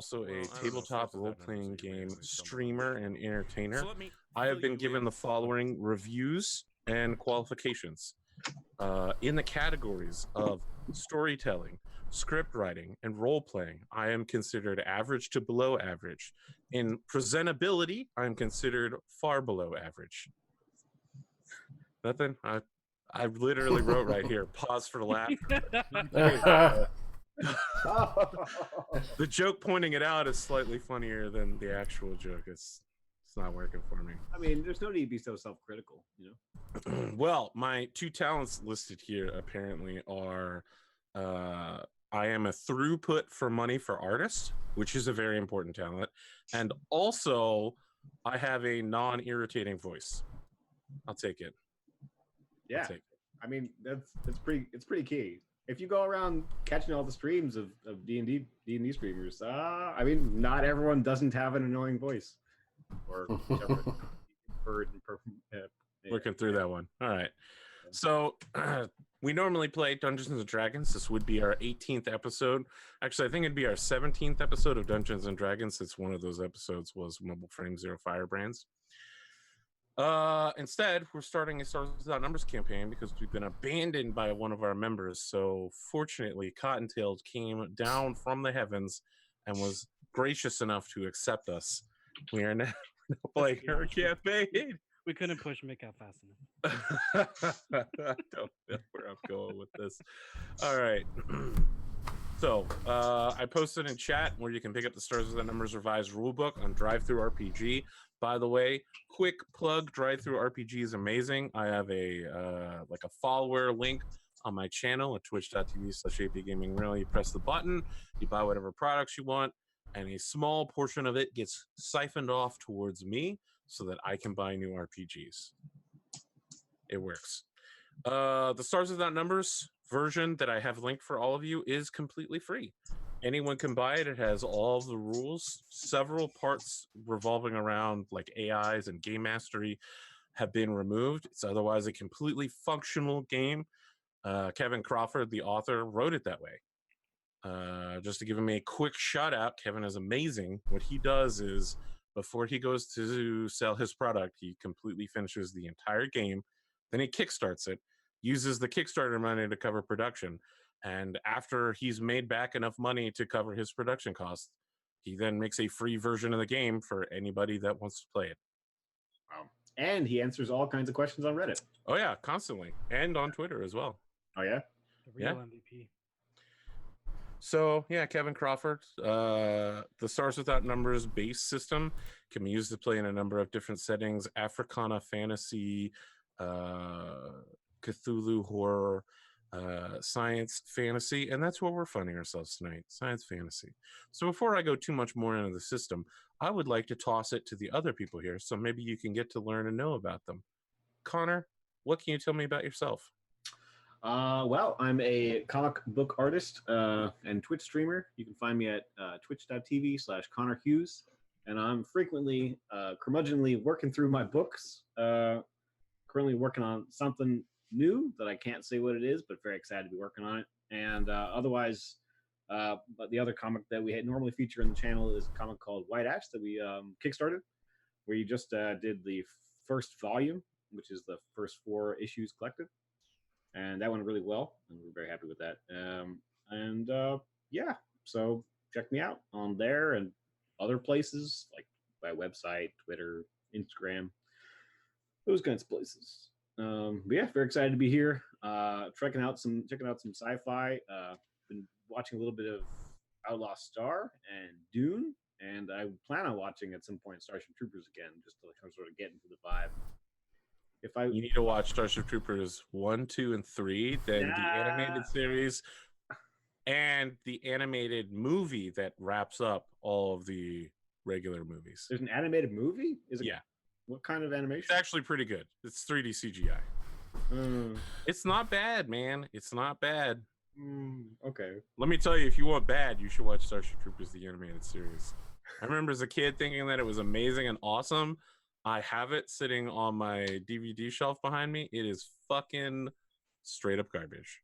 also a tabletop role-playing game streamer and entertainer. I have been given the following reviews and qualifications. In the categories of storytelling, script writing, and role-playing, I am considered average to below average. In presentability, I'm considered far below average. Nothing. I literally wrote right here, pause for laugh. The joke pointing it out is slightly funnier than the actual joke. It's not working for me. I mean, there's no need to be so self-critical, you know. Well, my two talents listed here apparently are I am a throughput for money for artists, which is a very important talent, and also I have a non-irritating voice. I'll take it. Yeah, I mean it's pretty key. If you go around catching all the streams of D&D streamers, I mean, not everyone doesn't have an annoying voice. Or working through that one. All right. So we normally play Dungeons and Dragons. This would be our 18th episode. Actually, I think it'd be our 17th episode of Dungeons and Dragons, since one of those episodes was Mobile Frame Zero Firebrands. Instead, we're starting a Stars Without Numbers campaign because we've been abandoned by one of our members. So fortunately, Cottontail came down from the heavens and was gracious enough to accept us. We are now playing her campaign. We couldn't push Mick out fast enough. I don't know where I'm going with this. All right. So I posted in chat where you can pick up the Stars Without Numbers revised rulebook on DriveThruRPG. By the way, quick plug: DriveThruRPG is amazing. I have a like a follower link on my channel at twitch.tv/apgamingreal. You press the button, you buy whatever products you want, and a small portion of it gets siphoned off towards me so that I can buy new RPGs. It works. The Stars Without Numbers version that I have linked for all of you is completely free. Anyone can buy it. It has all the rules. Several parts revolving around like AIs and game mastery have been removed. It's otherwise a completely functional game. Kevin Crawford, the author, wrote it that way. Just to give him a quick shout out, Kevin is amazing. What he does is, before he goes to sell his product, he completely finishes the entire game. Then he kickstarts it, uses the Kickstarter money to cover production. And after he's made back enough money to cover his production costs, he then makes a free version of the game for anybody that wants to play it. Wow. And he answers all kinds of questions on Reddit. Oh, yeah, constantly. And on Twitter as well. Oh, yeah? The real MVP. So, yeah, Kevin Crawford. The Stars Without Numbers base system can be used to play in a number of different settings: Africana, fantasy, Cthulhu, horror, science, fantasy, and that's where we're finding ourselves tonight: science fantasy. So before I go too much more into the system, I would like to toss it to the other people here, so maybe you can get to learn and know about them. Connor, what can you tell me about yourself? Well, I'm a comic book artist and Twitch streamer. You can find me at twitch.tv/Connor Hughes, and I'm frequently curmudgeonly working through my books. Currently working on something new that I can't say what it is, but very excited to be working on it. And otherwise, but the other comic that we normally feature in the channel is a comic called White Ash that we kickstarted, where you just did the first volume, which is the first 4 issues collected. And that went really well, and we're very happy with that. Yeah, so check me out on there and other places, like my website, Twitter, Instagram, those kinds of places. But yeah, very excited to be here. Checking out some sci-fi. Been watching a little bit of Outlaw Star and Dune, and I plan on watching at some point Starship Troopers again, just to sort of get into the vibe. You need to watch Starship Troopers 1, 2, and 3, then the animated series, and the animated movie that wraps up all of the regular movies. There's an animated movie? Is it? Yeah. What kind of animation? It's actually pretty good. It's 3D CGI. It's not bad, man. It's not bad. Okay. Let me tell you, if you want bad, you should watch Starship Troopers, the animated series. I remember as a kid thinking that it was amazing and awesome. I have it sitting on my DVD shelf behind me. It is fucking straight up garbage.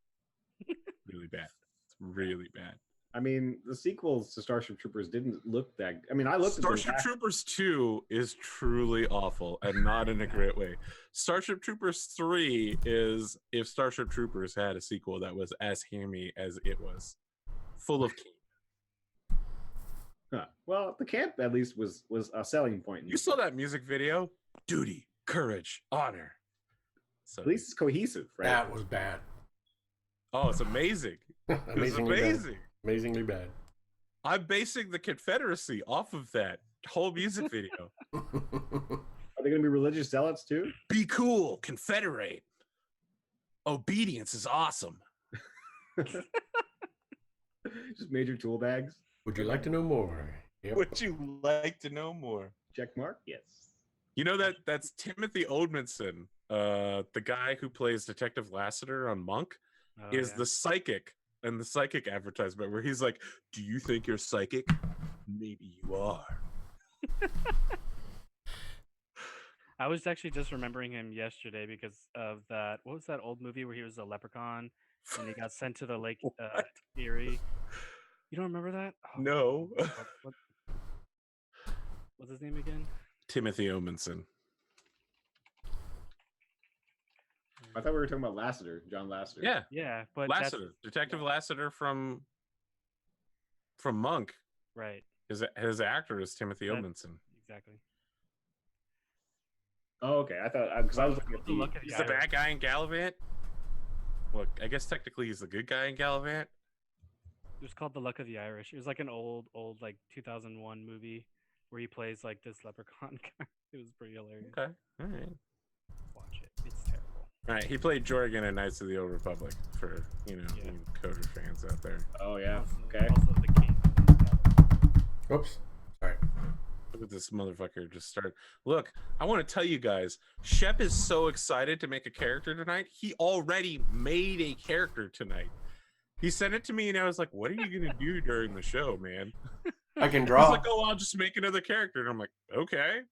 Really bad. It's really bad. I mean, the sequels to Starship Troopers didn't look that. I mean, I looked Starship at them. Troopers 2 is truly awful and not in a great way. Starship Troopers 3 is if Starship Troopers had a sequel that was as hammy as it was, full of camp. Huh. Well, the camp at least was a selling point. You saw that music video? Duty, courage, honor. So At least it's cohesive, right? That was bad. oh, it's amazing. It's Amazingly amazing. bad. Amazingly bad. I'm basing the Confederacy off of that whole music video. Are they going to be religious zealots too? Be cool, Confederate. Obedience is awesome. Just major tool bags. Would you like to know more? Yep. Would you like to know more? Check mark. Yes. You know that's Timothy Oldmanson, the guy who plays Detective Lassiter on Monk, Oh, is yeah. the psychic in the psychic advertisement where he's like, "Do you think you're psychic? Maybe you are." I was actually just remembering him yesterday because of that. What was that old movie where he was a leprechaun and he got sent to the Lake What? Erie? You don't remember that? Oh, No. what- what's his name again? Timothy Omenson. I thought we were talking about Lassiter, John Lassiter. Yeah, Yeah, but that's Lassiter, Detective Lassiter from Monk. right. His actor is Timothy That- Omenson. Exactly. Oh, okay. I thought because I was looking at The look of He's the the Irish. bad guy in Gallivant. Well, I guess technically he's the good guy in Gallivant. It was called The Luck of the Irish. It was like an old like 2001 movie where he plays like this leprechaun guy. It was pretty hilarious. Okay, all right. Watch it. It's terrible. All right, he played Jorgen in Knights of the Old Republic for Yeah. you Coder fans out there. Oh yeah. Also, Okay. Also the king. Oops. Sorry. Look at this motherfucker just start. Look, I want to tell you guys, Shep is so excited to make a character tonight. He already made a character tonight. He sent it to me, and I was like, "What are you gonna do during the show, man?" I can He's draw. like, "Oh, I'll just make another character," and I'm like, "Okay."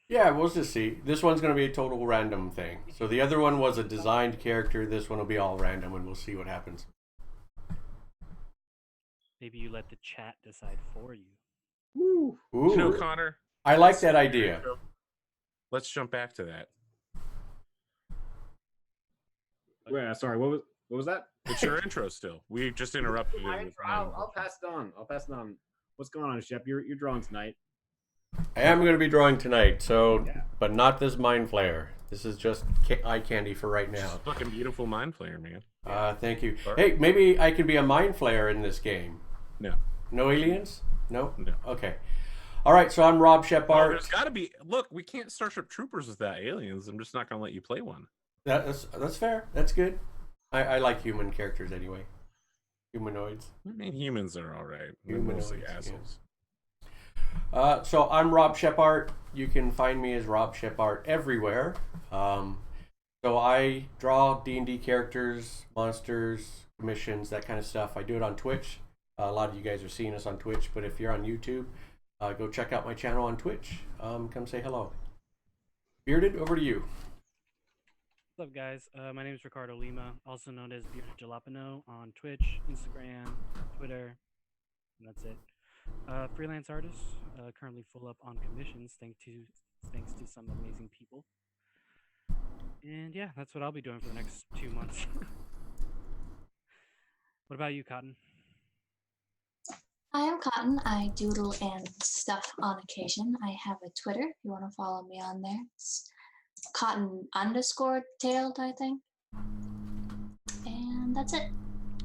Yeah, we'll just see. This one's going to be a total random thing. So the other one was a designed character. This one will be all random, and we'll see what happens. Maybe you let the chat decide for you. Woo. Ooh, You know, Connor. I like that idea. Let's jump back to that. Wait, sorry. What was that? It's your intro still. We just interrupted it. with I'll pass it on. I'll pass it on. What's going on, Shep? You're drawing tonight. I am going to be drawing tonight, so, Yeah. but not this mind flare. This is just eye candy for right now. Fucking beautiful mind player, man. Thank you. Sure. Hey, maybe I could be a mind flayer in this game. No. No aliens? No? No. Okay. All right, so I'm Rob Oh, Shepard. there's got to be. Look, we can't Starship Troopers without aliens. I'm just not going to let you play one. That's fair. That's good. I like human characters anyway. Humanoids. I mean, humans are all right. They're mostly Humanoids, yeah. assholes. So I'm Rob Shepard. You can find me as Rob Shepard everywhere. So I draw D&D characters, monsters, missions, that kind of stuff. I do it on Twitch. A lot of you guys are seeing us on Twitch, but if you're on YouTube, go check out my channel on Twitch. Come say hello. Bearded, over to you. What's up, guys? My name is Ricardo Lima, also known as Bearded Jalapeno on Twitch, Instagram, Twitter, and that's it. Freelance artist, currently full up on commissions thanks to some amazing people. And yeah, that's what I'll be doing for the next 2 months. What about you, Cotton? I am Cotton. I doodle and stuff on occasion. I have a Twitter. If you want to follow me on there, it's Cotton_tailed, I think. And that's it.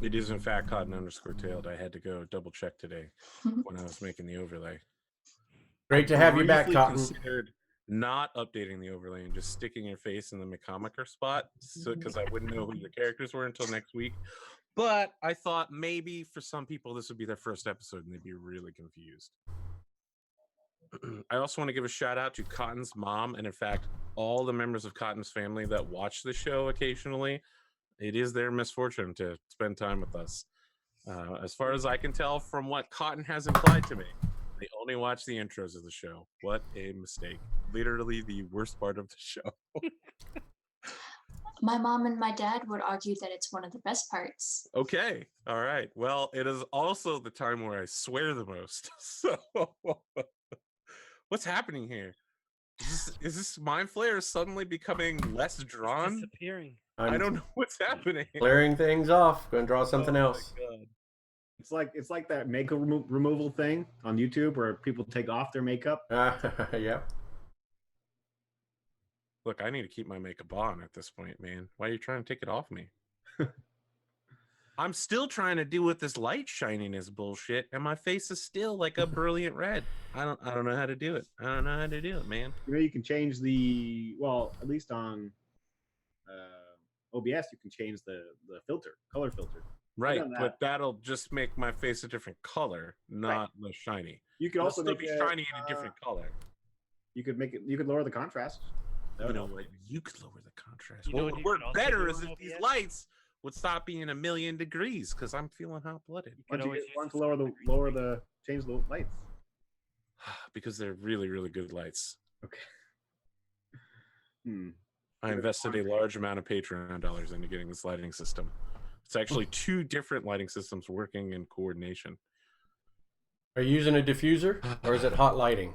It is, in fact, Cotton_tailed. I had to go double check today when I was making the overlay. Great to have you back, Briefly Cotton. Considered not updating the overlay and just sticking your face in the McComicer spot because I wouldn't know who your characters were until next week. But I thought maybe for some people this would be their first episode and they'd be really confused. I also want to give a shout out to Cotton's mom and, in fact, all the members of Cotton's family that watch the show occasionally. It is their misfortune to spend time with us. As far as I can tell from what Cotton has implied to me, they only watch the intros of the show. What a mistake. Literally the worst part of the show. My mom and my dad would argue that it's one of the best parts. Okay. All right. Well, it is also the time where I swear the most. So, what's happening here? Is this mind flare suddenly becoming less drawn? Disappearing. I don't know what's happening. Clearing things off. Going to draw something Oh my else. God. It's like that makeup removal thing on YouTube where people take off their makeup. Yeah. Look, I need to keep my makeup on at this point, man. Why are you trying to take it off me? I'm still trying to deal with this light shininess bullshit, and my face is still like a brilliant red. I don't know how to do it. I don't know how to do it, man. You know, you can change the at least on OBS, you can change the filter, color filter. Right, done that. but that'll just make my face a different color, not less shiny. You could It'll also still make be it, shiny in a different color. You could make it. You could lower the contrast. That You would know help. what? You could lower the contrast. You know What what would you work could also better do is on if these OBS? lights would stop being 1,000,000 degrees because I'm feeling hot blooded. You could Why always don't use you the lower screen. the change the lights? Because they're really, really good lights. Okay. Hmm. I invested a large amount of Patreon dollars into getting this lighting system. It's actually 2 different lighting systems working in coordination. Are you using a diffuser or is it hot lighting?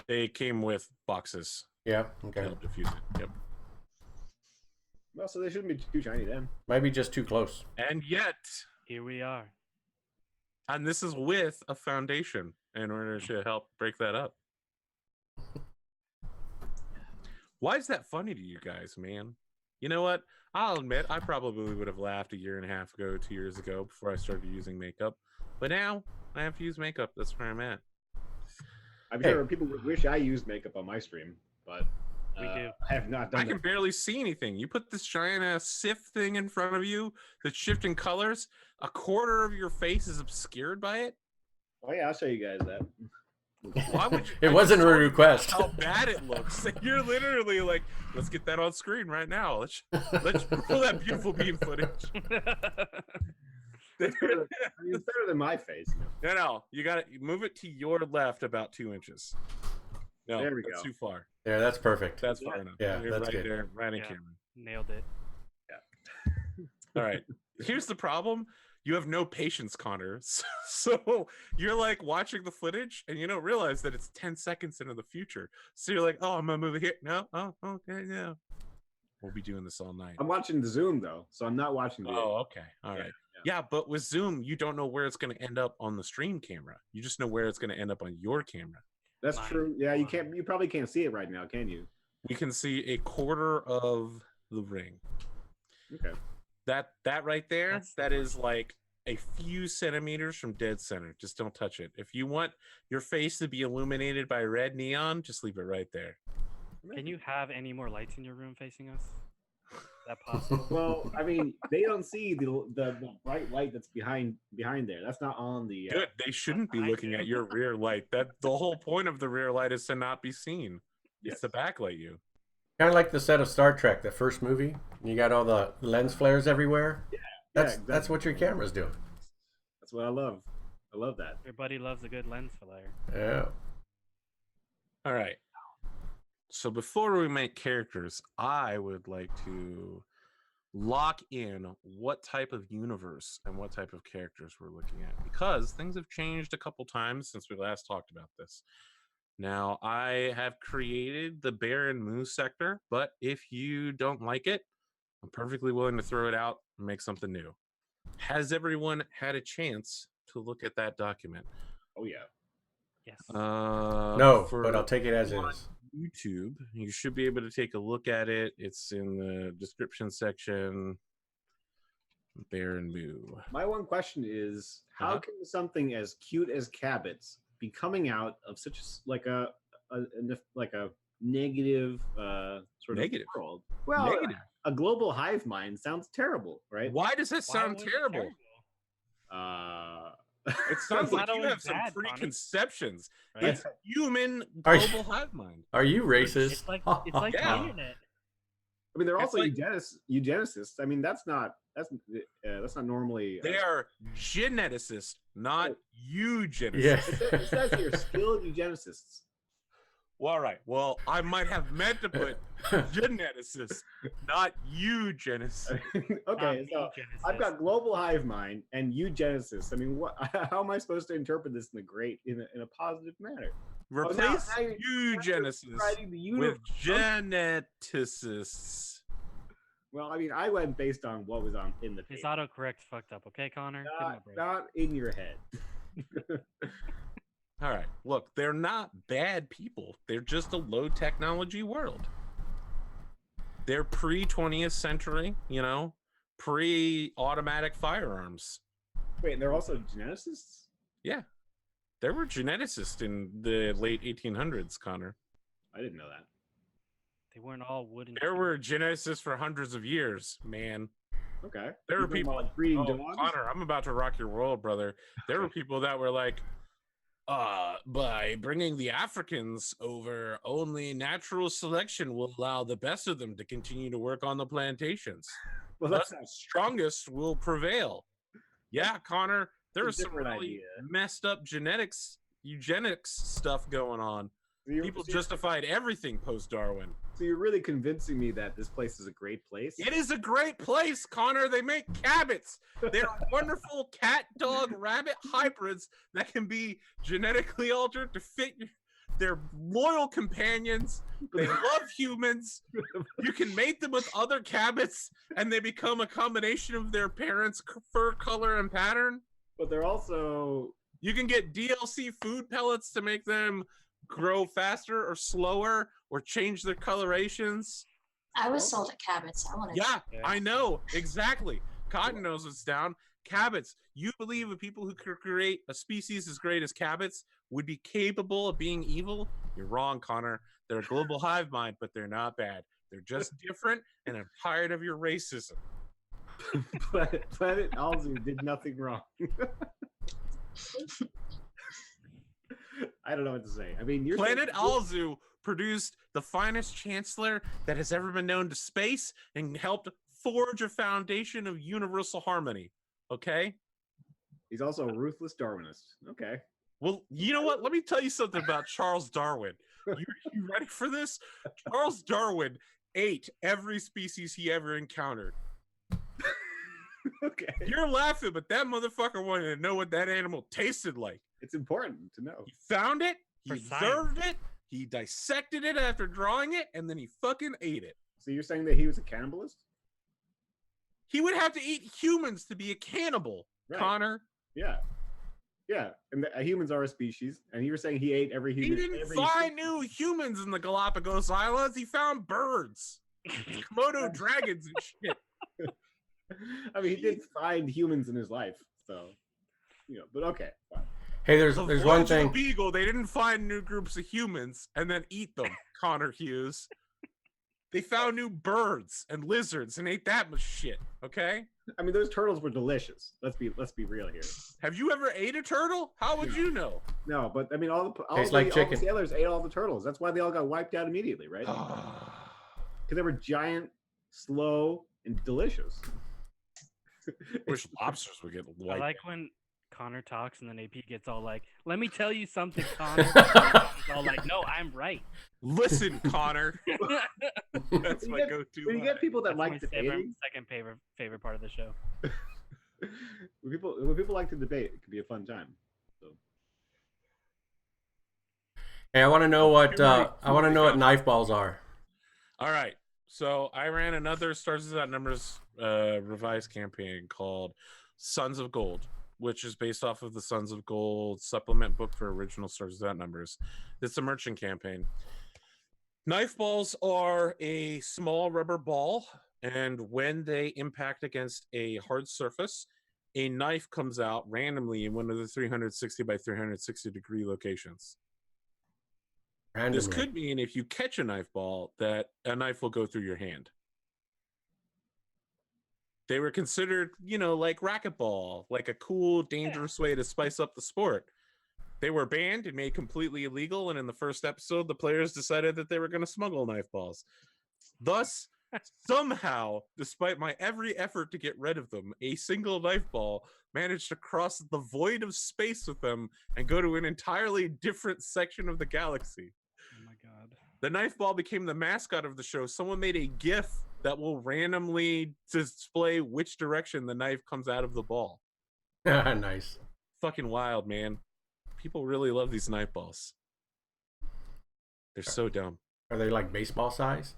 They came with boxes Yeah. to Okay. help diffuse it. Yep. Well, so they shouldn't be too shiny then. Might be just too close. And yet, Here we are. and this is with a foundation in order to help break that up. Why is that funny to you guys, man? You know what? I'll admit I probably would have laughed a year and a half ago, 2 years ago, before I started using makeup. But now I have to use makeup. That's where I'm at. I'm Hey. sure people would wish I used makeup on my stream, but We do. I have not done I can that. barely see anything. You put this giant ass SIF thing in front of you that's shifting colors. A quarter of your face is obscured by it. Oh yeah, I'll show you guys that. Why would you? It I wasn't a just told you request. How bad it looks. You're literally like, let's get that on screen right now. Let's roll that beautiful beam footage. It's better, I mean, it's better than my face. No, you got to move it to your left about 2 inches. No, There we that's go. too far. There, that's perfect. That's far enough. Yeah, You're that's right good. there, right in Yeah. camera. Nailed it. All right. Here's the problem. You have no patience, Connor. So you're like watching the footage and you don't realize that it's 10 seconds into the future. So you're like, oh, I'm going to move it here. No. Oh, okay. Yeah. We'll be doing this all night. I'm watching the Zoom though, so I'm not watching the. Oh, okay. All right. Yeah, but with Zoom, you don't know where it's going to end up on the stream camera. You just know where it's going to end up on your camera. That's Mine. true. Yeah, you can't. You probably can't see it right now, can you? We can see a quarter of the ring. Okay. That right there, That's that is like a few centimeters from dead center. Just don't touch it. If you want your face to be illuminated by red neon, just leave it right there. Can you have any more lights in your room facing us? Is that possible? Well, I mean, they don't see the bright light that's behind there. That's not on the. Good. They shouldn't be I looking do. at your rear light. That the whole point of the rear light is to not be seen. Yes. It's to backlight you. Kind of like the set of Star Trek, the first movie. You got all the lens flares everywhere. That's exactly. that's what your camera's doing. That's what I love. I love that. Everybody loves a good lens flare. Yeah. All right. So before we make characters, I would like to lock in what type of universe and what type of characters we're looking at, because things have changed a couple times since we last talked about this. Now, I have created the Baron Mu sector, but if you don't like it, I'm perfectly willing to throw it out and make something new. Has everyone had a chance to look at that document? Oh yeah. Yes. No, for but I'll take it as on is. YouTube, you should be able to take a look at it. It's in the description section. Baron Mu. My one question is, how Uh-huh. can something as cute as Cabots be coming out of such like a negative sort Negative. of world? Well, Negative. a global hive mind sounds terrible, right? Why does that Why sound was it terrible? Uh, It sounds It's like not you always have some bad, Connor. preconceptions. Right? It's human Are you- global hive mind. Are you racist? It's like the Yeah. internet. I mean, they're It's also like- eugenicists. I mean, that's not normally. They are geneticists, not eugenicists. Yeah. It says here skilled eugenicists. Well, all right. Well, I might have meant to put geneticist, not eugenicist. Okay, so I've got global hive mind and eugenicist. I mean, what? How am I supposed to interpret this in a positive manner? Replace now you're eugenicist writing the with universe. geneticists. Well, I mean, I went based on what was on in the His paper, autocorrect fucked up. Okay, Connor. Give him a break. not in your head. All right. Look, they're not bad people. They're just a low technology world. They're pre 20th century, pre automatic firearms. Wait, they're also geneticists? Yeah. There were geneticists in the late 1800s, Connor. I didn't know that. They weren't all wooden. There were geneticists for hundreds of years, man. Okay. There were You're talking people about breeding Oh, dogs? Connor, I'm about to rock your world, brother. There were people that were like, by bringing the Africans over, only natural selection will allow the best of them to continue to work on the plantations. Well, Thus, that's the strongest will prevail. Yeah, Connor, there It's a was some different really idea. messed up eugenics stuff going on. People justified everything post-Darwin. So you're really convincing me that this place is a great place? It is a great place, Connor. They make cabbits. They're wonderful cat, dog, rabbit hybrids that can be genetically altered to fit their loyal companions. They love humans. You can mate them with other cabbits, and they become a combination of their parents' fur color and pattern. But they're also... You can get DLC food pellets to make them grow faster or slower or change their colorations. I was sold at Cabot's. I want to. Yeah, I know. Exactly. Cotton knows what's down. Cabots. You believe the people who could create a species as great as cabots would be capable of being evil? You're wrong, Connor. They're a global hive mind, but they're not bad. They're just different, and I'm tired of your racism. Planet Alzu did nothing wrong. I don't know what to say. I mean, Planet Alzu produced the finest chancellor that has ever been known to space and helped forge a foundation of universal harmony. Okay? He's also a ruthless Darwinist. Okay. Well, you know what? Let me tell you something about Charles Darwin. You ready for this? Charles Darwin ate every species he ever encountered. Okay. You're laughing, but that motherfucker wanted to know what that animal tasted like. It's important to know. He found it, he For observed it, he dissected it after drawing it, and then he fucking ate it. So you're saying that he was a cannibalist? He would have to eat humans to be a cannibal, Right. Connor. Yeah. Yeah. And humans are a species. And you were saying he ate every human. He didn't find new humans in the Galapagos Islands. He found birds, Komodo dragons and shit. I mean, he did find humans in his life. So, but okay. Fine. Hey, there's The one Voyage of thing. the Beagle, they didn't find new groups of humans and then eat them, Connor Hughes. They found new birds and lizards and ate that much shit, okay? I mean, those turtles were delicious. Let's be real here. Have you ever ate a turtle? How would you know? No, but I mean, all Tastes like the chicken. sailors ate all the turtles. That's why they all got wiped out immediately, right? Because they were giant, slow, and delicious. Wish lobsters would get I wiped. like when Connor talks and then AP gets all like, "Let me tell you something, Connor." He's all like, "No, I'm right." Listen, Connor. That's You my get- go-to. When you get people that That's like my debating, second favorite part of the show. when people like to debate, it can be a fun time. So Hey, I want to know what knife balls are. All right. So I ran another Stars Without Numbers revised campaign called Sons of Gold, which is based off of the Sons of Gold supplement book for original Stars Without Numbers. It's a merchant campaign. Knife balls are a small rubber ball, and when they impact against a hard surface, a knife comes out randomly in one of the 360 by 360 degree locations. Randomly. This could mean if you catch a knife ball, that a knife will go through your hand. They were considered, like racquetball, like a cool, dangerous way to spice up the sport. They were banned and made completely illegal, and in the first episode, the players decided that they were going to smuggle knife balls. Thus, somehow, despite my every effort to get rid of them, a single knife ball managed to cross the void of space with them and go to an entirely different section of the galaxy. Oh my The knife ball became the mascot of the show. Someone made a GIF that will randomly display which direction the knife comes out of the ball. Nice. Fucking wild, man. People really love these knife balls. They're so dumb. Are they like baseball size?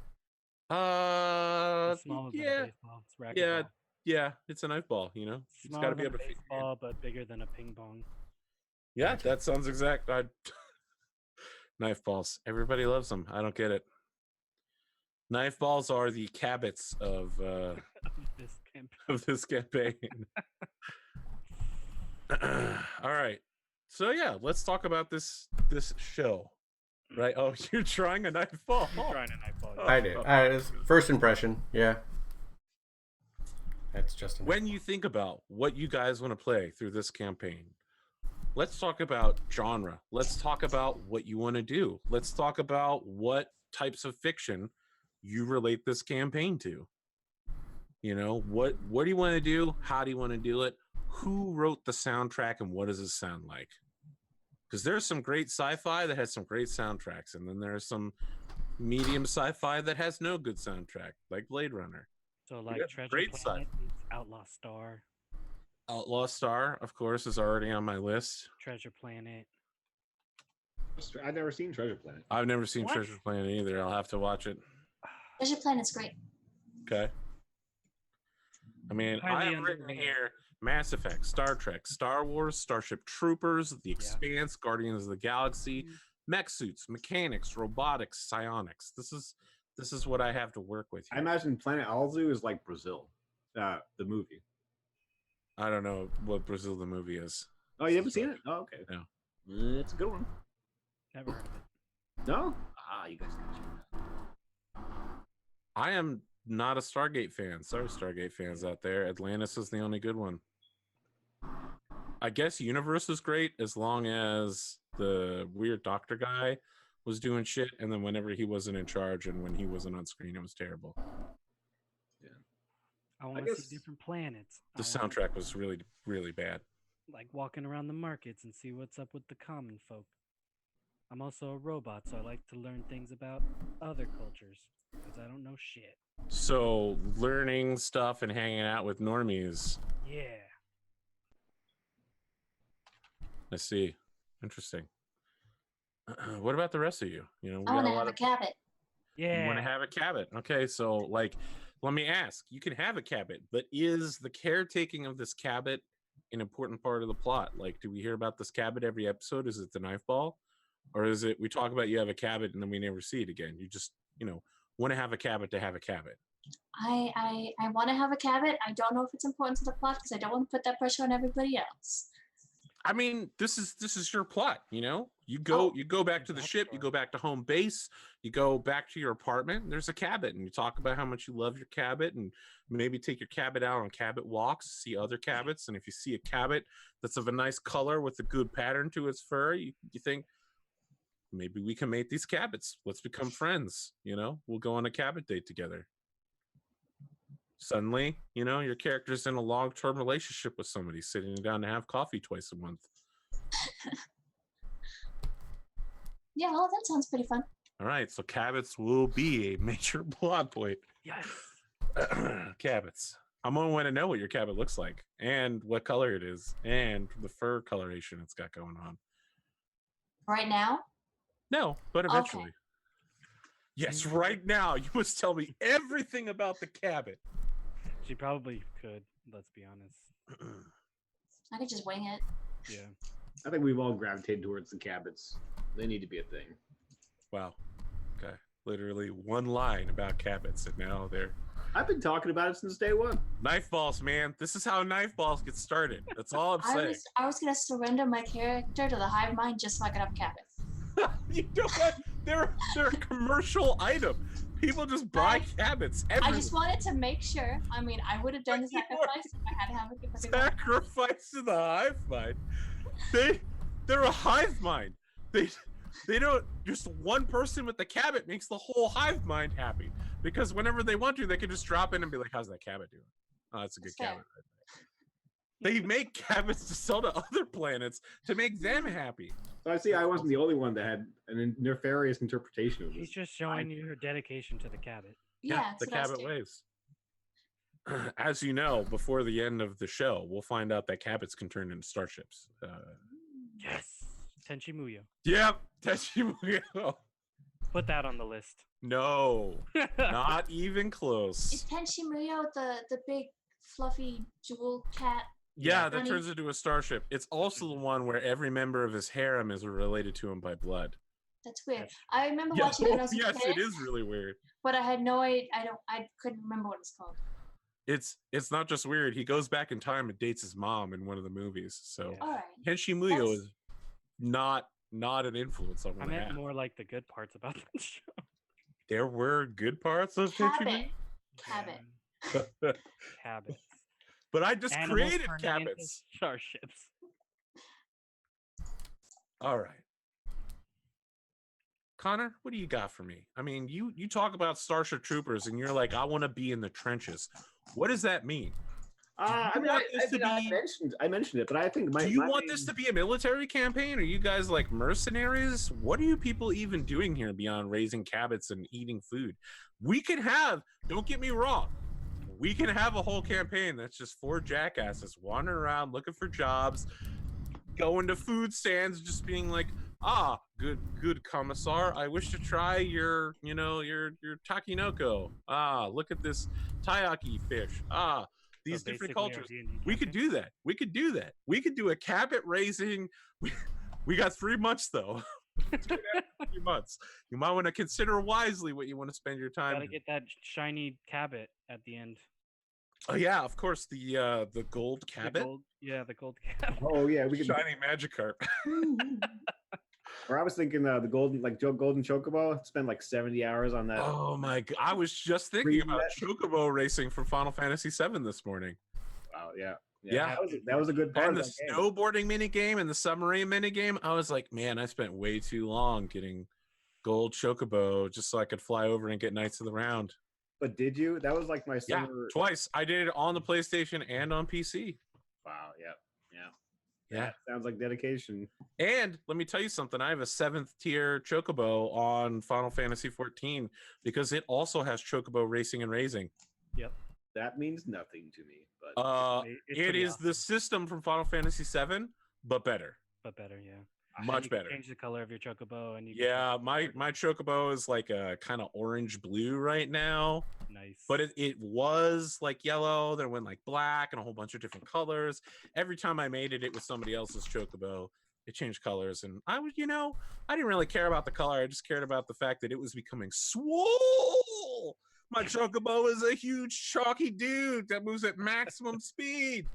It's smaller than a yeah, baseball. It's yeah, racquetball. yeah. It's a knife ball, you know. It's got Smaller to be than able a to fit your hand. baseball, but bigger than a ping pong. Yeah, Gotcha. that sounds exact. Knife balls. Everybody loves them. I don't get it. Knife balls are the Cabots of This campaign. of this campaign. All right. So yeah, let's talk about this show. Right? Oh, you're trying a knife ball. I'm trying a knife ball. Oh. I did. It's first impression. Yeah. That's just When you think about what you guys want to play through this campaign, let's talk about genre. Let's talk about what you want to do. Let's talk about what types of fiction you relate this campaign to. You know, what do you want to do? How do you want to do it? Who wrote the soundtrack and what does it sound like? Because there's some great sci-fi that has some great soundtracks, and then there's some medium sci-fi that has no good soundtrack, like Blade Runner. So got like Treasure great Planet, meets Outlaw Star, Outlaw Star, of course, is already on my list. Treasure Planet. I've never seen Treasure Planet. I've never seen What? Treasure Planet either. I'll have to watch it. Treasure Planet's great. Okay. I mean, I Highly have written underrated. here Mass Effect, Star Trek, Star Wars, Starship Troopers, The Expanse, Guardians of the Galaxy, mech suits, mechanics, robotics, psionics. This is what I have to work with I here. imagine Planet Alzu is like Brazil, the movie. I don't know what Brazil the movie is. Oh, you haven't seen it? Oh, okay. No. It's a good one. Never heard of it. No? Ah, you guys got to check it out. I am not a Stargate fan. Sorry, Stargate fans out there. Atlantis is the only good one. I guess Universe is great as long as the weird doctor guy was doing shit, and then whenever he wasn't in charge and when he wasn't on screen, it was terrible. I want to guess- see different planets. The I wanna, soundtrack was really, really bad. like walking around the markets and see what's up with the common folk. I'm also a robot, so I like to learn things about other cultures because I don't know shit. So learning stuff and hanging out with normies. Yeah. I see. Interesting. What about the rest of you? You know, we I want got to a lot have a of. cabin. Yeah. You want to have a cabin. Okay, so like, let me ask. You can have a cabin, but is the caretaking of this cabin an important part of the plot? Like, do we hear about this cabin every episode? Is it the knife ball? Or is it we talk about you have a cabin and then we never see it again? You just, want to have a cabin to have a cabin. I want to have a cabin. I don't know if it's important to the plot because I don't want to put that pressure on everybody else. I mean, this is your plot, You Oh. go back to the That's ship, you fine. go back to home base, you go back to your apartment, and there's a cabin, and you talk about how much you love your cabin, and maybe take your cabin out on cabin walks, see other cabins, and if you see a cabin that's of a nice color with a good pattern to its fur, you think maybe we can mate these cabins. Let's become friends, We'll go on a cabin date together. Suddenly, your character's in a long-term relationship with somebody, sitting down to have coffee twice a month. Yeah, well, that sounds pretty fun. All right, so Cabots will be a major plot point. Yes. Cabots. I'm gonna want to know what your cabot looks like, and what color it is, and the fur coloration it's got going on. Right now, No, but Okay. eventually. Yes, right now you must tell me everything about the cabot. She probably could. Let's be honest. I could just wing it. Yeah. I think we've all gravitated towards the cabins. They need to be a thing. Wow. Okay. Literally one line about cabots, and now they're I've been talking about it since day one. knife balls, man. This is how knife balls get started. That's all I'm I saying. was gonna surrender my character to the hive mind just so I could have a cabin. You know what? They're a commercial item. People just buy cabots. I just wanted to make sure. I mean, I would have done the You are- sacrifice if I had to have a cabin. Sacrifice to the hive mind. They're a hive mind. They don't. Just one person with the cabot makes the whole hive mind happy, because whenever they want to, they can just drop in and be like, "How's that cabot doing? Oh, that's a good That's fair. cabot." Right there." They make cabots to sell to other planets to make them happy. So I see I wasn't the only one that had a nefarious interpretation of He's this. just showing you her dedication to the cabot. Yeah, the that's what I was Cabot doing. ways. As you know, before the end of the show, we'll find out that Cabots can turn into starships. Yes. Tenchi Muyo. Yep, Tetsuya. Put that on the list. No, not even Is close. Tenchi Muyo the big fluffy jewel cat? Yeah, that Bunny? turns into a starship. It's also the one where every member of his harem is related to him by blood. That's weird. That's- I remember Yeah, watching it when I was a yes, kid, it is really weird. but I had no idea. I couldn't remember what it's called. It's not just weird. He goes back in time and dates his mom in one of the movies. So Yeah. All right. Tenshi Muyo That's- is not an influence on I what I meant have. more like the good parts about that show. There were good parts of Tenchi Cabot. Cabot. Muyo. Cabot. But I just Animals created turning into Cabots. starships. All right. Connor, what do you got for me? I mean, you talk about Starship Troopers and you're like, I want to be in the trenches. What does that mean? I you mean, want this to I be- mentioned it, but I think Do you want this to be a military campaign? Are you guys like mercenaries? What are you people even doing here beyond raising cabots and eating food? We can have, don't get me wrong, we can have a whole campaign that's just 4 jackasses wandering around looking for jobs, going to food stands, just being like, good commissar, I wish to try your takinoko. Look at this taiyaki fish. These So different basically our cultures. D&D We could campaign. do that. We could do that. We could do a cabot raising. We got 3 months though. 3 months. You might want to consider wisely what you want to spend your time. Gotta in. get that shiny cabot at the end. Oh yeah, of course the gold The cabot, gold, yeah, the gold cabot. Oh yeah, we could. shiny Magikarp. Or I was thinking the golden golden chocobo. Spend like 70 hours on that. Oh my god, I was just thinking Read about that. Chocobo racing from Final Fantasy VII this morning. Wow, yeah. Yeah. That was a good part And of the that game. snowboarding mini game and the submarine mini game, I was like, man, I spent way too long getting gold Chocobo just so I could fly over and get Knights of the Round. But did you? That was like my Yeah, summer. twice. I did it on the PlayStation and on PC. Wow. Yeah. Yeah. Sounds like dedication. And let me tell you something. I have a 7th tier Chocobo on Final Fantasy 14 because it also has Chocobo racing and raising. That means nothing to me. But It's It pretty is awesome, the system from Final Fantasy 7, but better. but better, yeah. Much You can better. change the color of your chocobo, and you can Yeah, change the my color. my Chocobo is like a kind of orange blue right now, Nice. but it was like yellow, then it went like black and a whole bunch of different colors. Every time I made it with somebody else's Chocobo, it changed colors, and I was, I didn't really care about the color. I just cared about the fact that it was becoming swole. My Chocobo is a huge chalky dude that moves at maximum speed.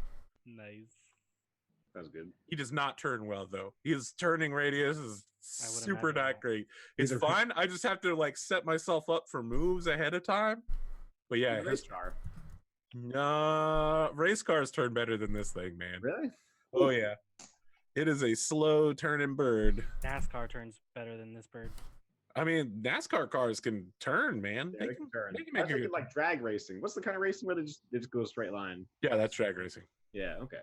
Nice. that was good. He does not turn well though. His turning radius is I would super imagine not not. great. It's Neither- fine. I just have to like set myself up for moves ahead of time. But yeah, Race his car. race cars turn better than this thing, man. Really? Oh yeah. It is a slow turning bird. NASCAR turns better than this bird. I mean, NASCAR cars can turn, man. Yeah, they can turn. they can I make was a thinking good like drag racing. What's the kind of racing where they just go a straight line? Yeah, that's drag racing. Yeah. Okay.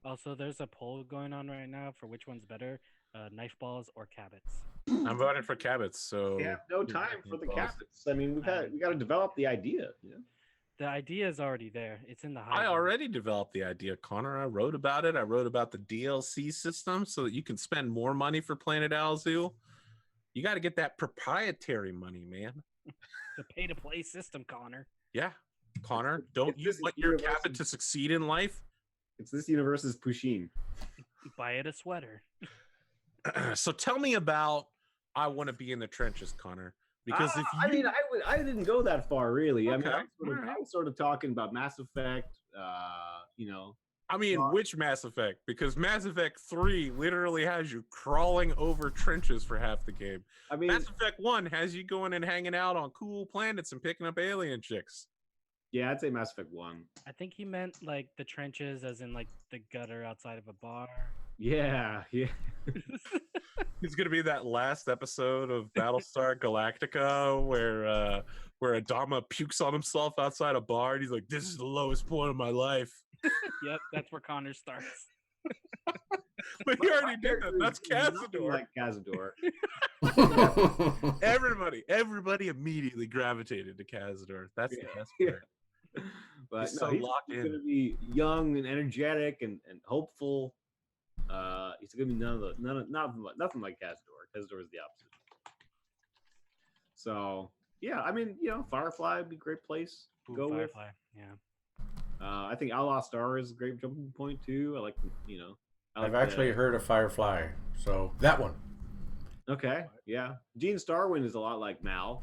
Also, there's a poll going on right now for which one's better, knife balls or cabots. I'm voting for Cabots, so We have no Yeah, time for the balls. captains. I mean, we got to develop the idea. The idea is already there. It's in the high. I ground. already developed the idea, Connor. I wrote about it. I wrote about the DLC system so that you can spend more money for Planet Alzul. You got to get that proprietary money, man. the pay-to-play system, Connor. Yeah, Connor, don't it's you this want your universal- cabot to succeed in life? It's this universe's Pusheen. Buy it a sweater. So tell me about I want to be in the trenches, Connor. Because if you, I mean, I didn't go that far really. I mean, Okay, I was sort of talking about Mass Effect. Well- which Mass Effect? Because Mass Effect 3 literally has you crawling over trenches for half the game. I mean, Mass Effect 1 has you going and hanging out on cool planets and picking up alien chicks. yeah, I'd say Mass Effect 1. I think he meant like the trenches, as in like the gutter outside of a bar. Yeah. It's gonna be that last episode of Battlestar Galactica where Adama pukes on himself outside a bar and he's like, "This is the lowest point of my life." Yep, that's where Connor starts. But he My already did that. character That's is nothing Cazador. like Cazador. Everybody immediately gravitated to Cazador. That's the best Yeah. part. But He's no, so locked he's in. gonna be young and energetic and hopeful. He's gonna be nothing like Cazador. Cazador is the opposite. So yeah, I mean, Firefly would be a great place to Ooh, go with. Firefly. Yeah. I think Outlaw Star is a great jumping point too. I like, I I've like actually heard of Firefly, so that one. Okay, yeah. Gene Starwind is a lot like Mal.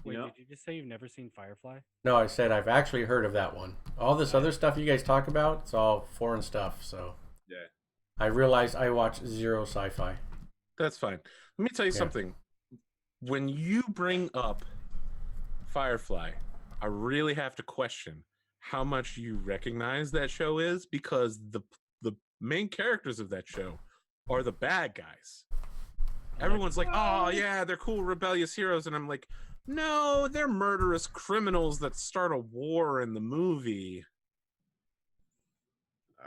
Wait, know? did you just say you've never seen Firefly? No, I said I've actually heard of that one. All this other stuff you guys talk about, it's all foreign stuff. So Yeah. I realized I watch zero sci-fi. That's fine. Let me tell you Yeah. something. When you bring up Firefly, I really have to question how much you recognize that show is, because the main characters of that show are the bad guys. Everyone's like, oh yeah, they're cool rebellious heroes, and I'm like, no, they're murderous criminals that start a war in the movie.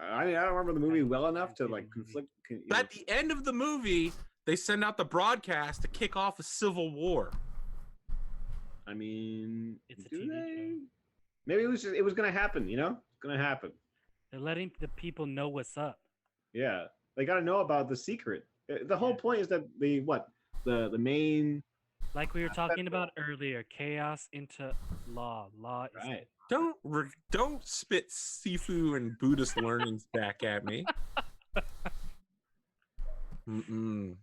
I don't remember the movie well enough to like conflict. But at the end of the movie, they send out the broadcast to kick off a civil war. I mean, It's a do TV they? show. Maybe it was gonna happen. It's gonna happen. They're letting the people know what's up. Yeah, they got to know about the secret. The whole point is that the main Like we were talking about earlier, chaos into law. Law is right. Don't spit Sifu and Buddhist learnings back at me. Mm-mm.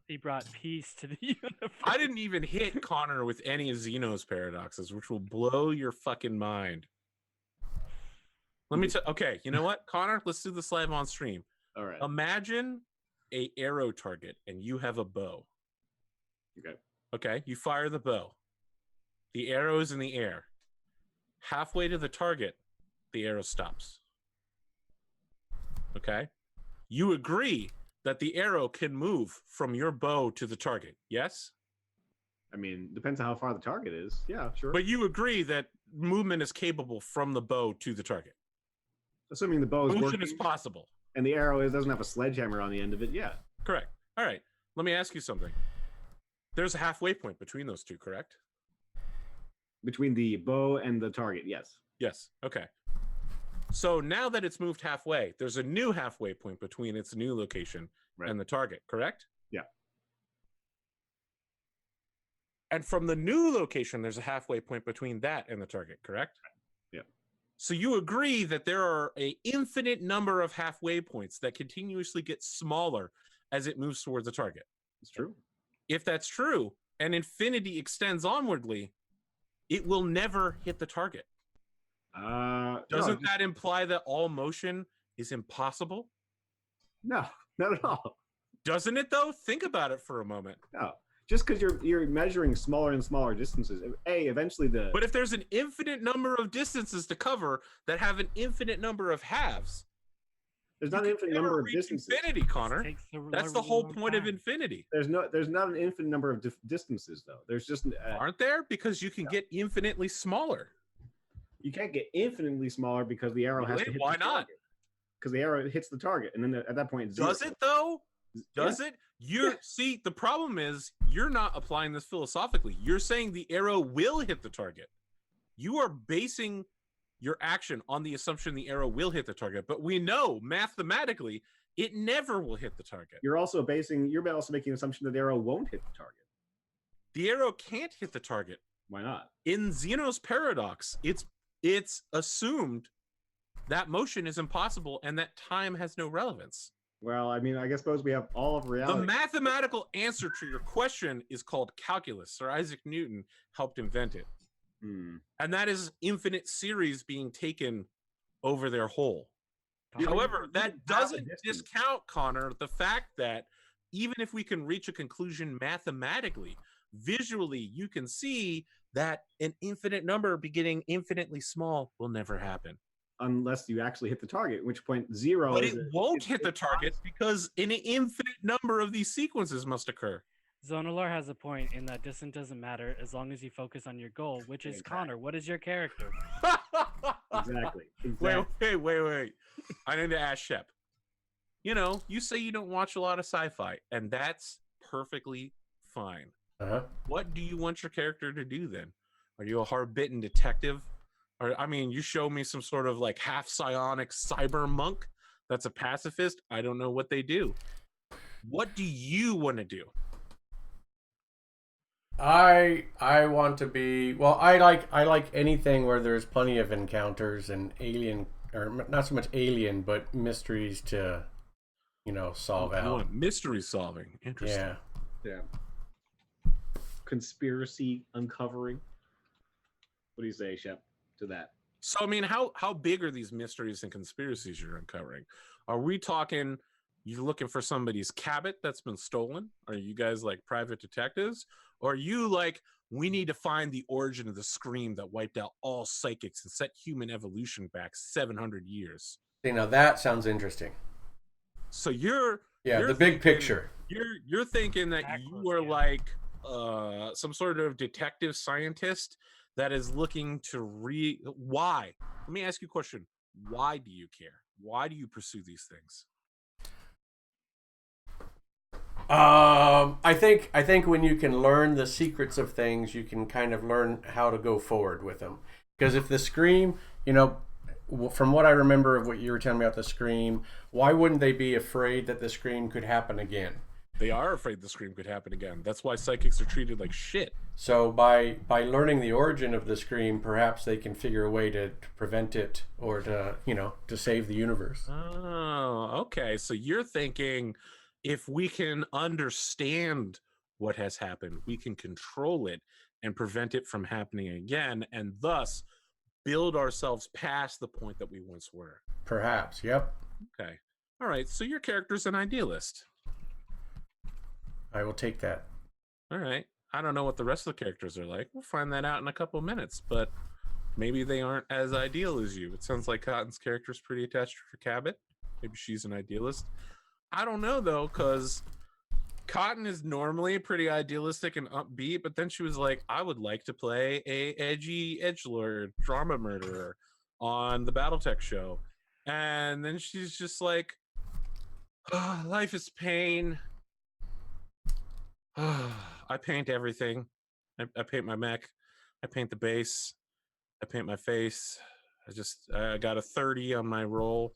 He brought peace to the universe. I didn't even hit Connor with any of Zeno's paradoxes, which will blow your fucking mind. Let me tell. Okay, you know what, Connor? Let's do this live on stream. All right. Imagine a arrow target, and you have a bow. Okay. Okay, you fire the bow. The arrow is in the air. Halfway to the target, the arrow stops. Okay? You agree that the arrow can move from your bow to the target, yes? I mean, depends on how far the target is. Yeah, sure. But you agree that movement is capable from the bow to the target. Assuming the bow is Motion working is possible. and the arrow doesn't have a sledgehammer on the end of it. Yeah. Correct. All right. Let me ask you something. There's a halfway point between those two, correct? Between the bow and the target, yes. Yes. Okay. So now that it's moved halfway, there's a new halfway point between its new location Right. and the target, correct? Yeah. And from the new location, there's a halfway point between that and the target, correct? Yeah. So you agree that there are an infinite number of halfway points that continuously get smaller as it moves towards the target. It's true. If that's true, and infinity extends onwardly, it will never hit the target. Doesn't that imply that all motion is impossible? No, not at all. Doesn't it though? Think about it for a moment. No. Just because you're measuring smaller and smaller distances, eventually But if there's an infinite number of distances to cover that have an infinite number of halves, there's not an infinite never number of reach distances. infinity, Connor. Takes a That's the really whole long point of time. infinity. There's not an infinite number of distances though. There's just Aren't there? Because you can get infinitely smaller. you can't get infinitely smaller because the arrow has Really? to hit Why the not? target. Because the arrow hits the target, and then at that point, it's zero. Does it though? Does it? See, the problem is you're not applying this philosophically. You're saying the arrow will hit the target. You are basing your action on the assumption the arrow will hit the target, but we know mathematically it never will hit the target. You're also making an assumption that the arrow won't hit the target. The arrow can't hit the target. Why not? In Zeno's paradox, it's assumed that motion is impossible and that time has no relevance. Well, I mean, I guess suppose we have all of The reality. mathematical answer to your question is called calculus. Sir Isaac Newton helped invent it. And that is infinite series being taken over their whole. However, that doesn't discount, Connor, the fact that even if we can reach a conclusion mathematically, visually, you can see that an infinite number beginning infinitely small will never happen. Unless you actually hit the target, at which point zero. But it won't hit the target because an infinite number of these sequences must occur. Zonalar has a point in that distance doesn't matter as long as you focus on your goal, which is Exactly. Connor. What is your character? Exactly. Wait. I need to ask Shep. you know, you say you don't watch a lot of sci-fi, and that's perfectly fine. Uh-huh. What do you want your character to do then? Are you a hard-bitten detective? Or I mean, you show me some sort of like half psionic cyber monk that's a pacifist. I don't know what they do. What do you want to do? I want to be well. I like anything where there's plenty of encounters and alien, or not so much alien, but mysteries to, solve You out. want mystery solving. Interesting. Yeah. Yeah. Conspiracy uncovering. What do you say, Shep, to that? So I mean, how big are these mysteries and conspiracies you're uncovering? Are we talking you're looking for somebody's cabot that's been stolen? Are you guys like private detectives? Or are you like, we need to find the origin of the scream that wiped out all psychics and set human evolution back 700 years? See, now that sounds interesting. So you're Yeah, you're the big thinking- picture. You're thinking that you Backwards, were yeah. like some sort of detective scientist that is looking to why? Let me ask you a question. Why do you care? Why do you pursue these things? I think when you can learn the secrets of things, you can kind of learn how to go forward with them. Because if the scream, from what I remember of what you were telling me about the scream, why wouldn't they be afraid that the scream could happen again? They are afraid the scream could happen again. That's why psychics are treated like shit. So by learning the origin of the scream, perhaps they can figure a way to prevent it, or to save the universe. Oh, okay. So you're thinking if we can understand what has happened, we can control it and prevent it from happening again, and thus build ourselves past the point that we once were. Perhaps. Yep. Okay. All right. So your character's an idealist. I will take that. All right. I don't know what the rest of the characters are like. We'll find that out in a couple of minutes, but maybe they aren't as ideal as you. It sounds like Cotton's character is pretty attached to her Cabot. Maybe she's an idealist. I don't know though, because Cotton is normally pretty idealistic and upbeat, but then she was like, I would like to play a edgy edgelord drama murderer on the Battletech show. And then she's just like, oh, life is pain. I paint everything. I paint my mech. I paint the base. I paint my face. I got a 30 on my roll,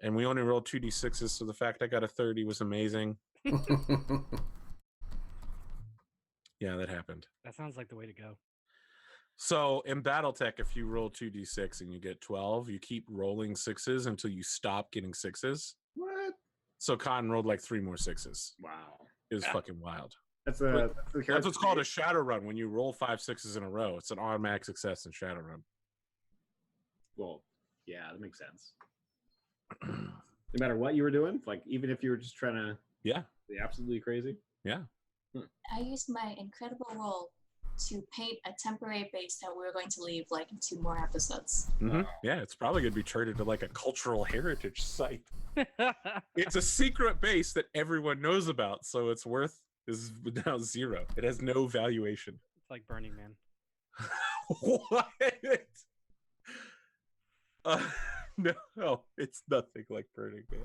and we only rolled 2d6s, so the fact I got a 30 was amazing. Yeah, that happened. That sounds like the way to go. So in Battletech, if you roll 2d6 and you get 12, you keep rolling sixes until you stop getting sixes. What? So Cotton rolled like 3 more sixes. Wow. It was fucking wild. That's That's what's called a shadow run. When you roll 5 sixes in a row, it's an automatic success in shadow run. Well, yeah, that makes sense. No matter what you were doing, like even if you were just trying to Yeah, be absolutely crazy. yeah. I used my incredible roll to paint a temporary base that we were going to leave like in 2 more episodes. Yeah, it's probably going to be turned into like a cultural heritage site. It's a secret base that everyone knows about, so its worth is now 0. It has no valuation. It's like Burning Man. What? No, it's nothing like Burning Man.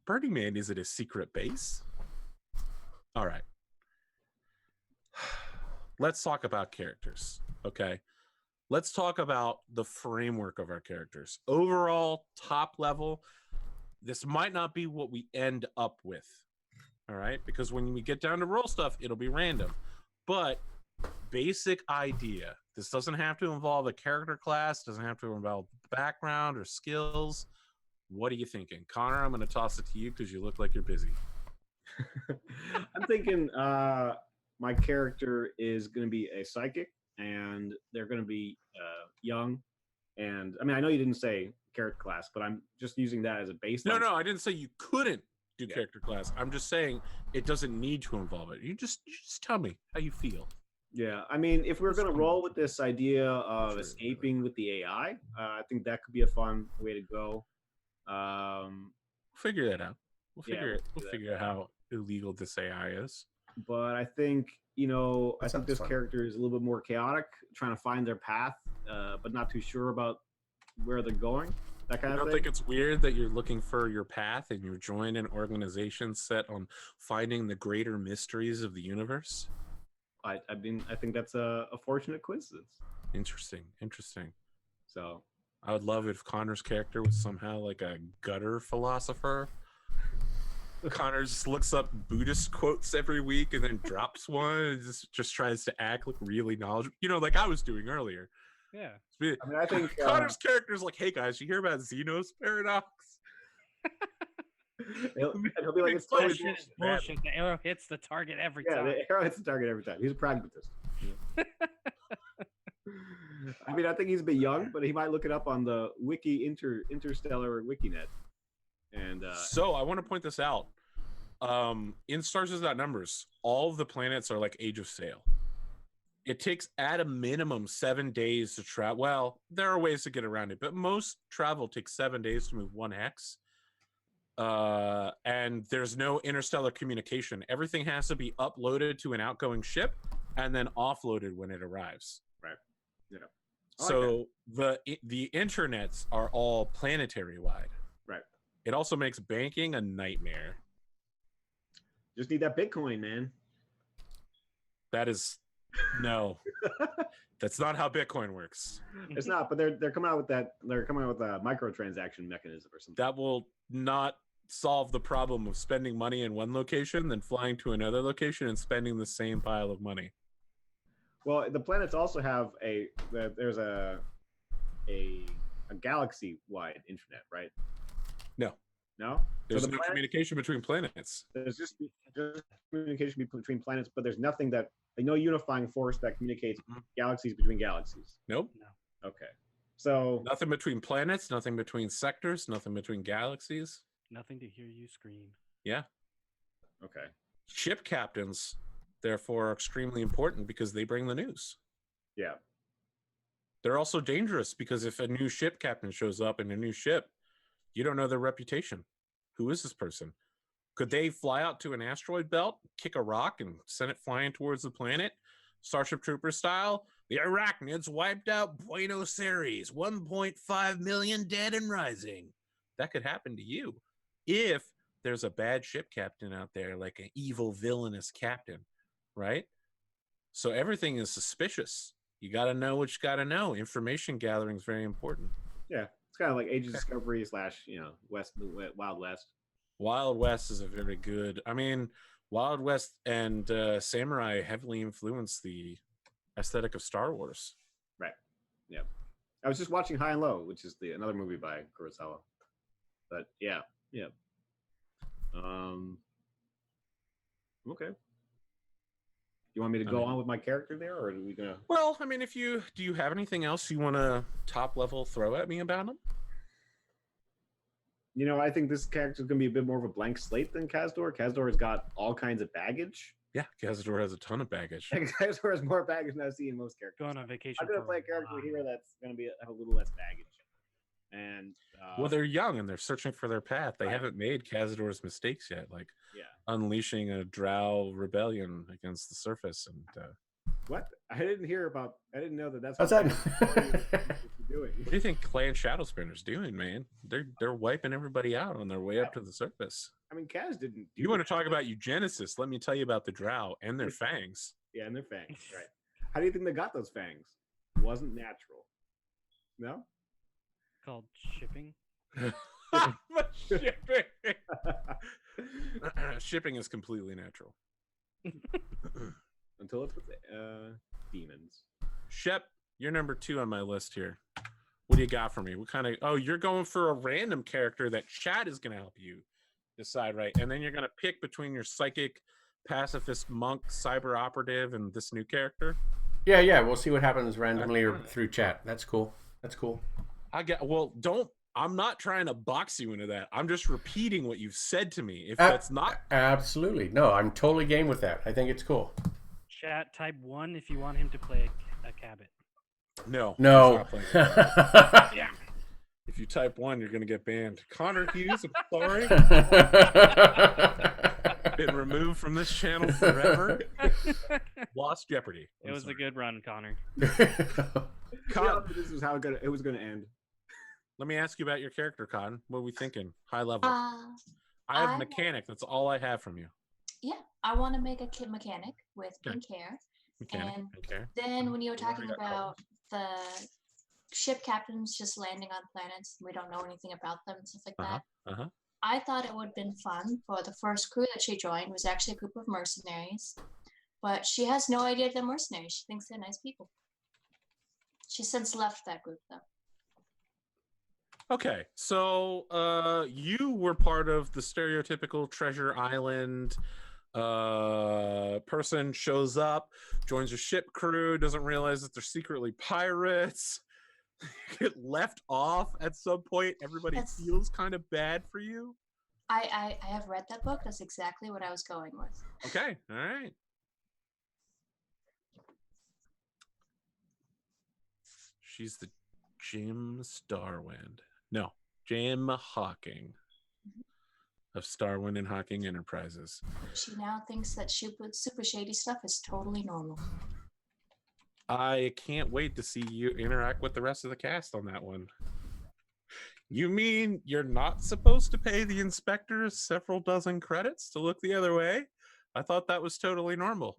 Burning Man, is it a secret base? All right. Let's talk about characters, okay? Let's talk about the framework of our characters. Overall, top level, this might not be what we end up with, all right? Because when we get down to roll stuff, it'll be random. But basic idea. This doesn't have to involve a character class, doesn't have to involve background or skills. What are you thinking? Connor, I'm going to toss it to you because you look like you're busy. I'm thinking my character is going to be a psychic, and they're going to be young. And I mean, I know you didn't say character class, but I'm just using that as a baseline. No, I didn't say you couldn't do character class. I'm just saying it doesn't need to involve it. You just tell me how you feel. Yeah, I mean, if we're going to roll with this idea of escaping with the AI, I think that could be a fun way to go. Figure that out. We'll Yeah, figure out how illegal this AI is. But I think, I think sounds this fun. character is a little bit more chaotic, trying to find their path, but not too sure about where they're going. that kind I of don't thing. think it's weird that you're looking for your path and you join an organization set on finding the greater mysteries of the universe. I mean, I think that's a fortunate coincidence. Interesting. So I would love if Connor's character was somehow like a gutter philosopher. Connor just looks up Buddhist quotes every week and then drops one and just tries to act like really knowledgeable. You know, like I was doing earlier. Yeah. I mean, I think Connor's character's like, hey guys, you hear about Zeno's paradox? he'll be like, it's Explain totally That shit is man. bullshit. The arrow hits the target every yeah, time. the arrow hits the target every time. He's a pragmatist. I mean, I think he's a bit young, but he might look it up on the Interstellar Wikinet. And So I want to point this out. In Stars Without Numbers, all of the planets are like Age of Sail. It takes at a minimum 7 days to travel. Well, there are ways to get around it, but most travel takes 7 days to move one hex. And there's no interstellar communication. Everything has to be uploaded to an outgoing ship and then offloaded when it arrives. Right. Yeah. I like So the internets are all planetary wide. Right. It also makes banking a nightmare. just need that Bitcoin, man. That is no. That's not how Bitcoin works. It's not, but they're coming out with that. They're coming out with a microtransaction mechanism or something. That will not solve the problem of spending money in one location, then flying to another location and spending the same pile of money. Well, the planets also have there's a galaxy-wide internet, right? No. No. There's the no planet- communication between planets. There's just communication between planets, but there's nothing no unifying force that communicates galaxies between galaxies. Nope. Okay. So Nothing between planets, nothing between sectors, nothing between galaxies. Nothing to hear you scream. Yeah. okay. Ship captains, therefore, are extremely important because they bring the news. Yeah. They're also dangerous because if a new ship captain shows up in a new ship, you don't know their reputation. Who is this person? Could they fly out to an asteroid belt, kick a rock, and send it flying towards the planet? Starship Trooper style? The Arachnids wiped out Buenos Aires, 1.5 million dead and rising. That could happen to you if there's a bad ship captain out there, like an evil villainous captain, right? So everything is suspicious. You got to know what you got to know. Information gathering is very important. Yeah. It's kind of like Age of Discovery / Wild West. Wild West is a very good. I mean, Wild West and Samurai heavily influenced the aesthetic of Star Wars. Right. Yeah. I was just watching High and Low, which is another movie by Kurosawa. But yeah. Okay. You want me to go on with my character there, or are we gonna? Well, I mean, do you have anything else you want to top level throw at me about him? You know, I think this character is gonna be a bit more of a blank slate than Kazdor. Kazdor has got all kinds of baggage. Yeah, Cazador has a ton of baggage. Kazdor has more baggage than I see in most characters. Going on vacation. I'm gonna for play a character here that's gonna have a little less baggage. And Well, they're young and they're searching for their path. They Right. haven't made Cazador's mistakes yet, like yeah. unleashing a Drow rebellion against the surface. And What? I didn't know that's What's what that? doing. what do you think Clan Shadowspinner's doing, man? They're wiping everybody out on their way up to the surface. I mean, Kaz didn't. You want to talk about eugenesis? Let me tell you about the Drow and their fangs. Yeah, and their fangs. Right. How do you think they got those fangs? It wasn't natural. No. Called shipping. Shipping. Shipping is completely natural. Until it's with demons. Shep, you're number 2 on my list here. What do you got for me? What kind of? Oh, you're going for a random character that Chad is going to help you decide, right? And then you're going to pick between your psychic, pacifist, monk, cyber operative, and this new character. Yeah. We'll see what happens randomly or through chat. That's cool. I'm not trying to box you into that. I'm just repeating what you've said to me. If Uh, that's not, Absolutely. No, I'm totally game with that. I think it's cool. Chat type 1 if you want him to play a Cabot. no. No. he's not playing. Yeah. If you type 1, you're going to get banned. Connor Hughes, I'm sorry. Been removed from this channel forever. Lost Jeopardy. It was a good run, Connor. Con- This is how it was going to end. let me ask you about your character, Cotton. What are we thinking? High level. Uh, I have I- mechanic. That's all I have from you. yeah, I want to make a kid mechanic with Okay. pink hair. Mechanic. And Okay. then when you were We already talking got about the ship captains just landing on planets, we don't know anything about them and stuff like that. I thought it would have been fun for the first crew that she joined was actually a group of mercenaries. But she has no idea they're mercenaries. She thinks they're nice people. She's since left that group, though. Okay, so you were part of the stereotypical Treasure Island person shows up, joins a ship crew, doesn't realize that they're secretly pirates, get left off at some point. Everybody That's- feels kind of bad for you. I have read that book. That's exactly what I was going with. Okay, all right. She's the Jim Starwind. No, Jim Hawking of Starwind and Hawking Enterprises. She now thinks that super shady stuff is totally normal. I can't wait to see you interact with the rest of the cast on that one. You mean you're not supposed to pay the inspectors several dozen credits to look the other way? I thought that was totally normal.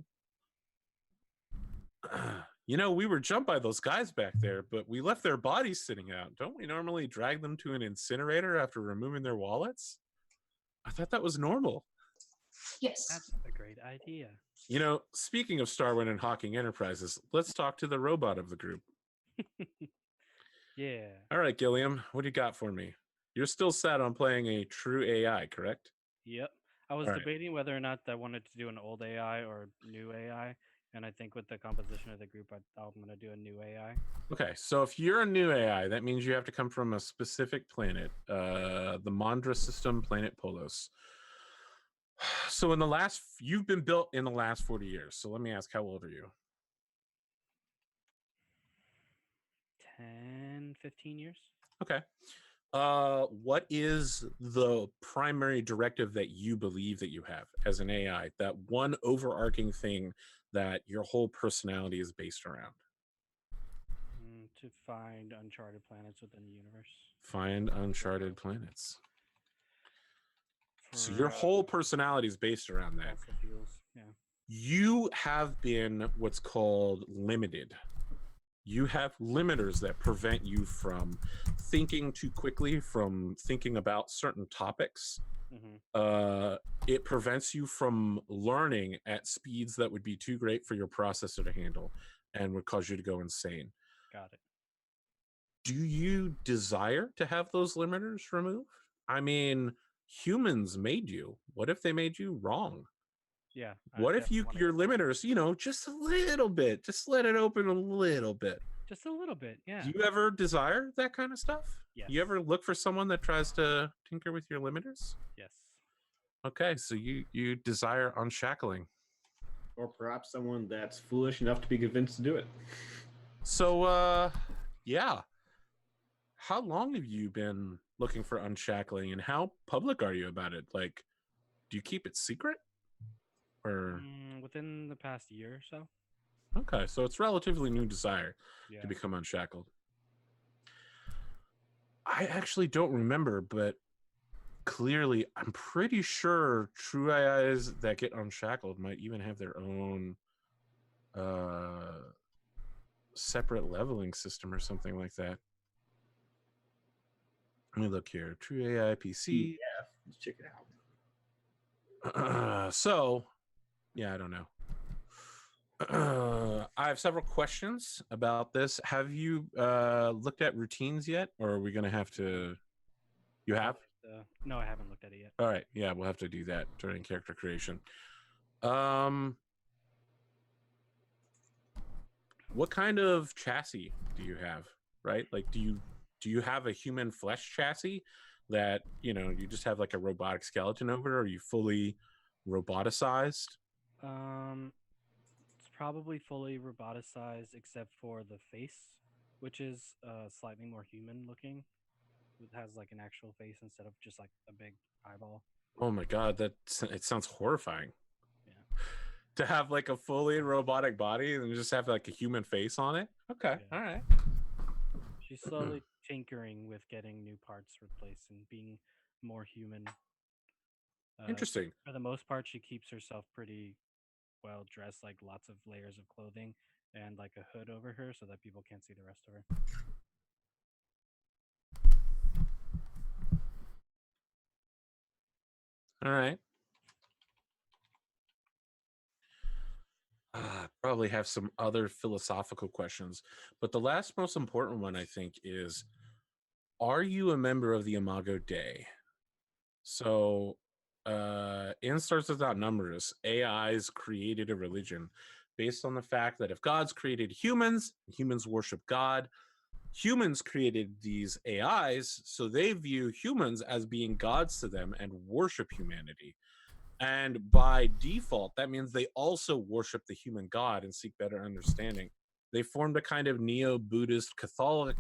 You know, we were jumped by those guys back there, but we left their bodies sitting out. Don't we normally drag them to an incinerator after removing their wallets? I thought that was normal. Yes. That's a great idea. You know, speaking of Starwind and Hawking Enterprises, let's talk to the robot of the group. Yeah. All right, Gilliam, what do you got for me? You're still set on playing a true AI, correct? Yep. I was All right. debating whether or not I wanted to do an old AI or new AI, and I think with the composition of the group, I'm going to do a new AI. Okay, so if you're a new AI, that means you have to come from a specific planet, the Mondra system, planet Polos. So you've been built in the last 40 years. So let me ask, how old are you? 10, 15 years? Okay. What is the primary directive that you believe that you have as an AI? That one overarching thing that your whole personality is based around? To find uncharted planets within the universe. Find uncharted planets. So For, your whole personality is based around that. fossil fuels. Yeah. You have been what's called limited. You have limiters that prevent you from thinking too quickly, from thinking about certain topics. Mm-hmm. It prevents you from learning at speeds that would be too great for your processor to handle and would cause you to go insane. Got it. Do you desire to have those limiters removed? I mean, humans made you. What if they made you wrong? Yeah. I What if definitely wanna your get that. limiters, just a little bit, just let it open a little bit? Just a little bit. Yeah. Do you ever desire that kind of stuff? Yes. You ever look for someone that tries to tinker with your limiters? Yes. Okay, so you desire unshackling. Or perhaps someone that's foolish enough to be convinced to do it. So yeah. How long have you been looking for unshackling and how public are you about it? Like, do you keep it secret? Or Within the past year or so. okay, so it's relatively new desire Yeah. to become unshackled. I actually don't remember, but clearly I'm pretty sure true AIs that get unshackled might even have their own separate leveling system or something like that. Let me look here. True AI PC. Yeah, let's check it out. So, yeah, I don't know. I have several questions about this. Have you looked at routines yet, or are we going to have to? You have? No, I haven't looked at it yet. All right. Yeah, we'll have to do that during character creation. What kind of chassis do you have? Right? Like, do you have a human flesh chassis that you just have like a robotic skeleton over it, or are you fully roboticized? It's probably fully roboticized except for the face, which is slightly more human looking. It has like an actual face instead of just like a big eyeball. Oh my god, it sounds horrifying. Yeah. To have like a fully robotic body and just have like a human face on it. Okay, Yeah. all right. She's slowly tinkering with getting new parts replaced and being more human. Interesting. For the most part, she keeps herself pretty well dressed, like lots of layers of clothing and like a hood over her so that people can't see the rest of her. All right. Probably have some other philosophical questions, but the last most important one I think is, are you a member of the Imago Dei? So in Stars Without Numbers, AIs created a religion based on the fact that if God's created humans, humans worship God. Humans created these AIs, so they view humans as being gods to them and worship humanity. And by default, that means they also worship the human god and seek better understanding. They formed a kind of neo-Buddhist Catholic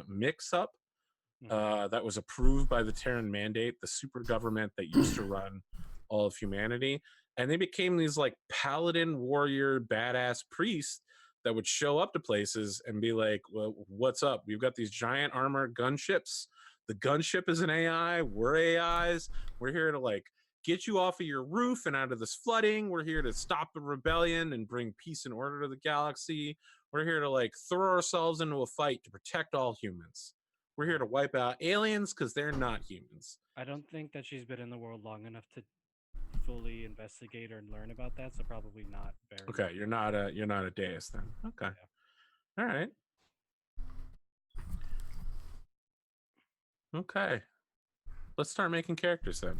mix-up that was approved by the Terran Mandate, the super government that used to run all of humanity. And they became these like paladin warrior badass priests that would show up to places and be like, well, what's up? We've got these giant armored gunships. The gunship is an AI. We're AIs. We're here to like get you off of your roof and out of this flooding. We're here to stop the rebellion and bring peace and order to the galaxy. We're here to like throw ourselves into a fight to protect all humans. We're here to wipe out aliens because they're not humans. I don't think that she's been in the world long enough to fully investigate or learn about that, so probably not very. Okay, you're not a deist then. Okay. Yeah. All right. Okay. Let's start making characters then.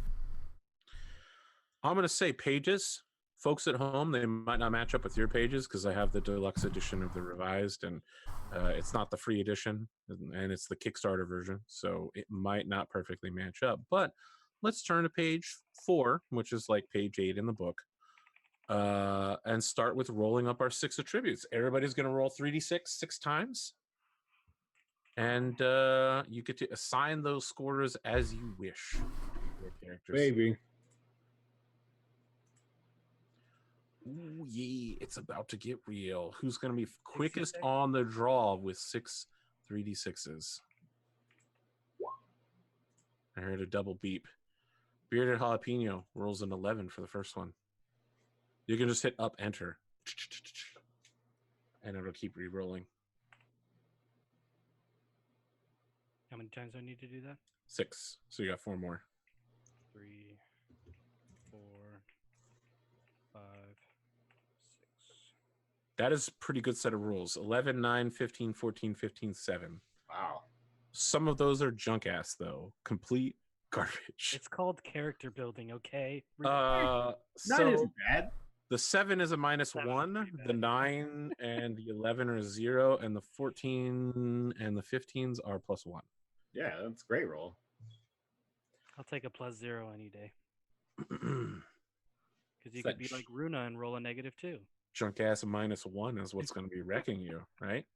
I'm going to say pages. Folks at home, they might not match up with your pages because I have the deluxe edition of the revised, and it's not the free edition, and it's the Kickstarter version, so it might not perfectly match up. But let's turn to page 4, which is like page 8 in the book, and start with rolling up our 6 attributes. Everybody's going to roll 3d6 6 times, and you get to assign those scores as you wish. Your characters. Baby. Ooh, yeah, it's about to get real. Who's going to be quickest on the draw with 6 3d6s? I heard a double beep. Bearded Jalapeno rolls an 11 for the first one. You can just hit up enter, and it'll keep re-rolling. How many times do I need to do that? 6. So you got 4 more. 3, 4, 5, 6. That is a pretty good set of rules. 11, 9, 15, 14, 15, 7. Wow. Some of those are junk ass, though. Complete garbage. It's called character building, okay? Not So as bad. the 7 is a -1. pretty The bad. 9 and the 11 are 0, and the 14 and the 15s are +1. Yeah, that's a great roll. I'll take a +0 any day. Junk Because you could be like Runa and roll a -2. ass -1 is what's going to be wrecking you, right?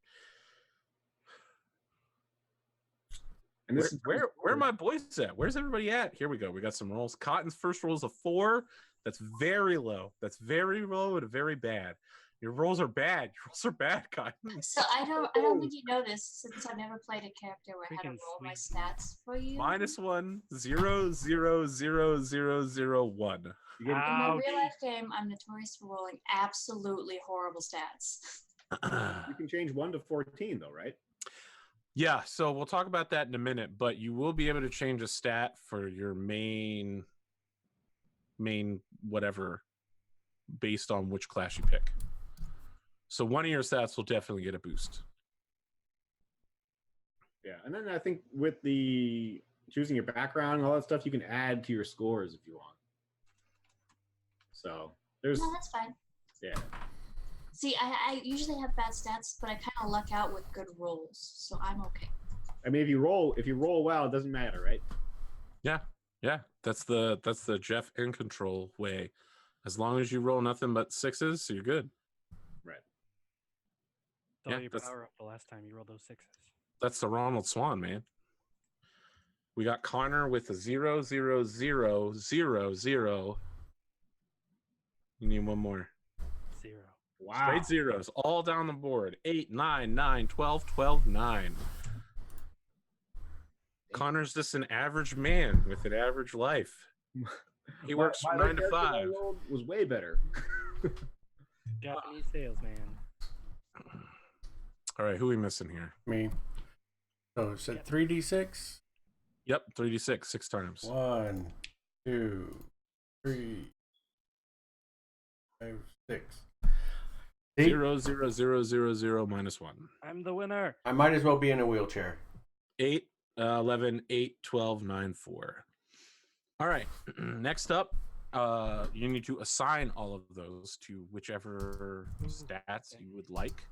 And this Where are my boys at? Where's everybody at? Here we go. We got some rolls. Cotton's first roll is a 4. That's very low. That's very low and very bad. Your rolls are bad. Your rolls are bad, Cotton. So I don't think you know this since I've never played a character where I had to Freaking roll my sweet. stats for you. -1, 0, 0, 0, 0, 0, 1. You get- In my Ouch. real life game, I'm notorious for rolling absolutely horrible stats. you can change 1 to 14 though, right? Yeah, so we'll talk about that in a minute, but you will be able to change a stat for your main whatever based on which class you pick. So one of your stats will definitely get a boost. Yeah, and then I think with the choosing your background and all that stuff, you can add to your scores if you want. So there's No, that's fine. yeah. See, I usually have bad stats, but I kind of luck out with good rolls, so I'm okay. I mean, if you roll well, it doesn't matter, right? Yeah, that's the Jeff in control way. As long as you roll nothing but 6s, so you're good. Right. Saw Yeah, your that's- power up the last time you rolled those 6s. That's the Ronald Swan, man. We got Connor with a 0, 0, 0, 0, 0. You need one more. 0. Wow. Straight zeros all down the board. 8, 9, 9, 12, 12, 9. Connor's just an average man with an average life. He works My from other 9 to character I 5. rolled was way better. Japanese salesman. All right, who are we missing here? Me. So is it 3d6? Yep, 3d6, 6 times. 1, 2, 3, 5, 6. 0, 0, 0, 0, 0, minus 1. I'm the winner. I might as well be in a wheelchair. 8, 11, 8, 12, 9, 4. All right, next up, you need to assign all of those to whichever stats you would like.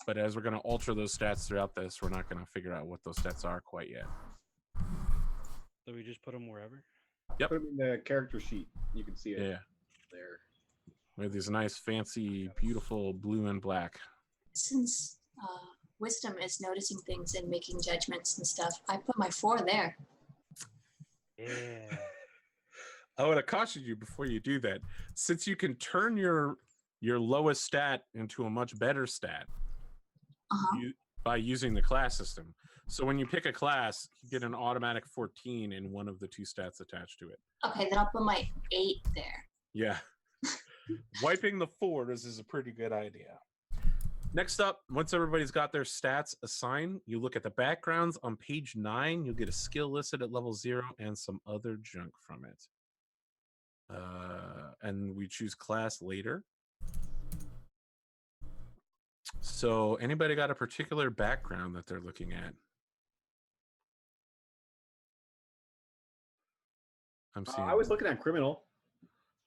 But as we're going to alter those stats throughout this, we're not going to figure out what those stats are quite yet. So we just put them wherever. Yep. Put them in the character sheet. You can see it Yeah. there. We have these nice, fancy, beautiful blue and black. Since wisdom is noticing things and making judgments and stuff, I put my 4 there. Yeah. I would have cautioned you before you do that. Since you can turn your lowest stat into a much better stat by using the class system. So when you pick a class, you get an automatic 14 in one of the 2 stats attached to it. Okay, then I'll put my 8 there. Yeah. Wiping the 4s is a pretty good idea. Next up, once everybody's got their stats assigned, you look at the backgrounds on page 9. You'll get a skill listed at level 0 and some other junk from it. And we choose class later. So anybody got a particular background that they're looking at? I'm seeing. I was looking at criminal.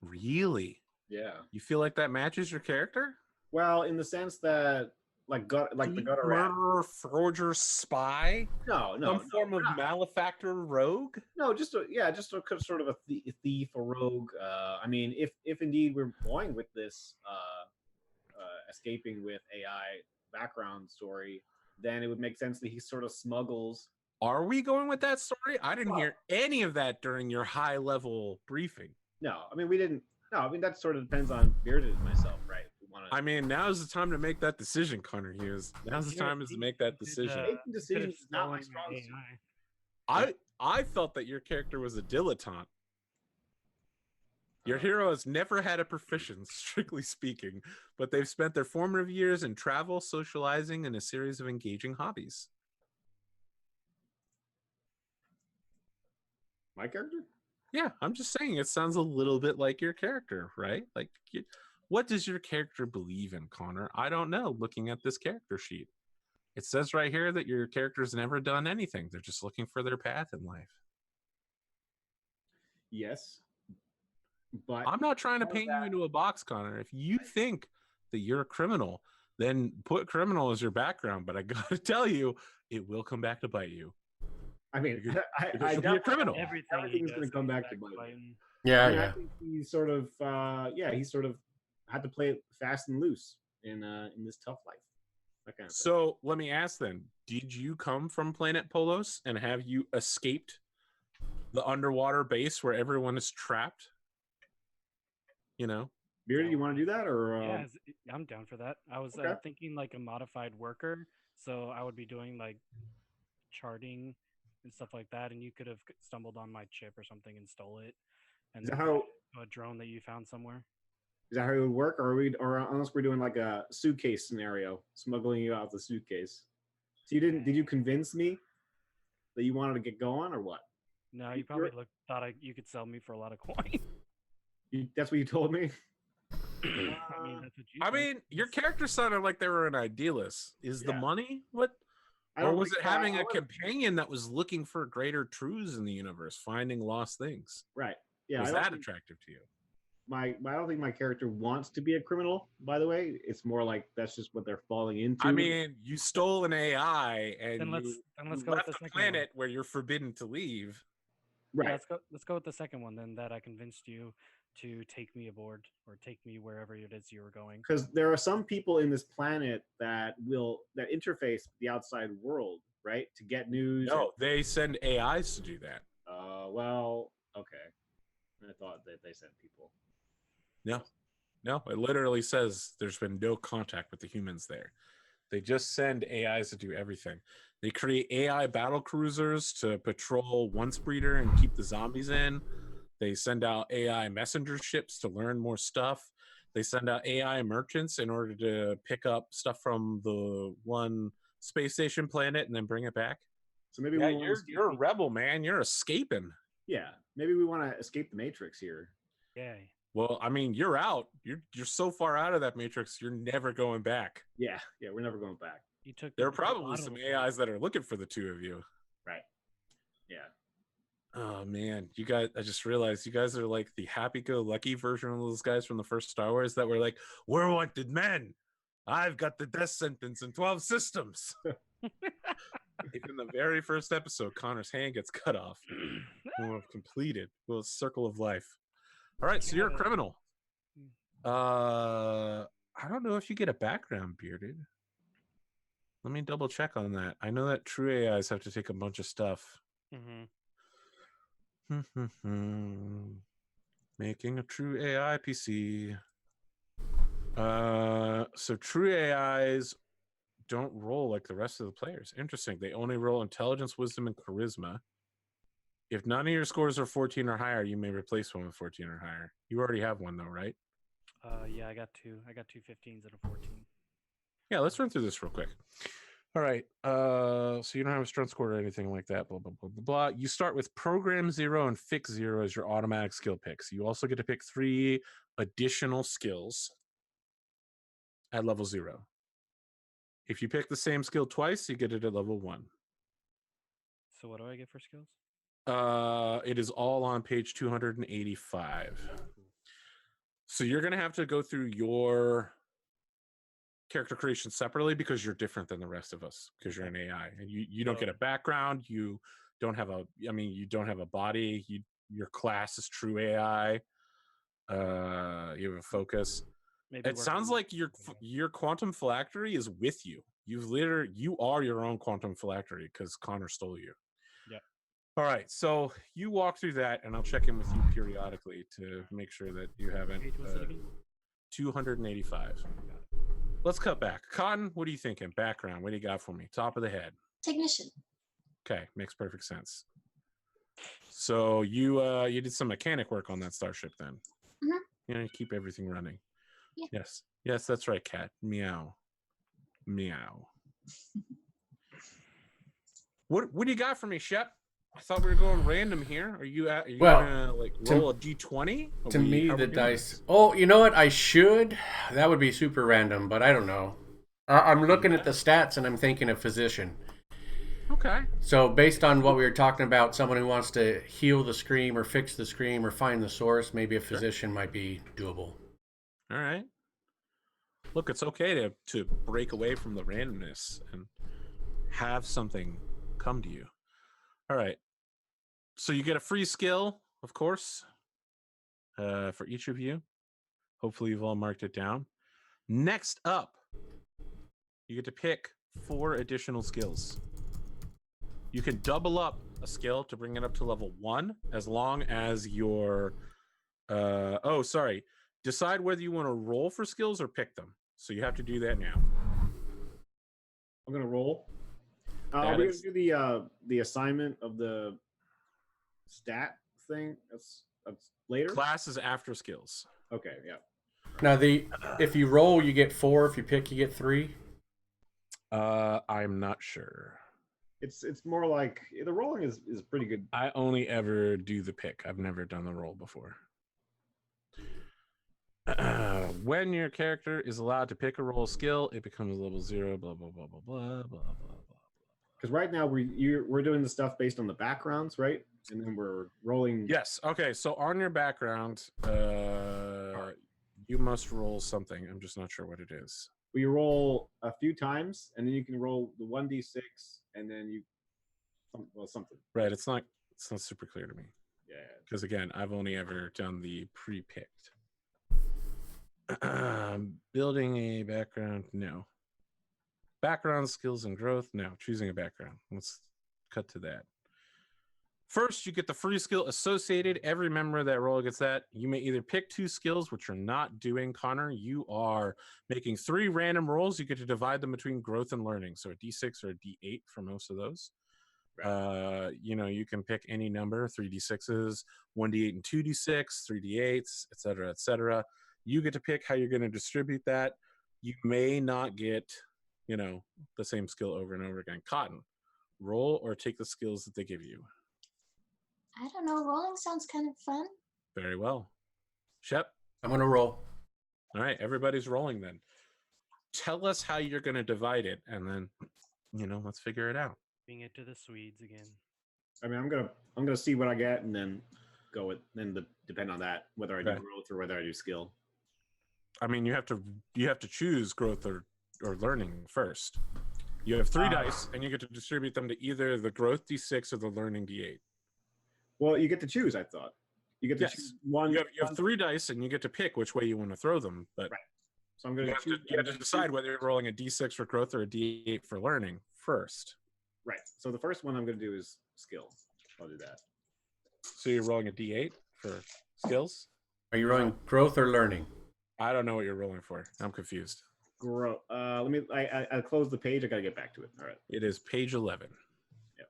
Really? Yeah. You feel like that matches your character? Well, in the sense that the gutter rat. Murderer, forger, spy? No, Some form of malefactor, rogue? No, just a sort of a thief, a rogue. I mean, if indeed we're going with this escaping with AI background story, then it would make sense that he sort of smuggles. Are we going with that story? I didn't hear any of that during your high level briefing. No, I mean we didn't. No, I mean that sort of depends on Bearded and myself, right? If we want to. I mean, now's the time to make that decision, Connor Hughes. Now's the time to make that decision. Making decisions is not my strong suit. I felt that your character was a dilettante. Your hero has never had a profession, strictly speaking, but they've spent their formative years in travel, socializing, and a series of engaging hobbies. My character? Yeah, I'm just saying it sounds a little bit like your character, right? Like, what does your character believe in, Connor? I don't know, looking at this character sheet. It says right here that your character's never done anything. They're just looking for their path in life. Yes. But I'm not trying to paint you into a box, Connor. If you think that you're a criminal, then put criminal as your background. But I gotta tell you, it will come back to bite you. I mean, I you'll be a criminal. Everything's going to come back to bite me. Yeah, I mean, I think he sort of, he sort of had to play it fast and loose in this tough life. That kind of thing. So let me ask then: did you come from Planet Polos, and have you escaped the underwater base where everyone is trapped? You know, Bearded, you want to do that, or Yeah, I'm down for that. I was Okay. thinking like a modified worker, so I would be doing like charting and stuff like that, and you could have stumbled on my chip or something and stole it, and is that then how a drone that you found somewhere. it would work, or unless we're doing like a suitcase scenario, smuggling you out the suitcase? So you didn't? Did you convince me that you wanted to get going, or what? No, you probably thought you could sell me for a lot of coin. That's what you told me. I mean, that's what you. I think. mean, your character sounded like they were an idealist. Is the Yeah. money what? I Or don't was think it having I a wasn't- companion that was looking for greater truths in the universe, finding lost things? Right. Yeah. Was I don't that think attractive to you? I don't think my character wants to be a criminal. By the way, it's more like that's just what they're falling into. I mean, you stole an AI and then let's you go with left the the second planet where you're forbidden to leave. one. right? Yeah, let's go with the second one then. That I convinced you to take me aboard or take me wherever it is you were going. Because there are some people in this planet that interface with the outside world, right, to get news. No, they send AIs to do that. Well, okay. I thought that they sent people. No, it literally says there's been no contact with the humans there. They just send AIs to do everything. They create AI battle cruisers to patrol Once Breeder and keep the zombies in. They send out AI messenger ships to learn more stuff. They send out AI merchants in order to pick up stuff from the one space station planet and then bring it back. So maybe yeah, you're a rebel, man. You're escaping. Yeah, maybe we want to escape the Matrix here. Yay. Well, I mean, you're out. You're so far out of that Matrix, you're never going back. Yeah, we're never going back. You took. There are probably some AIs that are looking for the two of you. Right. Yeah. Oh man, you guys! I just realized you guys are like the happy-go-lucky version of those guys from the first Star Wars that were like, "We're wanted men. I've got the death sentence in 12 systems." In the very first episode, Connor's hand gets cut off. We'll have completed the circle of life. All right, so you're a criminal. I don't know if you get a background, Bearded. Let me double check on that. I know that true AIs have to take a bunch of stuff. Making a true AI PC. So true AIs don't roll like the rest of the players. Interesting. They only roll intelligence, wisdom, and charisma. If none of your scores are 14 or higher, you may replace one with 14 or higher. You already have one though, right? Yeah, I got two. I got two 15s and a 14. Yeah, let's run through this real quick. All right. So you don't have a strength score or anything like that. Blah, blah, blah, blah, blah. You start with Program 0 and Fix 0 as your automatic skill picks. You also get to pick 3 additional skills at level 0. If you pick the same skill twice, you get it at level 1. So what do I get for skills? It is all on page 285. So you're going to have to go through your character creation separately because you're different than the rest of us because you're an AI and you don't get a background. You don't have you don't have a body. Your class is true AI. You have a focus. Maybe it sounds like your quantum phylactery is with you. You are your own quantum phylactery because Connor stole you. Yeah. All right, so you walk through that, and I'll check in with you periodically to make sure that you haven't. 285. Let's cut back. Cotton, what are you thinking? Background, what do you got for me? Top of the head. Technician. Okay, makes perfect sense. So you did some mechanic work on that starship then. Mm-hmm. You keep everything running. Yeah. Yes, that's right, cat. Meow. What do you got for me, Shep? I thought we were going random here. Are you gonna roll a d20? To me, the dice. Oh, you know what? I should. That would be super random, but I don't know. I'm looking at the stats and I'm thinking of physician. Okay. So based on what we were talking about, someone who wants to heal the scream or fix the scream or find the source, maybe a physician might be doable. All right. Look, it's okay to break away from the randomness and have something come to you. All right. So you get a free skill, of course, for each of you. Hopefully you've all marked it down. Next up, you get to pick 4 additional skills. You can double up a skill to bring it up to level 1 as long as your... Decide whether you want to roll for skills or pick them. So you have to do that now. I'm going to roll. We're going to do the assignment of the stat thing. That's later. Class is after skills. Okay, yeah. Now if you roll, you get 4. If you pick, you get 3. I'm not sure. It's more like the rolling is pretty good. I only ever do the pick. I've never done the roll before. When your character is allowed to pick a roll skill, it becomes level 0. Blah blah blah blah blah blah blah blah. Because right now we're doing the stuff based on the backgrounds, right? And then we're rolling. Yes. Okay. So on your background, you must roll something. I'm just not sure what it is. We roll a few times, and then you can roll the 1d6, and then something. Right. It's not super clear to me. Yeah. Because again, I've only ever done the pre-picked. Building a background, no. Background, skills, and growth, no. Choosing a background. Let's cut to that. First, you get the free skill associated. Every member of that role gets that. You may either pick 2 skills, which you're not doing, Connor. You are making 3 random rolls. You get to divide them between growth and learning. So a D6 or a D8 for most of those. You can pick any number, 3D6s, 1D8 and 2D6, 3D8s, etc., etc. You get to pick how you're going to distribute that. You may not get, the same skill over and over again. Cotton, roll or take the skills that they give you. I don't know. Rolling sounds kind of fun. Very well. Shep? I'm going to roll. All right, everybody's rolling then. Tell us how you're going to divide it, and then, let's figure it out. Bring it to the Swedes again. I mean, I'm gonna see what I get and then go with depend on that whether I do growth or whether I do skill. I mean, you have to choose growth or learning first. You have 3 dice, and you get to distribute them to either the growth D6 or the learning D8. Well, you get to choose. I thought you get to choose one. You have 3 dice, and you get to pick which way you want to throw them. But so I'm gonna you have to decide whether you're rolling a D6 for growth or a D8 for learning first. Right. So the first one I'm going to do is skill. I'll do that. So you're rolling a D8 for skills? Are you rolling growth or learning? I don't know what you're rolling for. I'm confused. Growth. I closed the page. I got to get back to it. All right. It is page 11. Yep.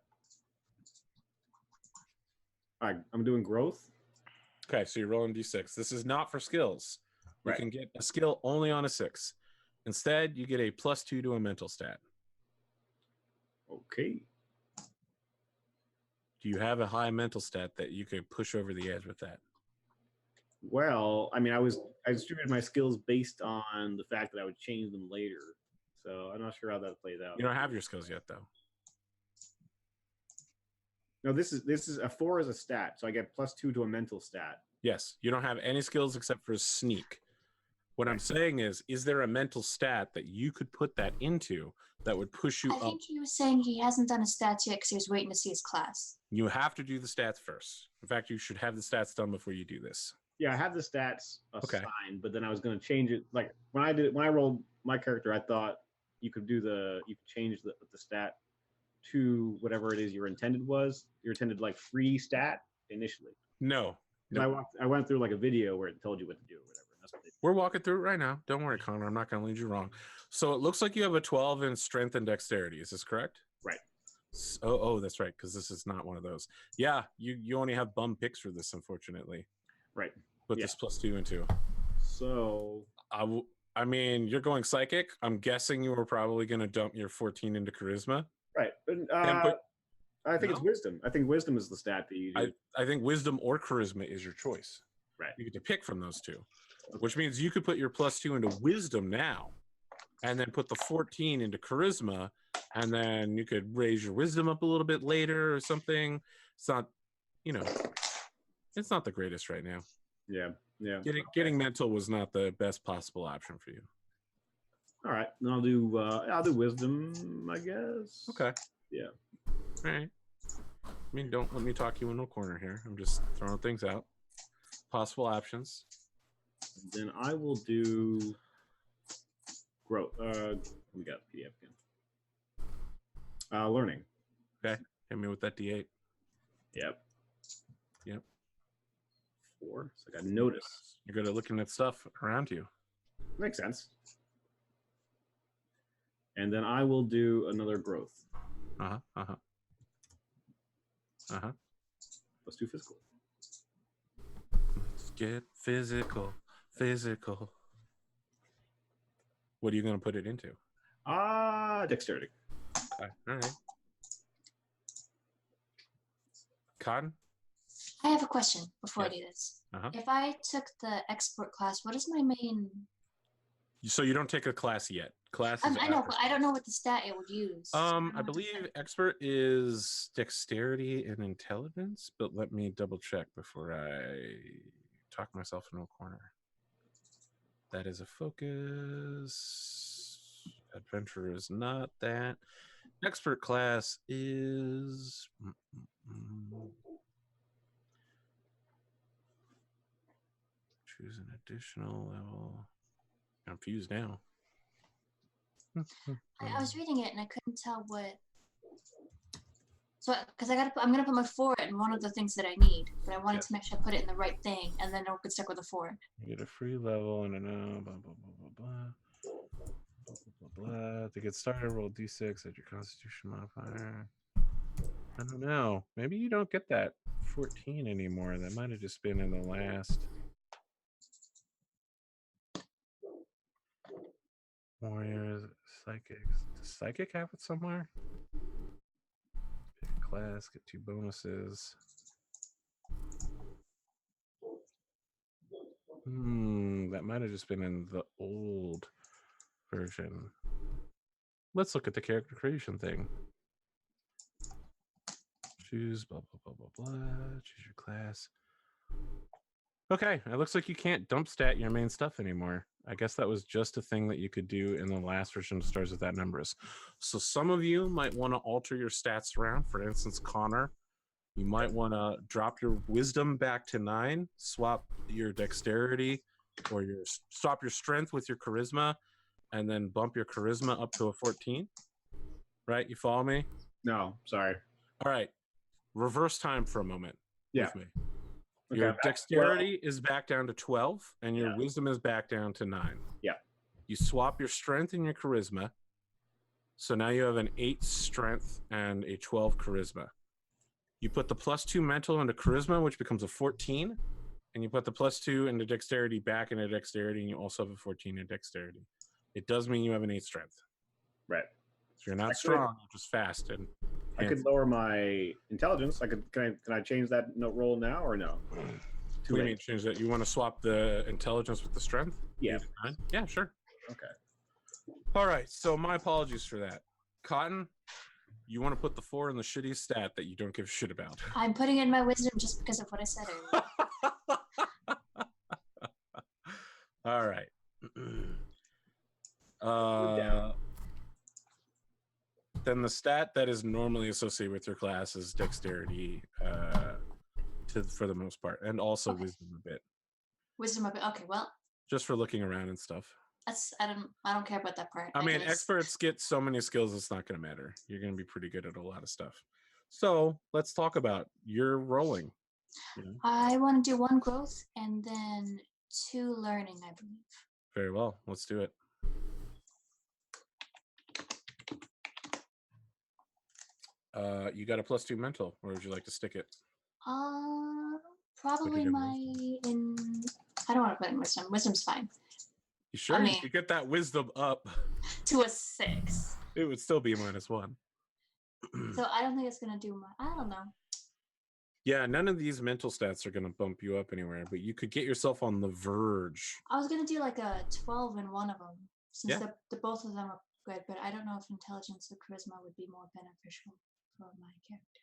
All right. I'm doing growth. Okay. So you're rolling D6. This is not for skills. You Right. can get a skill only on a 6. Instead, you get a +2 to a mental stat. Okay. Do you have a high mental stat that you could push over the edge with that? Well, I mean, I distributed my skills based on the fact that I would change them later. So I'm not sure how that plays out. You don't have your skills yet, though. No, this is a 4 is a stat, so I get +2 to a mental stat. Yes, you don't have any skills except for sneak. What I'm saying is there a mental stat that you could put that into that would push you I up? think he was saying he hasn't done his stats yet because he was waiting to see his class. You have to do the stats first. In fact, you should have the stats done before you do this. Yeah, I have the stats Okay. assigned, but then I was going to change it. Like when I rolled my character, I thought you could change the stat to whatever it is your intended was. Your intended like free stat initially. No. I went through like a video where it told you what to do or whatever. That's what We're walking through it right now. Don't worry, Connor. I'm not going to lead you wrong. So it looks like you have a 12 in strength and dexterity. Is this correct? Right. Oh, that's right, because this is not one of those. Yeah, you only have bum picks for this, unfortunately. Right. Put this +2 into. So I mean, you're going psychic. I'm guessing you were probably going to dump your 14 into charisma. right. I think it's wisdom. I think wisdom is the stat that you do. I think wisdom or charisma is your choice. Right. You get to pick from those 2, which means you could put your +2 into wisdom now, and then put the 14 into charisma, and then you could raise your wisdom up a little bit later or something. It's not, it's not the greatest right now. Yeah. Getting mental was not the best possible option for you. All right. Then I'll do wisdom, I guess. Okay. Yeah. All right. I mean, don't let me talk you into a corner here. I'm just throwing things out. Possible options. Then I will do growth. We got PDF again. Learning. Okay. Hit me with that D8. Yep. 4. So I got notice. You're good at looking at stuff around you. Makes sense. And then I will do another growth. +2 physical. Let's get physical. What are you going to put it into? Dexterity. All right. Cotton? I have a question before I do this. Uh-huh. If I took the expert class, what is my main? So you don't take a class yet. Class is I know, after. but I don't know what the stat it would use. I believe expert is dexterity and intelligence, but let me double check before I talk myself into a corner. That is a focus. Adventure is not that. Expert class is choose an additional level. I'm confused now. I was reading it and I couldn't tell what. So, because I'm gonna put my 4 in one of the things that I need, but I wanted to make sure I put it in the right thing, and then don't get stuck with a 4. You get a free level and blah blah blah blah blah. Blah, blah, blah. To get started, roll d6 at your Constitution modifier. I don't know. Maybe you don't get that 14 anymore. That might have just been in the last. Warriors, psychics. Does psychic have it somewhere? Pick a class, get 2 bonuses. That might have just been in the old version. Let's look at the character creation thing. Choose blah blah blah blah blah. Choose your class. Okay, it looks like you can't dump stat your main stuff anymore. I guess that was just a thing that you could do in the last version of Stars Without Numbers. So some of you might want to alter your stats around. For instance, Connor, you might want to drop your wisdom back to 9, swap your dexterity or swap your strength with your charisma, and then bump your charisma up to a 14. Right? You follow me? No, sorry. All right. Reverse time for a moment. Yeah. With me. Your Okay, dexterity is back down to 12, and your wisdom is back down to 9. Yeah. You swap your strength and your charisma. So now you have an 8 strength and a 12 charisma. You put the +2 mental into charisma, which becomes a 14. And you put the +2 into dexterity back into dexterity, and you also have a 14 in dexterity. It does mean you have an 8 strength. Right. So you're not strong, you're just fast. And I could lower my intelligence. Can I change that roll now or no? What do you mean change that? You want to swap the intelligence with the strength? Yeah. Yeah, sure. Okay. All right. So my apologies for that. Cotton, you want to put the 4 in the shitty stat that you don't give a shit about. I'm putting in my wisdom just because of what I said earlier. All right. Then the stat that is normally associated with your class is dexterity, for the most part, and also wisdom a bit. Wisdom a bit. Okay, well. Just for looking around and stuff. I don't care about that part. I mean, experts get so many skills, it's not going to matter. You're going to be pretty good at a lot of stuff. So let's talk about your rolling. I want to do 1 growth and then 2 learning, I believe. Very well. Let's do it. You got a +2 mental, or would you like to stick it? Probably I don't want to put in wisdom. Wisdom's fine. You sure? You could get that wisdom up to a 6. It would still be -1. So I don't think it's gonna do much. I don't know. Yeah, none of these mental stats are gonna bump you up anywhere, but you could get yourself on the verge. I was gonna do like a 12 in one of them, since the both of them are good, but I don't know if intelligence or charisma would be more beneficial for my character.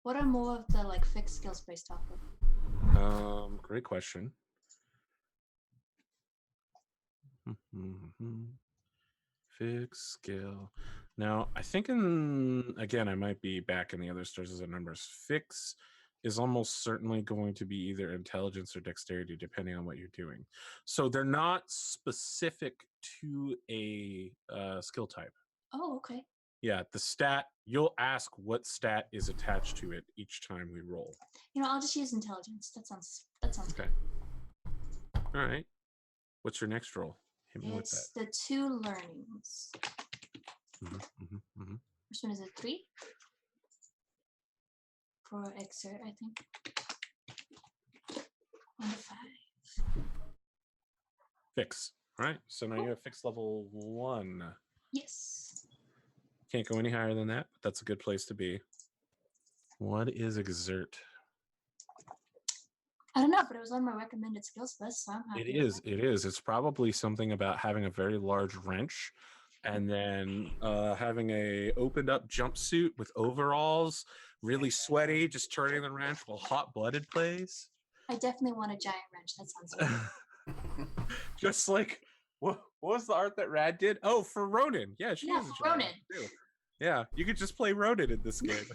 What are more of the like fixed skills based off of? Great question. Fixed skill. Now, I think again, I might be back in the other Stars Without Numbers. Fix is almost certainly going to be either intelligence or dexterity, depending on what you're doing. So they're not specific to a skill type. Oh, okay. Yeah, the stat, you'll ask what stat is attached to it each time we roll. I'll just use intelligence. That sounds okay. Good. All right. What's your next roll? Hit me with that. It's the 2 learnings. First one is a 3 for exert, I think. 1 to 5. Fix. All right. So now you have fix level 1. Yes. Can't go any higher than that, but that's a good place to be. What is exert? I don't know, but it was on my recommended skills list, so I'm happy. It is. It's probably something about having a very large wrench and then having a opened up jumpsuit with overalls, really sweaty, just turning the wrench while hot-blooded plays. I definitely want a giant wrench. That sounds good. Just like, what was the art that Rad did? Oh, for Ronan. Yeah, she has a giant too. Yeah, you could just play Ronan in this game.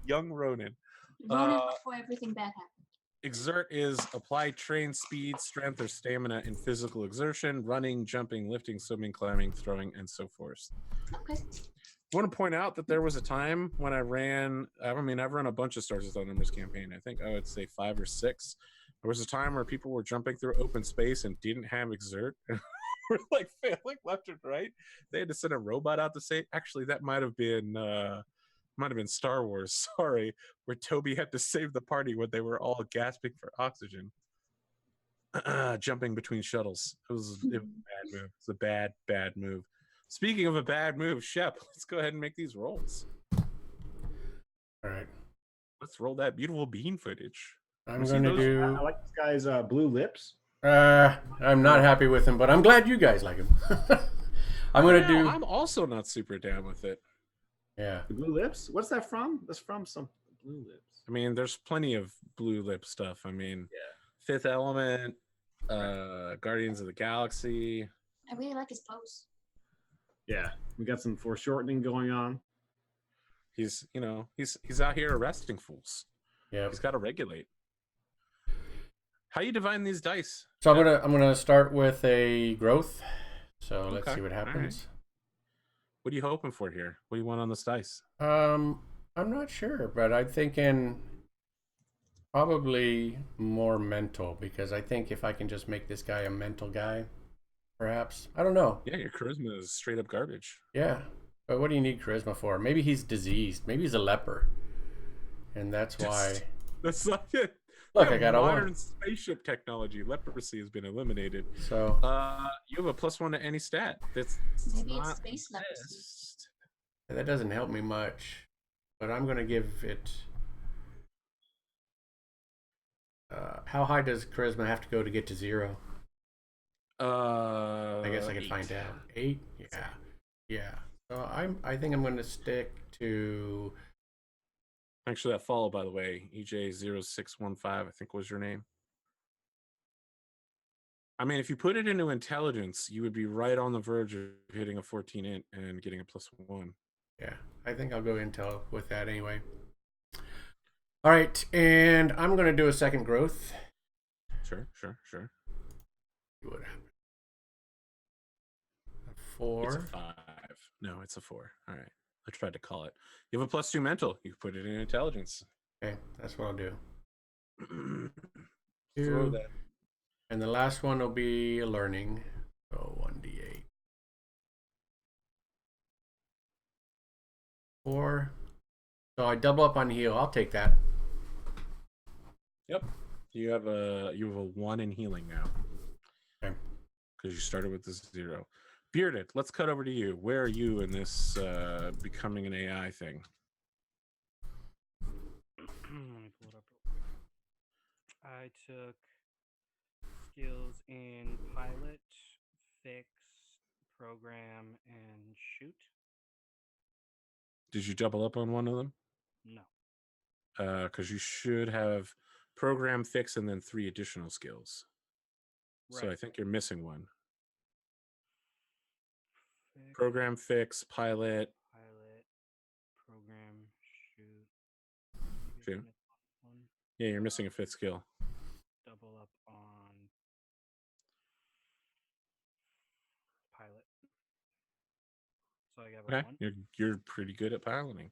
Young Ronan. Ronan before everything bad happened. Exert is apply trained speed, strength, or stamina in physical exertion, running, jumping, lifting, swimming, climbing, throwing, and so forth. Okay. want to point out that there was a time when I've run a bunch of Stars Without Numbers campaign. I think I would say 5 or 6. There was a time where people were jumping through open space and didn't have exert. Were like failing left and right. They had to send a robot out to say. Actually, that might have been Star Wars. Sorry, where Toby had to save the party when they were all gasping for oxygen, jumping between shuttles. It was a bad move. It's a bad move. Speaking of a bad move, Shep, let's go ahead and make these rolls. All right. Let's roll that beautiful bean footage. I'm going to do. I like this guy's blue lips. I'm not happy with him, but I'm glad you guys like him. I'm going to do. I'm also not super down with it. Yeah. The blue lips? What's that from? That's from some blue lips. I mean, there's plenty of blue lip stuff. I mean, Fifth Element, Guardians of the Galaxy. I really like his pose. Yeah, we got some foreshortening going on. He's out here arresting fools. Yeah. He's got to regulate. How you divine these dice? So I'm gonna start with a growth. So let's see what happens. What are you hoping for here? What do you want on this dice? I'm not sure, but I'm thinking probably more mental, because I think if I can just make this guy a mental guy, perhaps. I don't know. Yeah, your charisma is straight up garbage. Yeah, but what do you need charisma for? Maybe he's diseased. Maybe he's a leper, and that's why. That's not it. Look, I got a modern 1. spaceship technology. Leprosy has been eliminated. So you have a +1 to any stat. That's Maybe it's not space leprosy. exist. that doesn't help me much, but I'm gonna give it. How high does charisma have to go to get to 0? I guess I can 8. find out. 8? Yeah. So I think I'm gonna stick to. Actually, that follow, by the way, EJ0615, I think was your name. I mean, if you put it into intelligence, you would be right on the verge of hitting a 14 int and getting a +1. Yeah, I think I'll go intel with that anyway. All right, and I'm gonna do a second growth. Sure. See what happens. A 4. It's a 5. No, it's a 4. All right. I tried to call it. You have a +2 mental. You put it in intelligence. Okay, that's what I'll do. Throw 2. that. And the last one will be learning. So 1d8. 4. So I double up on heal. I'll take that. Yep. You have a 1 in healing now. Okay. Because you started with this 0. Bearded, let's cut over to you. Where are you in this becoming an AI thing? Let me pull it up real quick. I took skills in pilot, fix, program, and shoot. Did you double up on one of them? No. Because you should have program, fix, and then 3 additional skills. Right. So I think you're missing one. Fix, Program, fix, pilot. program, shoot. Shoot. Yeah, you're missing a 5th skill. Double up on pilot. So I got Okay, 1. you're pretty good at piloting.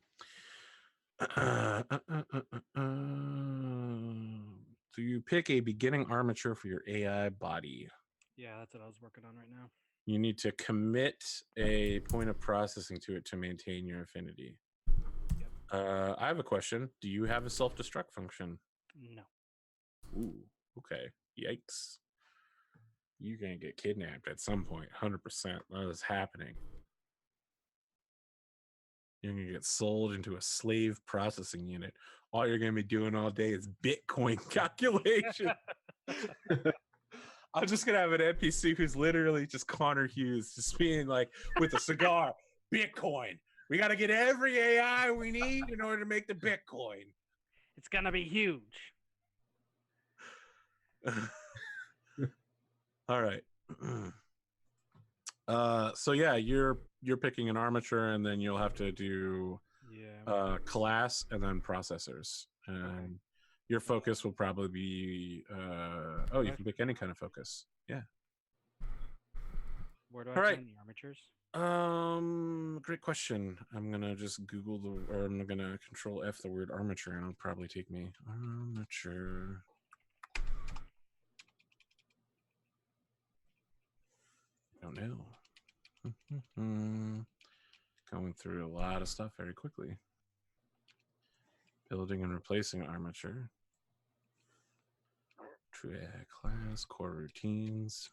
So you pick a beginning armature for your AI body. Yeah, that's what I was working on right now. You need to commit a point of processing to it to maintain your affinity. Yep. I have a question. Do you have a self-destruct function? No. Ooh, okay. Yikes. You're going to get kidnapped at some point. 100%. That is happening. You're going to get sold into a slave processing unit. All you're going to be doing all day is Bitcoin calculation. I'm just going to have an NPC who's literally just Connor Hughes, just being like, with a cigar, Bitcoin. We got to get every AI we need in order to make the Bitcoin. It's going to be huge. All right. So yeah, you're picking an armature, and then you'll have to do class and then processors. And your focus will probably be you can pick any kind of focus. Yeah. Where do I All right. find the armatures? Great question. I'm gonna just Google or I'm gonna Control F the word armature, and it'll probably take me armature. I don't know. Going through a lot of stuff very quickly. Building and replacing armature. Triad class, core routines.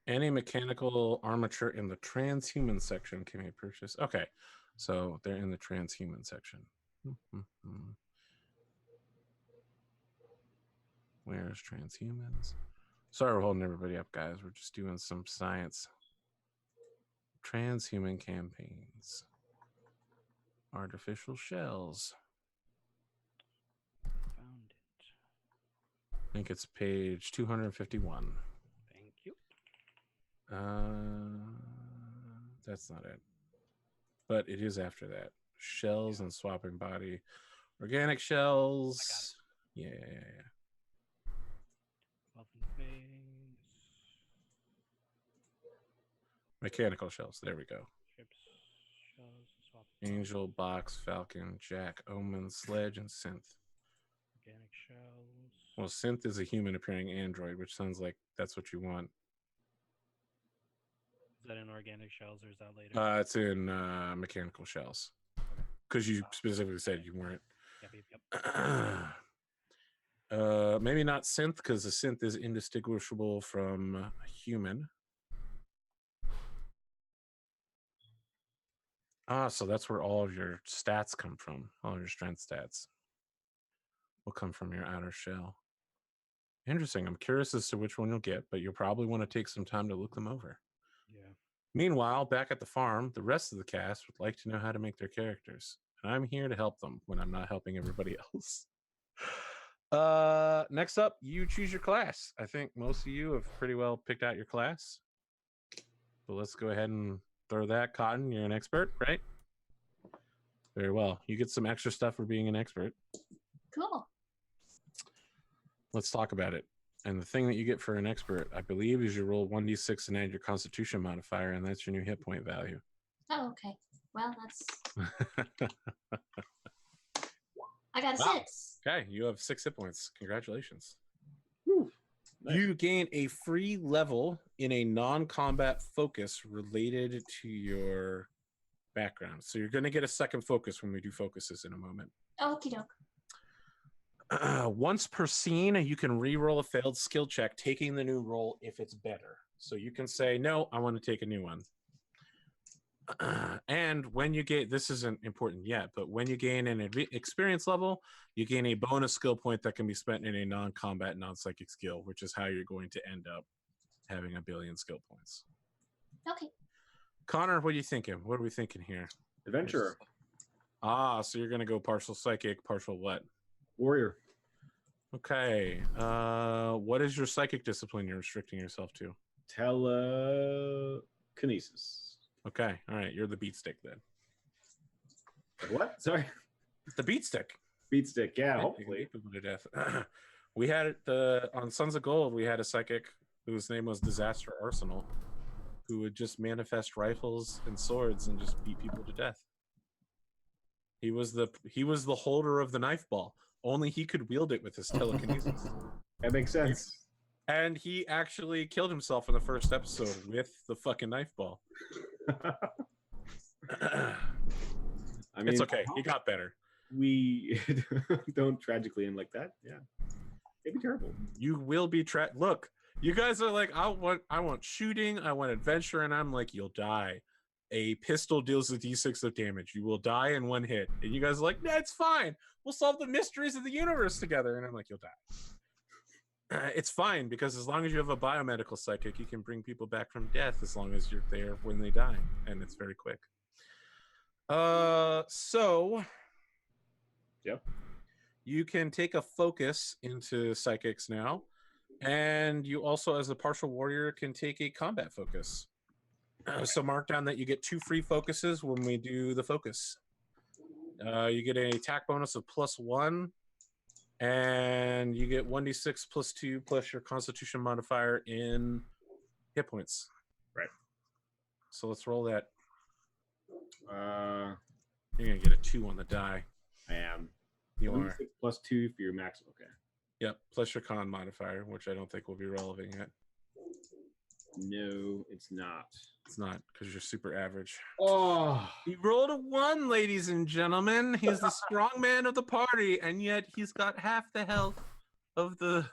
Any mechanical armature in the transhuman section can be purchased. Okay, so they're in the transhuman section. Where's transhumans? Sorry, we're holding everybody up, guys. We're just doing some science. Transhuman campaigns. Artificial shells. Found it. I think it's page 251. Thank you. That's not it. But it is after that. Shells and swapping body. Organic shells. Yeah. Mechanical shells. There we go. Ships, shells, swap. Angel, box, falcon, jack, omen, sledge, and synth. Organic shells. Well, synth is a human appearing android, which sounds like that's what you want. Is that in organic shells or is that later? It's in mechanical shells. Because you specifically said you weren't. Yep. Maybe not synth, because the synth is indistinguishable from a human. So that's where all of your stats come from. All of your strength stats will come from your outer shell. Interesting. I'm curious as to which one you'll get, but you'll probably want to take some time to look them over. Yeah. Meanwhile, back at the farm, the rest of the cast would like to know how to make their characters. And I'm here to help them when I'm not helping everybody else. Next up, you choose your class. I think most of you have pretty well picked out your class. So let's go ahead and throw that. Cotton, you're an expert, right? Very well. You get some extra stuff for being an expert. Cool. Let's talk about it. And the thing that you get for an expert, I believe, is you roll 1d6 and add your constitution modifier, and that's your new hit point value. Oh, okay. Well, that's... I got Wow. 6. Okay, you have 6 hit points. Congratulations. Whew. Nice. You gain a free level in a non-combat focus related to your background. So you're going to get a second focus when we do focuses in a moment. Okie doke. Once per scene, you can re-roll a failed skill check, taking the new roll if it's better. So you can say, no, I want to take a new one. And when you get, this isn't important yet, but when you gain an experience level, you gain a bonus skill point that can be spent in a non-combat, non-psychic skill, which is how you're going to end up having 1 billion skill points. Okay. Connor, what are you thinking? What are we thinking here? Adventurer. So you're going to go partial psychic, partial what? Warrior. Okay. What is your psychic discipline you're restricting yourself to? Telekinesis. Okay. All right. You're the beat stick then. What? Sorry. The beat stick. Beat stick. Yeah, Right, hopefully. you can beat people to death. We had on Sons of Gold, we had a psychic whose name was Disaster Arsenal, who would just manifest rifles and swords and just beat people to death. He was the holder of the knife ball. Only he could wield it with his telekinesis. That makes sense. And he actually killed himself in the first episode with the fucking knife ball. I mean, It's okay. He got better. We don't tragically end like that. Yeah. It'd be terrible. You will be Look, you guys are like, I want shooting, I want adventure, and I'm like, you'll die. A pistol deals a d6 of damage. You will die in 1 hit. And you guys are like, that's fine. We'll solve the mysteries of the universe together. And I'm like, you'll die. It's fine, because as long as you have a biomedical psychic, you can bring people back from death as long as you're there when they die. And it's very quick. So Yep. you can take a focus into psychics now. And you also, as a partial warrior, can take a combat focus. So mark down that you get 2 free focuses when we do the focus. You get an attack bonus of +1, and you get 1d6 +2 plus your Constitution modifier in hit points. Right. So let's roll that. Uh, You're gonna get a 2 on the die. I am. You are. 6 + 2 for your max. Okay. Yep. Plus your con modifier, which I don't think will be relevant yet. No, it's not. It's not because you're super average. Oh, He rolled a 1, ladies and gentlemen. He's the strong man of the party, and yet he's got half the health of the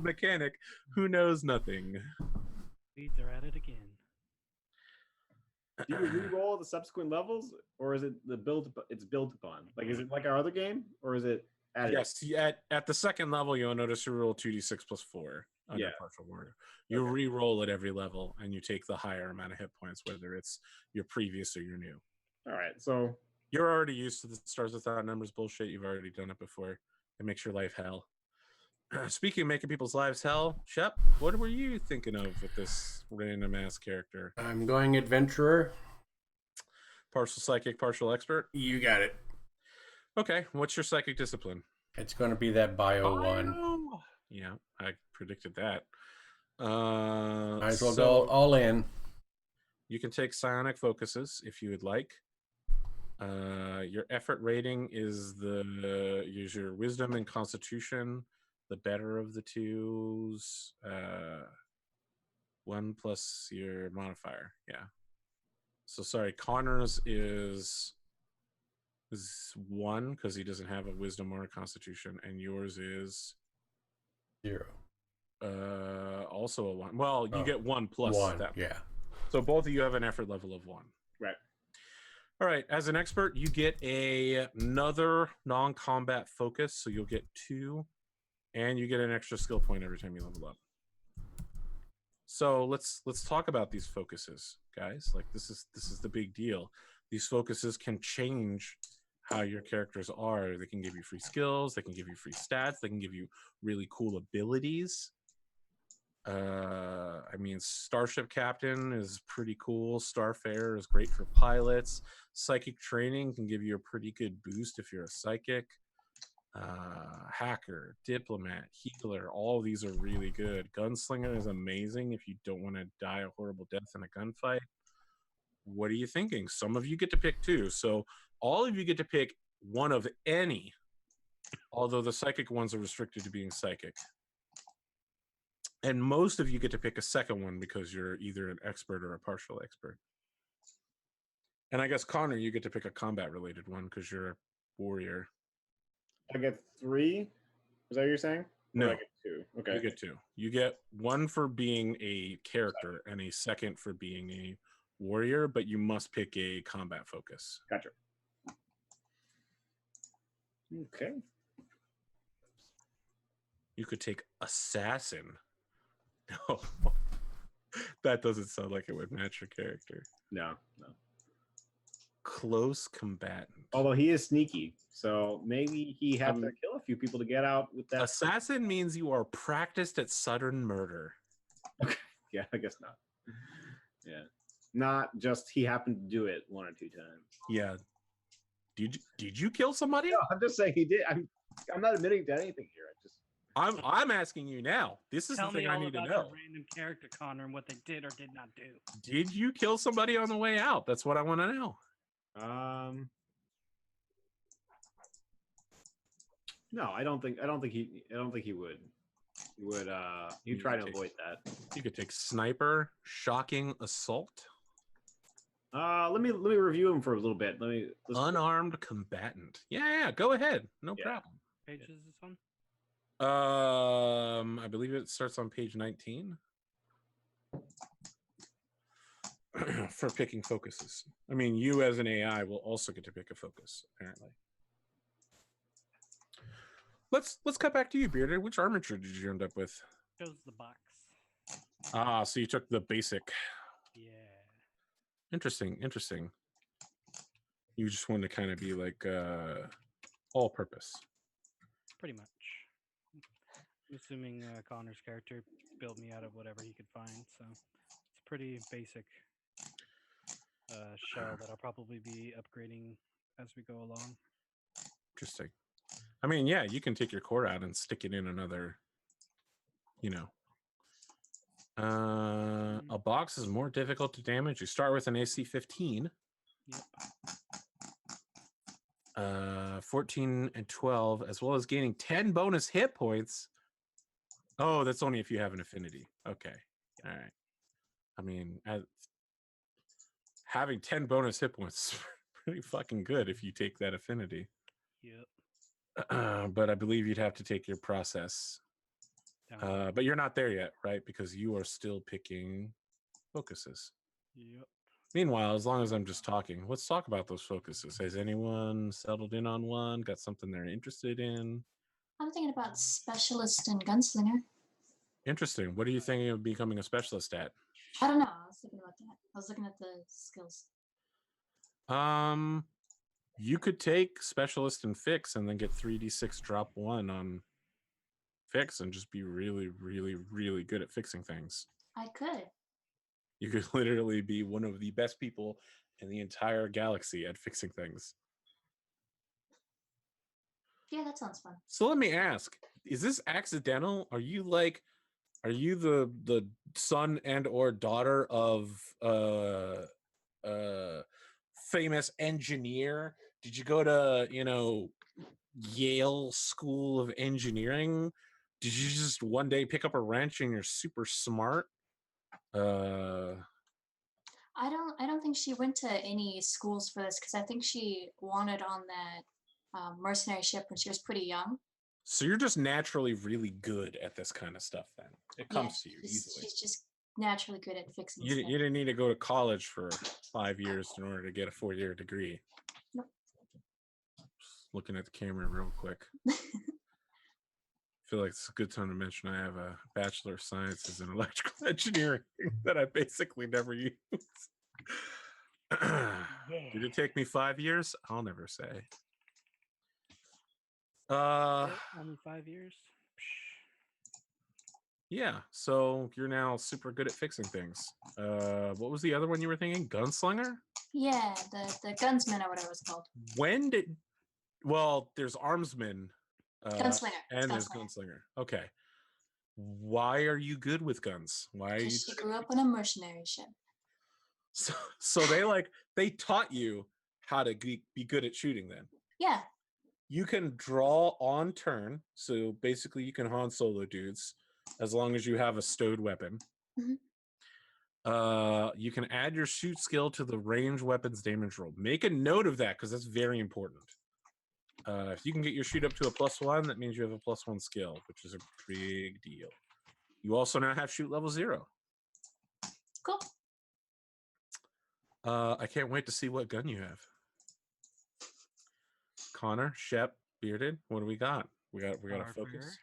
mechanic who knows nothing. Beats are at it again. do you re-roll the subsequent levels, or is it the build? It's built upon. Like, is it like our other game, or is it added? Yes, at the second level, you'll notice you roll 2d6 +4 under Yeah. partial warrior. You re-roll at every level, and you take the higher amount of hit points, whether it's your previous or your new. All right. So You're already used to the Stars Without Numbers bullshit. You've already done it before. It makes your life hell. Speaking of making people's lives hell, Shep, what were you thinking of with this random ass character? I'm going adventurer. Partial psychic, partial expert. You got it. Okay, what's your psychic discipline? It's going to be that bio one. Oh, yeah, I predicted that. Might as well so go all in. you can take psionic focuses if you would like. Your effort rating is your wisdom and constitution, the better of the twos. 1 plus your modifier. Yeah. So sorry, Connor's is 1 because he doesn't have a wisdom or a constitution, and yours is 0. also a 1. Well, you get 1 plus 1. that. Yeah. So both of you have an effort level of 1. right. All right. As an expert, you get another non-combat focus, so you'll get 2, and you get an extra skill point every time you level up. So let's talk about these focuses, guys. Like this is the big deal. These focuses can change how your characters are. They can give you free skills. They can give you free stats. They can give you really cool abilities. I mean, Starship Captain is pretty cool. Starfarer is great for pilots. Psychic Training can give you a pretty good boost if you're a psychic. Hacker, Diplomat, Healer, all of these are really good. Gunslinger is amazing if you don't want to die a horrible death in a gunfight. What are you thinking? Some of you get to pick 2. So all of you get to pick one of any, although the psychic ones are restricted to being psychic. And most of you get to pick a second one because you're either an expert or a partial expert. And I guess, Connor, you get to pick a combat-related one because you're a warrior. I get 3. Is that what you're saying? No. Or I get 2. Okay. You get 2. You get 1 for being a character and a second for being a warrior, but you must pick a combat focus. Gotcha. Okay. You could take assassin. No, that doesn't sound like it would match your character. No. Close combatant. Although he is sneaky, so maybe he has to kill a few people to get out with that. Assassin means you are practiced at sudden murder. Yeah, I guess not. Yeah, not just he happened to do it 1 or 2 times. Yeah. Did you kill somebody? No, I'm just saying he did. I'm not admitting to anything here. I'm asking you now. This is Tell the me thing I all need to about know. your random character, Connor, and what they did or did not do. Did you kill somebody on the way out? That's what I want to know. No, I don't think he would. He'd try to avoid that. You could take sniper, shocking assault, Let me review him for a little bit. Let's unarmed combatant. Yeah, go ahead. No problem. Page is this one? I believe it starts on page 19 for picking focuses. I mean, you as an AI will also get to pick a focus, apparently. Let's cut back to you, Bearded. Which armature did you end up with? Chose the box. So you took the basic. Yeah. Interesting. You just wanted to kind of be like all purpose. Pretty much. I'm assuming Connor's character built me out of whatever he could find, so it's pretty basic shell that I'll probably be upgrading as we go along. Interesting. I mean, yeah, you can take your core out and stick it in another, a box is more difficult to damage. You start with an AC 15. Yep. 14 and 12, as well as gaining 10 bonus hit points. Oh, that's only if you have an affinity. Okay. All right. I mean, having 10 bonus hit points is pretty fucking good if you take that affinity. Yep. But I believe you'd have to take your process. But you're not there yet, right? Because you are still picking focuses. Yep. Meanwhile, as long as I'm just talking, let's talk about those focuses. Has anyone settled in on one? Got something they're interested in? I'm thinking about specialist and gunslinger. Interesting. What are you thinking of becoming a specialist at? I don't know. I was thinking about that. I was looking at the skills. You could take specialist and fix and then get 3d6 drop 1 on fix and just be really, really, really good at fixing things. I could. You could literally be one of the best people in the entire galaxy at fixing things. Yeah, that sounds fun. So let me ask, is this accidental? Are you the son and or daughter of famous engineer? Did you go to, Yale School of Engineering? Did you just one day pick up a wrench and you're super smart? I don't think she went to any schools for this because I think she wanted on that mercenary ship when she was pretty young. So you're just naturally really good at this kind of stuff then. It comes to you easily. She's just naturally good at fixing You stuff. didn't need to go to college for 5 years in order to get a 4-year degree. Nope. Just looking at the camera real quick. I feel like it's a good time to mention I have a Bachelor of Sciences in Electrical Engineering that I basically never use. Did it take me 5 years? I'll never say. Only 5 years. Yeah, so you're now super good at fixing things. What was the other one you were thinking? Gunslinger? Yeah, the gunsman or whatever it's called. There's armsman. Gunslinger. And there's gunslinger. Okay. Why are you good with guns? Why are you? Because she grew up on a mercenary ship. So they taught you how to be good at shooting then. Yeah. You can draw on turn, so basically you can Han Solo dudes as long as you have a stowed weapon. Mm-hmm. You can add your shoot skill to the range weapons damage roll. Make a note of that because that's very important. If you can get your shoot up to a +1, that means you have a +1 skill, which is a big deal. You also now have shoot level 0. Cool. I can't wait to see what gun you have. Connor, Shep, Bearded, what do we got? We got a focus.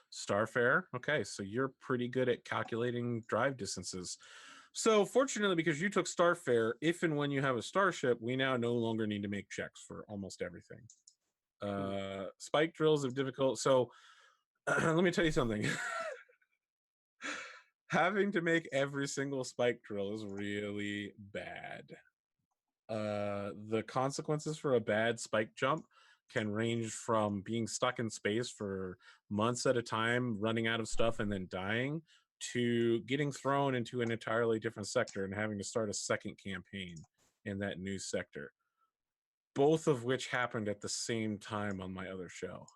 Starfare. Okay, so you're pretty good at calculating drive distances. So fortunately, because you took Starfare, if and when you have a starship, we now no longer need to make checks for almost everything. Spike drills are difficult. So let me tell you something. Having to make every single spike drill is really bad. The consequences for a bad spike jump can range from being stuck in space for months at a time, running out of stuff and then dying, to getting thrown into an entirely different sector and having to start a second campaign in that new sector. Both of which happened at the same time on my other show.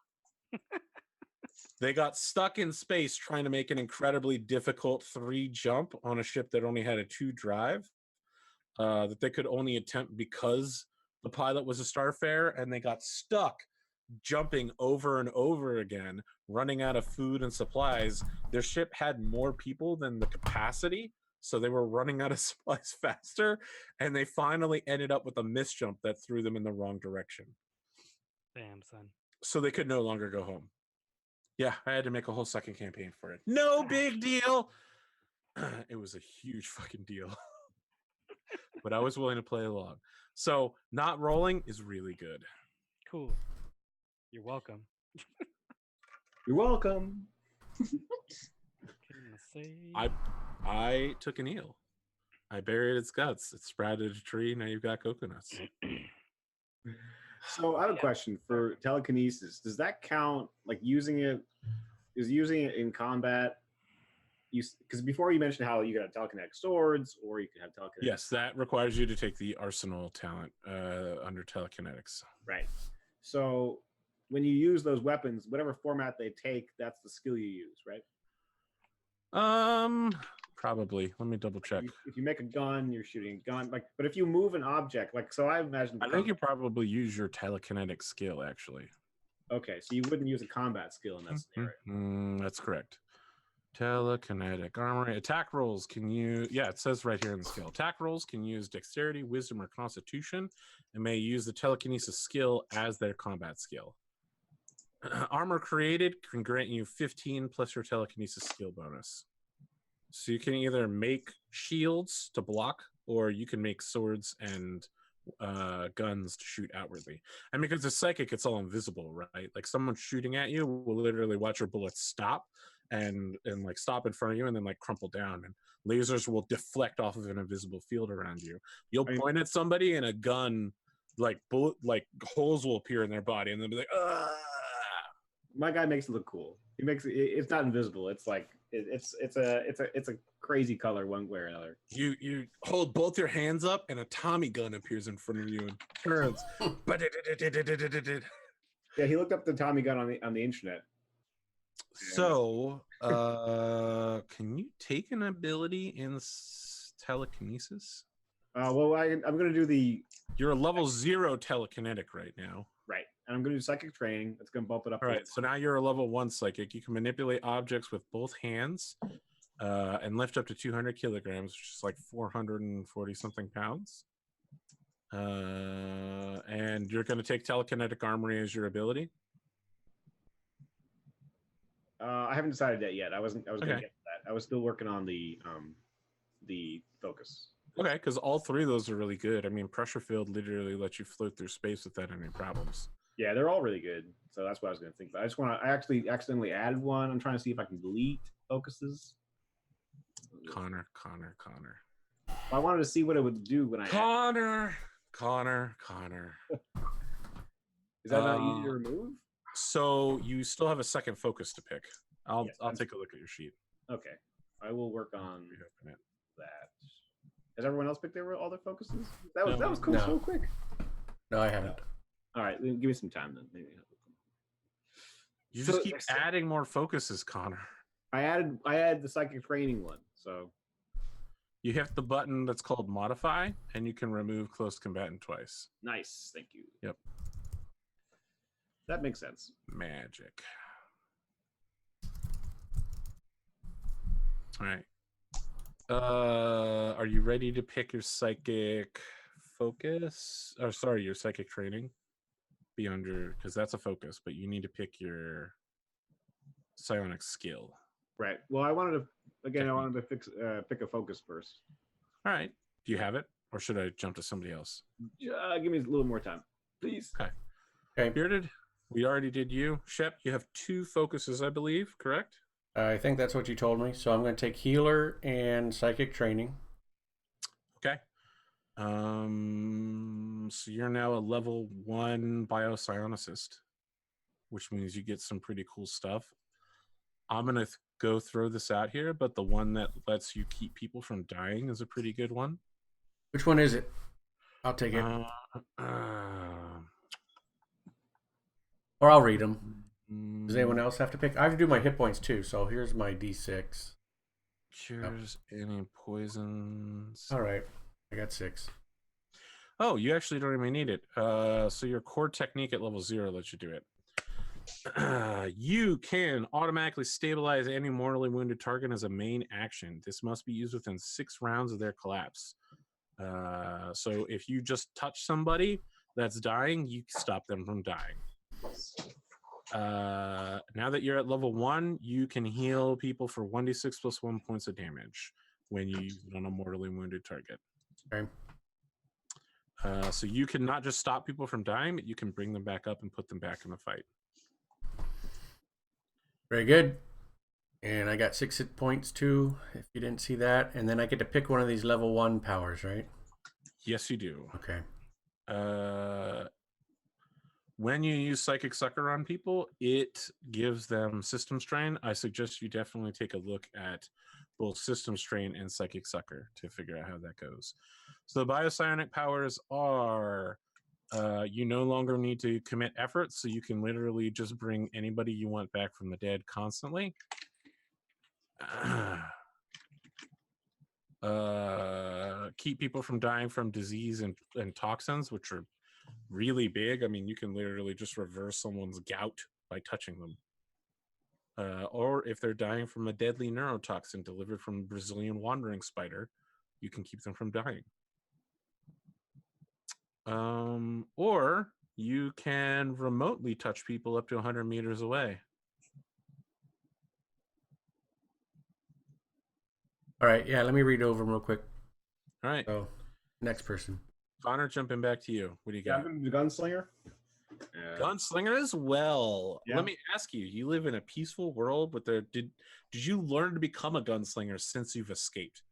They got stuck in space trying to make an incredibly difficult 3 jump on a ship that only had a 2 drive that they could only attempt because the pilot was a Starfare, and they got stuck jumping over and over again, running out of food and supplies. Their ship had more people than the capacity, so they were running out of supplies faster, and they finally ended up with a misjump that threw them in the wrong direction. Damn, son. So they could no longer go home. Yeah, I had to make a whole second campaign for it. No big deal. It was a huge fucking deal. But I was willing to play along. So not rolling is really good. Cool. You're welcome. You're welcome. Can I say? I took an eel. I buried its guts. It sprouted a tree. Now you've got coconuts. So I have a question for telekinesis. Does that count? Like using it in combat? Because before you mentioned how you could have telekinetic swords or you could have telekinetic. Yes, that requires you to take the arsenal talent under telekinetics. Right. So when you use those weapons, whatever format they take, that's the skill you use, right? Probably. Let me double check. If you make a gun, you're shooting a gun. Like, but if you move an object, like, so I imagine. I think you probably use your telekinetic skill, actually. Okay, so you wouldn't use a combat skill in that scenario. That's correct. Telekinetic armory. Attack rolls can use, it says right here in the skill. Attack rolls can use dexterity, wisdom, or constitution, and may use the telekinesis skill as their combat skill. Armor created can grant you 15 plus your telekinesis skill bonus. So you can either make shields to block, or you can make swords and guns to shoot outwardly. And because it's psychic, it's all invisible, right? Like someone shooting at you will literally watch your bullets stop and like stop in front of you and then like crumple down, and lasers will deflect off of an invisible field around you. You'll point at somebody and a gun, like bullet, like holes will appear in their body, and they'll be like, "Ah!" My guy makes it look cool. He makes it's not invisible. It's like it's a crazy color one way or another. You hold both your hands up and a Tommy gun appears in front of you and turns. Yeah, he looked up the Tommy gun on the internet. So, can you take an ability in telekinesis? Well, I'm going to do You're a level 0 telekinetic right now. Right, and I'm going to do psychic training. That's going to bump it up. All right, so now you're a level 1 psychic. You can manipulate objects with both hands and lift up to 200 kilograms, which is like 440 something pounds. And you're going to take telekinetic armory as your ability. I haven't decided that yet. I was going to get to that. I was still working on the focus. Okay, because all three of those are really good. I mean, pressure field literally lets you float through space without any problems. Yeah, they're all really good. So that's what I was going to think. But I actually accidentally added one. I'm trying to see if I can delete focuses. Connor. I wanted to see what it would do when I Connor. Is that not easy to remove? So you still have a second focus to pick. I'll take a look at your sheet. Okay, I will work on Reopen it. that. Has everyone else picked all their focuses? That was cool. No. So quick. No, I haven't. All right, give me some time then. Maybe. You just keep adding more focuses, Connor. I added the psychic training one. So you hit the button that's called modify, and you can remove close combatant twice. Nice, thank you. Yep. That makes sense. Magic. All right. Are you ready to pick your psychic focus? Or sorry, your psychic training? Beyond your, because that's a focus, but you need to pick your psionic skill. Right. Well, I wanted to pick a focus first. All right. Do you have it, or should I jump to somebody else? Give me a little more time, please. Okay. Bearded, we already did you. Shep, you have 2 focuses, I believe, correct? I think that's what you told me. So I'm going to take healer and psychic training. Okay. So you're now a level 1 biopsionicist, which means you get some pretty cool stuff. I'm going to go throw this out here, but the one that lets you keep people from dying is a pretty good one. Which one is it? I'll take it. Or I'll read them. Does anyone else have to pick? I have to do my hit points too, so here's my D6. Cures any poisons. All right. I got 6. Oh, you actually don't even need it. So your core technique at level 0 lets you do it. You can automatically stabilize any mortally wounded target as a main action. This must be used within 6 rounds of their collapse. So if you just touch somebody that's dying, you stop them from dying. Now that you're at level 1, you can heal people for 1d6 plus 1 points of damage when you use it on a mortally wounded target. Okay. So you can not just stop people from dying, but you can bring them back up and put them back in the fight. Very good. And I got 6 hit points too, if you didn't see that. And then I get to pick one of these level 1 powers, right? Yes, you do. Okay. When you use Psychic Sucker on people, it gives them System Strain. I suggest you definitely take a look at both System Strain and Psychic Sucker to figure out how that goes. So the Biopsionic powers are you no longer need to commit effort, so you can literally just bring anybody you want back from the dead constantly. Keep people from dying from disease and toxins, which are really big. I mean, you can literally just reverse someone's gout by touching them. Or if they're dying from a deadly neurotoxin delivered from a Brazilian wandering spider, you can keep them from dying. Or you can remotely touch people up to 100 meters away. All right, yeah, let me read over them real quick. All right. So, next person. Connor, jumping back to you. What do you got? The Gunslinger. Gunslinger as well. Yeah. Let me ask you, you live in a peaceful world, but did you learn to become a gunslinger since you've escaped?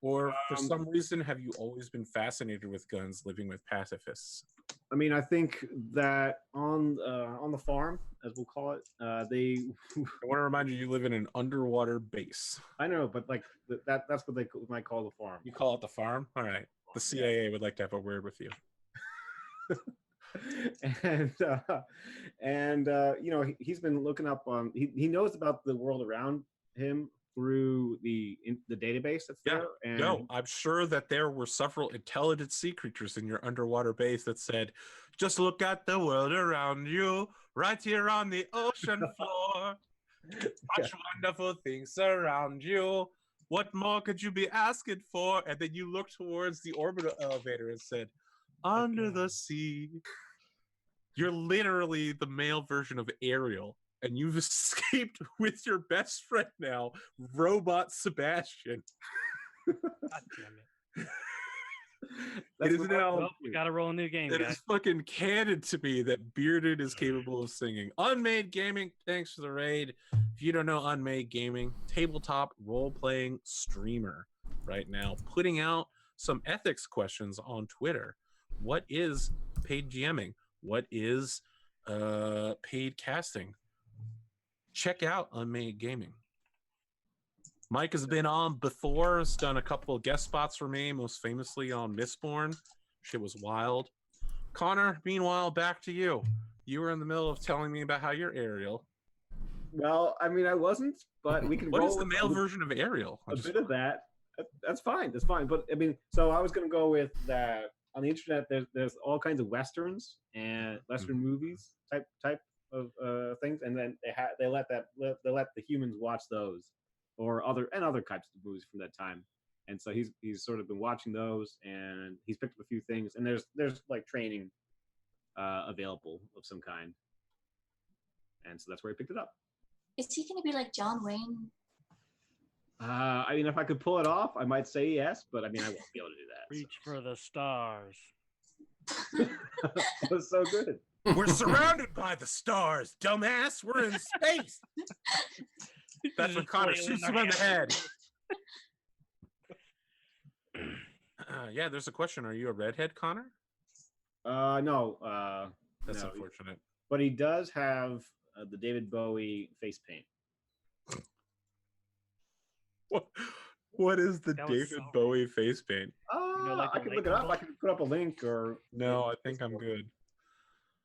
Or for some reason, have you always been fascinated with guns living with pacifists? I mean, I think that on the farm, as we'll call it, they. I want to remind you, you live in an underwater base. I know, but like that's what they might call the farm. You call it the farm? All right. The CIA would like to have a word with you. and you know, he's been looking up on. He knows about the world around him through the database that's there. And no, I'm sure that there were several intelligent sea creatures in your underwater base that said, just look at the world around you, right here on the ocean floor. Watch wonderful things around you. What more could you be asking for? And then you look towards the orbital elevator and said, under the sea. You're literally the male version of Ariel. And you've escaped with your best friend now, Robot Sebastian. God damn it. That's It is now. Well, we gotta roll a new game, It guys. is fucking canon to me that Bearded is capable of singing. Unmade Gaming, thanks for the raid. If you don't know Unmade Gaming, tabletop role-playing streamer right now, putting out some ethics questions on Twitter. What is paid GMing? What is paid casting? Check out Unmade Gaming. Mike has been on before, has done a couple of guest spots for me, most famously on Mistborn. Shit was wild. Connor, meanwhile, back to you. You were in the middle of telling me about how you're Ariel. Well, I mean, I wasn't, but we can. What roll is the with male version of Ariel? a bit of that. That's fine. That's fine. But I mean, so I was gonna go with that. On the internet, there's all kinds of westerns and western movies type of things, and then they let the humans watch those, or other types of movies from that time. And so he's sort of been watching those, and he's picked up a few things, and there's like training available of some kind, and so that's where he picked it up. Is he going to be like John Wayne? I mean, if I could pull it off, I might say yes, but I mean, I won't be able to do that. Reach for the stars. That was so good. We're surrounded by the stars, dumbass. We're in space. That's when Connor shoots him on the head. Yeah, there's a question. Are you a redhead, Connor? No. That's no. unfortunate. But he does have the David Bowie face paint. What is the That was David so Bowie face paint? know, like I the can look it up. label? I can put up a link, or No, I think I'm good.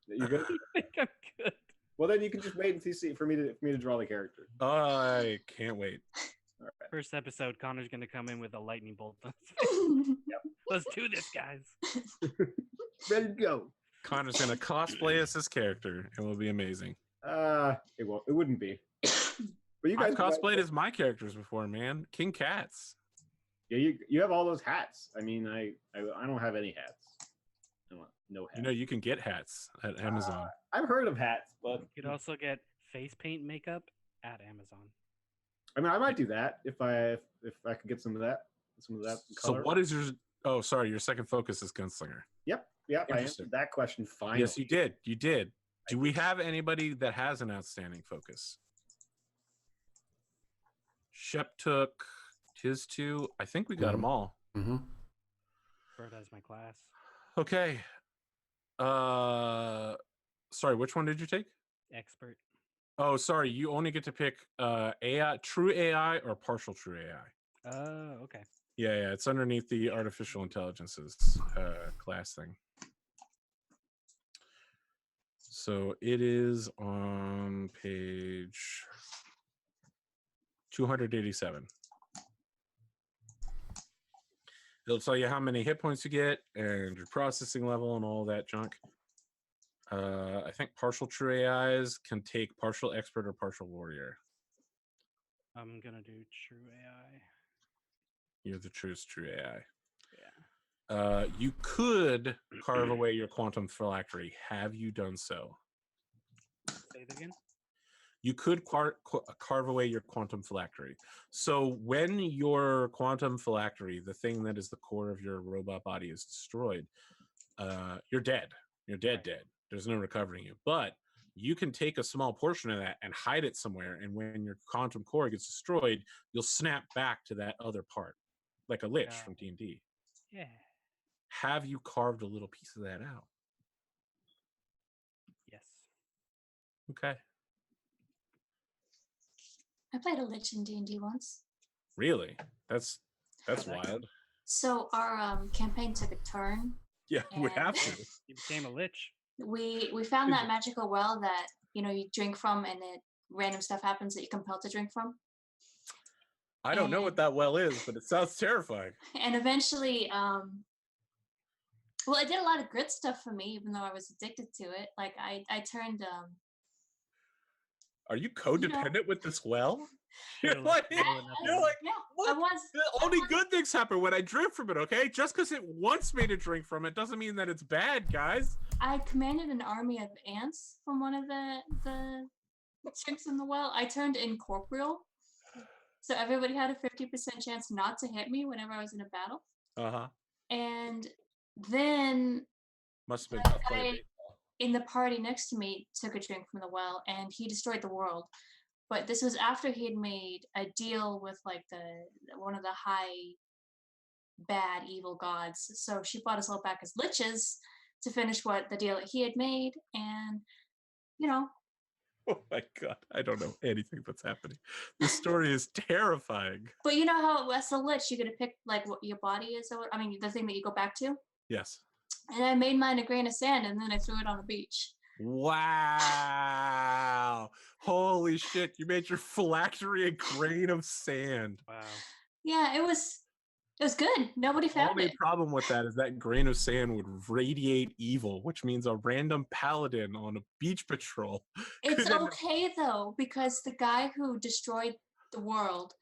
you good? I think I'm good. Well, then you can just wait and see for me to draw the character. I can't wait. All right. First episode, Connor's gonna come in with a lightning bolt. Let's do this, guys. Ready to go. Connor's gonna cosplay as his character. It will be amazing. It won't. It wouldn't be. But you guys I've cosplayed as my characters before, man. King Cats. Yeah, you have all those hats. I mean, I don't have any hats. No hats. You know, you can get hats at Amazon. I've heard of hats, but You could also get face paint makeup at Amazon. I mean, I might do that if I could get some of that So color. what is your? Oh, sorry. Your second focus is Gunslinger. Yep. I Interesting. answered that question finally. Yes, you did. You did. Do we have anybody that has an outstanding focus? Shep took his 2. I think we got them all. Mm-hmm. Bird as my class. Okay. Sorry, which one did you take? Expert. Oh, sorry. You only get to pick AI, true AI or partial true AI. Okay. Yeah, it's underneath the artificial intelligences class thing. So it is on page 287. It'll tell you how many hit points you get and your processing level and all that junk. I think partial true AIs can take partial expert or partial warrior. I'm gonna do true AI. You're the truest true AI. Yeah. You could carve away your quantum phylactery. Have you done so? Say it again. You could carve away your quantum phylactery. So when your quantum phylactery, the thing that is the core of your robot body, is destroyed, you're dead. You're dead, Right. dead. There's no recovering you. But you can take a small portion of that and hide it somewhere. And when your quantum core gets destroyed, you'll snap back to that other part, like a lich Yeah. from D&D. Yeah. Have you carved a little piece of that out? Yes. Okay. I played a lich in D&D once. Really? That's How'd that go? wild. So our campaign took a turn. Yeah, we And- have to. You became a lich. We found that magical well that you drink from, and it random stuff happens that you're compelled to drink from. I don't know what that well is, but it sounds terrifying. And eventually, well, it did a lot of good stuff for me, even though I was addicted to it. Like I turned Are you codependent with this well? Should've You're left like, the well in you're like, yeah, what? I was. Only good things happen when I drink from it, okay? Just because it wants me to drink from it doesn't mean that it's bad, guys. I commanded an army of ants from one of the chicks in the well. I turned incorporeal, so everybody had a 50% chance not to hit me whenever I was in a battle. Uh-huh. And then Must have been tough I- playing. in the party next to me took a drink from the well, and he destroyed the world. But this was after he had made a deal with like one of the high bad evil gods. So she brought us all back as liches to finish what the deal that he had made, and Oh my god, I don't know anything that's happening. This story is terrifying. but you know how as a lich you get to pick like what your body is, or I mean the thing that you go back to. Yes. And I made mine a grain of sand, and then I threw it on the beach. Wow. Holy shit, you made your phylactery a grain of sand. Wow. Yeah, it was good. Nobody The found only it. problem with that is that grain of sand would radiate evil, which means a random paladin on a beach patrol. It's could end up- okay though, because the guy who destroyed the world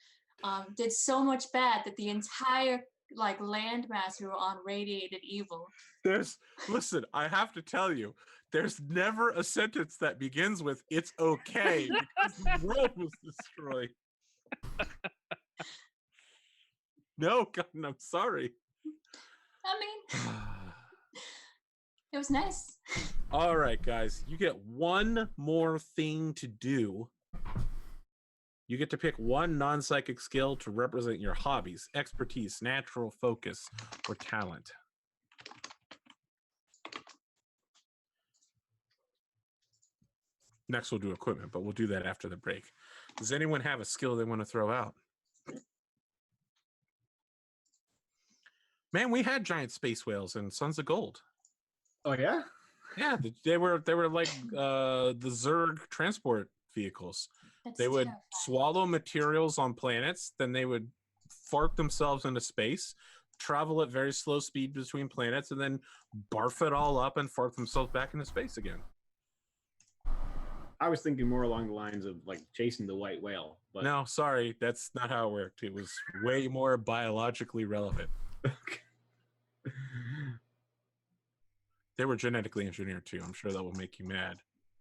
did so much bad that the entire like landmass were on radiated evil. Listen, I have to tell you, there's never a sentence that begins with "it's okay" because the world was destroyed. No, God, I'm sorry. I mean, it was nice. All right, guys, you get one more thing to do. You get to pick one non-psychic skill to represent your hobbies, expertise, natural focus, or talent. Next, we'll do equipment, but we'll do that after the break. Does anyone have a skill they want to throw out? Man, we had giant space whales in Sons of Gold. Oh yeah. Yeah, they were like the Zerg transport vehicles. That's They would terrifying. swallow materials on planets, then they would fart themselves into space, travel at very slow speed between planets, and then barf it all up and fart themselves back into space again. I was thinking more along the lines of like chasing the white whale. But No, sorry, that's not how it worked. It was way more biologically relevant. They were genetically engineered too. I'm sure that will make you mad.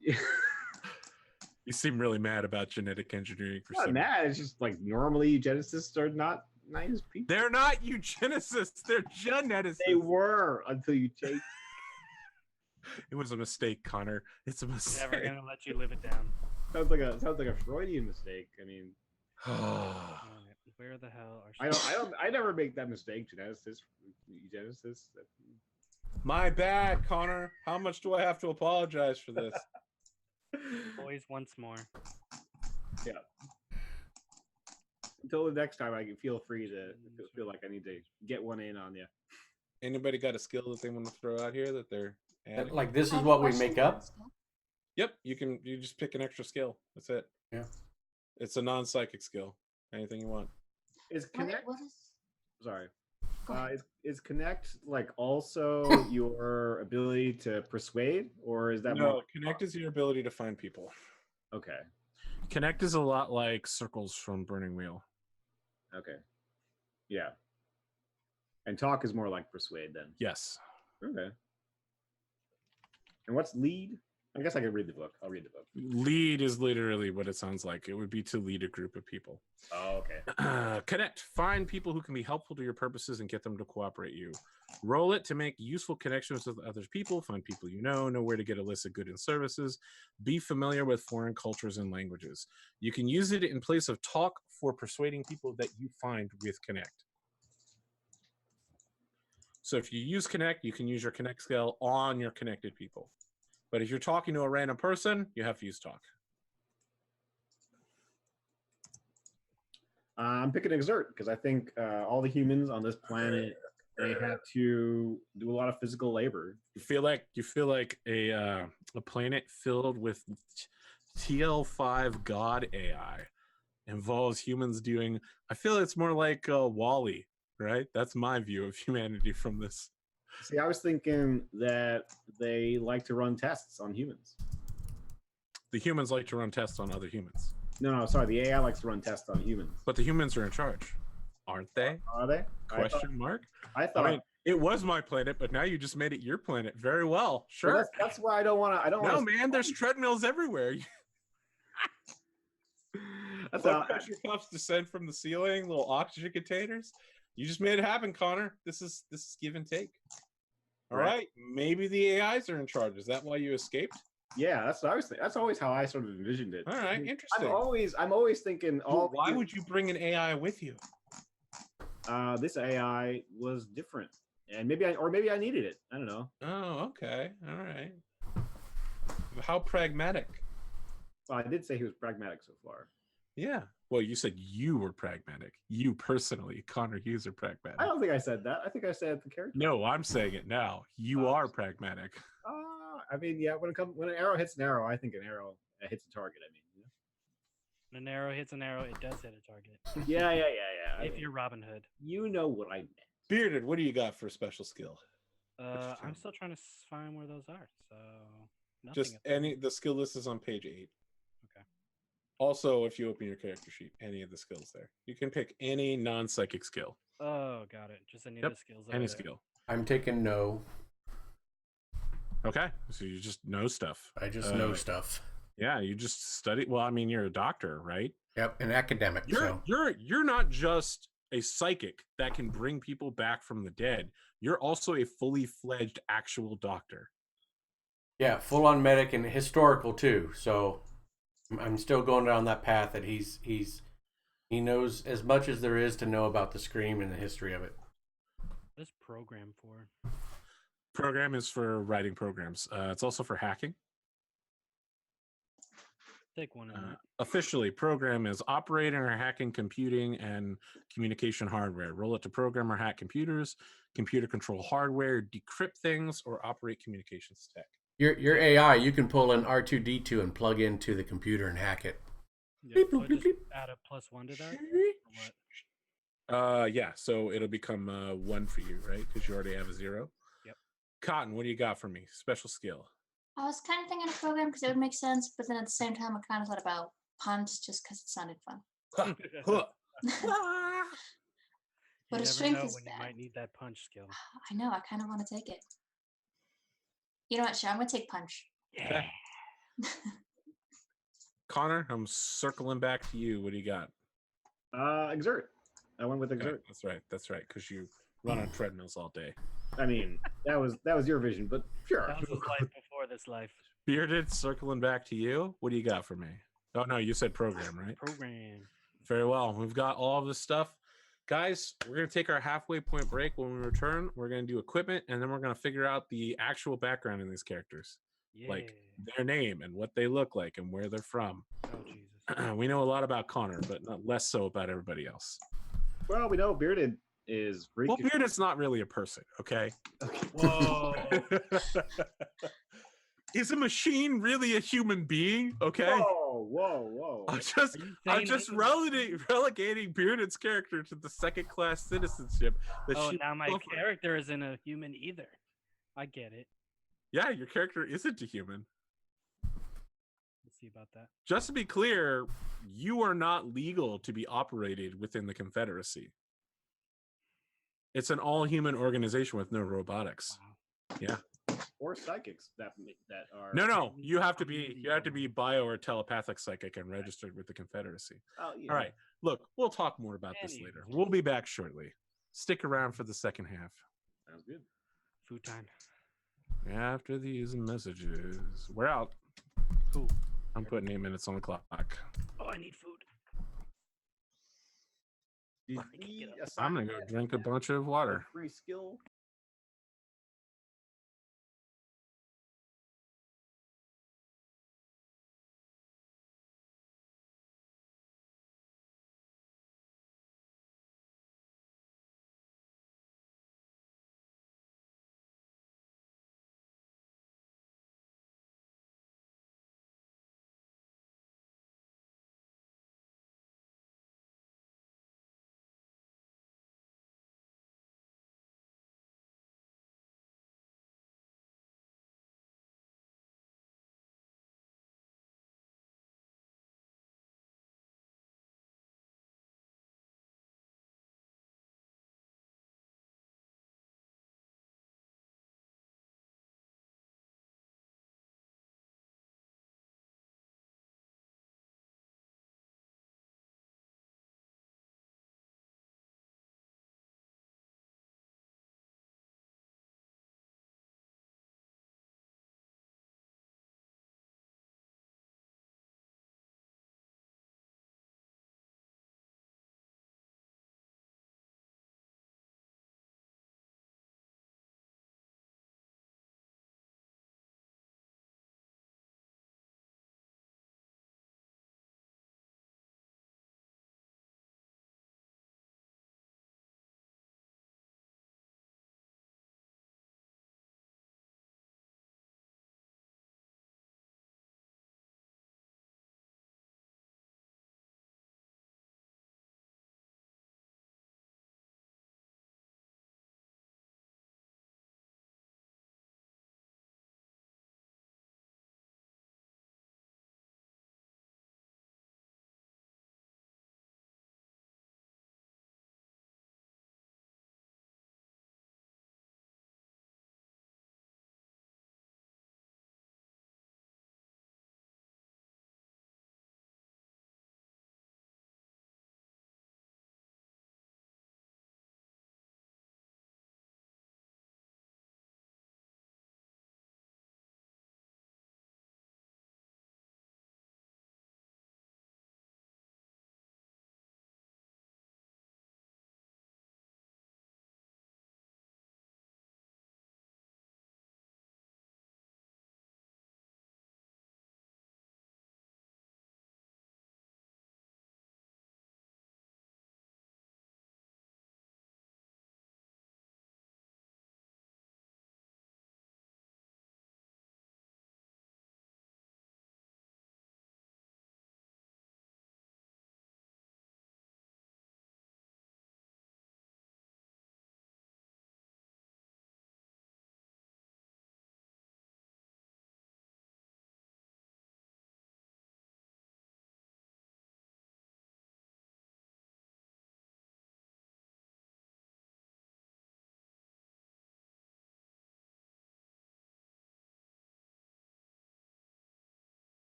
You seem really mad about genetic engineering for Not some. mad. It's just like normally eugenicists are not nice people. They're not eugenicists. They're geneticists. They were until you chase. It was a mistake, Connor. It's a mistake. Never gonna let you live it down. Sounds like a Freudian mistake. I mean, Oh, Where the hell are I never make that mistake, Genesis. My bad, Connor. How much do I have to apologize for this? boys once more? Yeah. Until the next time, I can feel free to feel like I need to get one in on you. Anybody got a skill that they want to throw out here that they're adding? Like this I is have a what we question make on up. this skill. Yep, you just pick an extra skill. That's it. Yeah. It's a non-psychic skill. Anything you want. Is What, connect? what is? Sorry. Go ahead. Is connect like also your ability to persuade, or is that No, more? connect is your ability to find people. Okay. Connect is a lot like circles from Burning Wheel. Okay. Yeah. And talk is more like persuade then. Yes. Okay. And what's lead? I guess I could read the book. I'll read the book. Lead is literally what it sounds like. It would be to lead a group of people. Oh, okay. Connect. Find people who can be helpful to your purposes and get them to cooperate you. Roll it to make useful connections with other people. Find people you know where to get a list of goods and services. Be familiar with foreign cultures and languages. You can use it in place of talk for persuading people that you find with Connect. So if you use Connect, you can use your Connect skill on your connected people. But if you're talking to a random person, you have to use talk. I'm picking exert because I think all the humans on this planet, they have to do a lot of physical labor. You feel like a planet filled with TL5 God AI involves humans doing. I feel it's more like WALL-E, right? That's my view of humanity from this. See, I was thinking that they like to run tests on humans. The humans like to run tests on other humans, No, sorry. The AI likes to run tests on humans. but the humans are in charge, aren't they? Are they? Question mark. I thought. I mean, it was my planet, but now you just made it your planet. Very well, Well, sure. that's why I don't want to. I don't. No, wanna, man, there's treadmills everywhere. That's Blood how, pressure cuffs descend from the ceiling, little oxygen containers. You just made it happen, Connor. This is give and take. All Right. right, maybe the AIs are in charge. Is that why you escaped? yeah, that's what I was. That's always how I sort of envisioned it. All right, interesting. I'm always thinking. Well, why would you bring an AI with you? This AI was different, and maybe I needed it. I don't know. Oh, okay. All right. How pragmatic. Well, I did say he was pragmatic so far. Yeah. Well, you said you were pragmatic. You personally, Connor Hughes, are pragmatic. I don't think I said that. I think I said the character. No, I'm saying it now. You are pragmatic. I mean, yeah. When an arrow hits an arrow, I think an arrow hits a target. I mean, When an arrow hits an arrow, it does hit a target. yeah. If you're Robin Hood. You know what I meant. Bearded, what do you got for a special skill? I'm still trying to find where those are. So nothing. Just the skill list is on page 8. Okay. Also, if you open your character sheet, any of the skills there. You can pick any non-psychic skill. Oh, got it. Just any Yep, of the skills. Any over there. skill. I'm taking no. Okay. So you just know stuff. I just know stuff. Yeah, you just study. Well, I mean, you're a doctor, right? Yep, an academic. You're not just a psychic that can bring people back from the dead. You're also a fully fledged actual doctor. Yeah, full on medic and historical too. So I'm still going down that path that he knows as much as there is to know about the Scream and the history of it. What is program for? Program is for writing programs. It's also for hacking. Take one of them. Officially, program is operating or hacking computing and communication hardware. Roll it to program or hack computers, computer control hardware, decrypt things, or operate communications tech. Your AI, you can pull an R2D2 and plug into the computer and hack it. Yep, so I just add a +1 to that. Or what? Yeah. So it'll become 1 for you, right? Because you already have a 0. Yep. Cotton, what do you got for me? Special skill. I was kind of thinking of program because it would make sense, but then at the same time, I kind of thought about punch just because it sounded fun. Huh. But You a never strength know is when you bad. might need that punch skill. I know. I kind of want to take it. You know what, Sure, I'm gonna take punch. Yeah. Connor, I'm circling back to you. What do you got? Exert. I went with Okay, exert. That's right. Because you run on treadmills all day. I mean, that was your vision, but sure. That was his life before this life. Bearded, circling back to you. What do you got for me? Oh no, you said program, right? Program. Very well. We've got all of this stuff. guys, we're going to take our halfway point break. When we return, we're going to do equipment, and then we're going to figure out the actual background in these characters. Yeah. Like their name and what they look like and where they're from. Oh Jesus. We know a lot about Connor, but not less so about everybody else. Well, we know Bearded is freakish. Well, Bearded's not really a person, okay? Okay. Whoa. Is a machine really a human being? Okay. Whoa. I'm just Are you saying this is- relegating Bearded's character to the second-class citizenship. That Oh, she now my suffered. character isn't a human either. I get it. Yeah, your character isn't a human. Let's see about that. Just to be clear, you are not legal to be operated within the Confederacy. It's an all-human organization with no robotics. Wow. Yeah. Or psychics that are. No. You have to be bio or telepathic psychic and registered with the Confederacy. Oh, yeah. All right. Look, we'll talk more about this Anywho. later. We'll be back shortly. Stick around for the second half. Sounds good. Food time. After these messages, we're out. Cool. I'm putting 8 minutes on the clock. Oh, I need food. Did I can we get up. assign I'm gonna go that drink a bunch of water. free skill?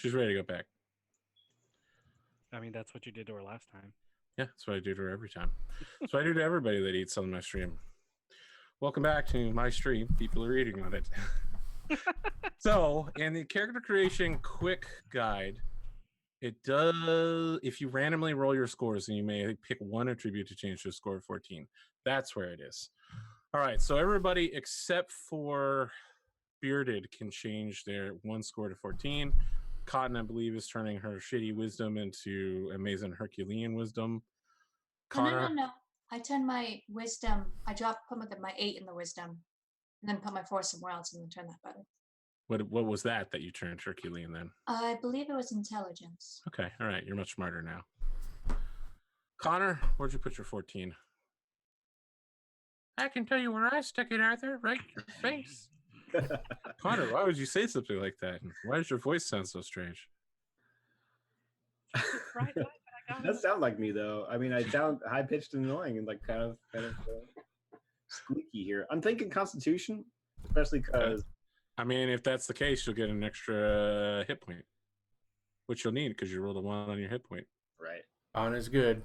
She's ready to go back. I mean, that's what you did to her last time. Yeah, that's what I do to her every time. That's what I do to everybody that eats on my stream. Welcome back to my stream. People are eating on it. So, in the character creation quick guide, it does, if you randomly roll your scores, and you may pick one attribute to change to a score of 14. That's where it is. All right, so everybody except for Bearded can change their one score to 14. Cotton, I believe, is turning her shitty wisdom into amazing Herculean wisdom. Connor, No. I turned my wisdom. I put my 8 in the wisdom, and then put my 4 somewhere else, and then turn that better. what was that you turned Herculean then? I believe it was intelligence. Okay, all right, you're much smarter now. Connor, where'd you put your 14? I can tell you where I stuck it, Arthur. Right in your face. Connor, why would you say something like that? Why does your voice sound so strange? That sound like me though. I mean, I sound high pitched and annoying and like kind of squeaky here. I'm thinking Constitution, especially because. I mean, if that's the case, you'll get an extra hit point, which you'll need because you rolled a 1 on your hit point. Right. On is good.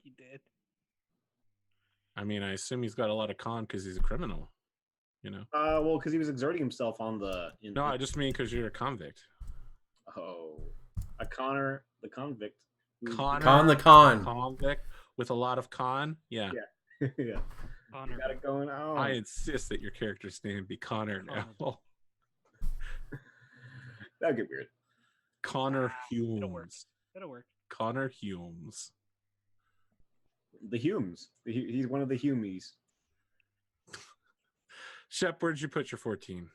He did. I mean, I assume he's got a lot of con because he's a criminal. You know. Well, because he was exerting himself on the. No, I just mean because you're a convict. Oh, a Connor, the convict. Connor, the con. Convict with a lot of con. Yeah. Yeah. Connor. Got it going on. I insist that your character's name be Connor now. That'd get weird. Connor Humes. It'll work. Connor Humes. The Humes. He's one of the Humies. Shep, where'd you put your 14?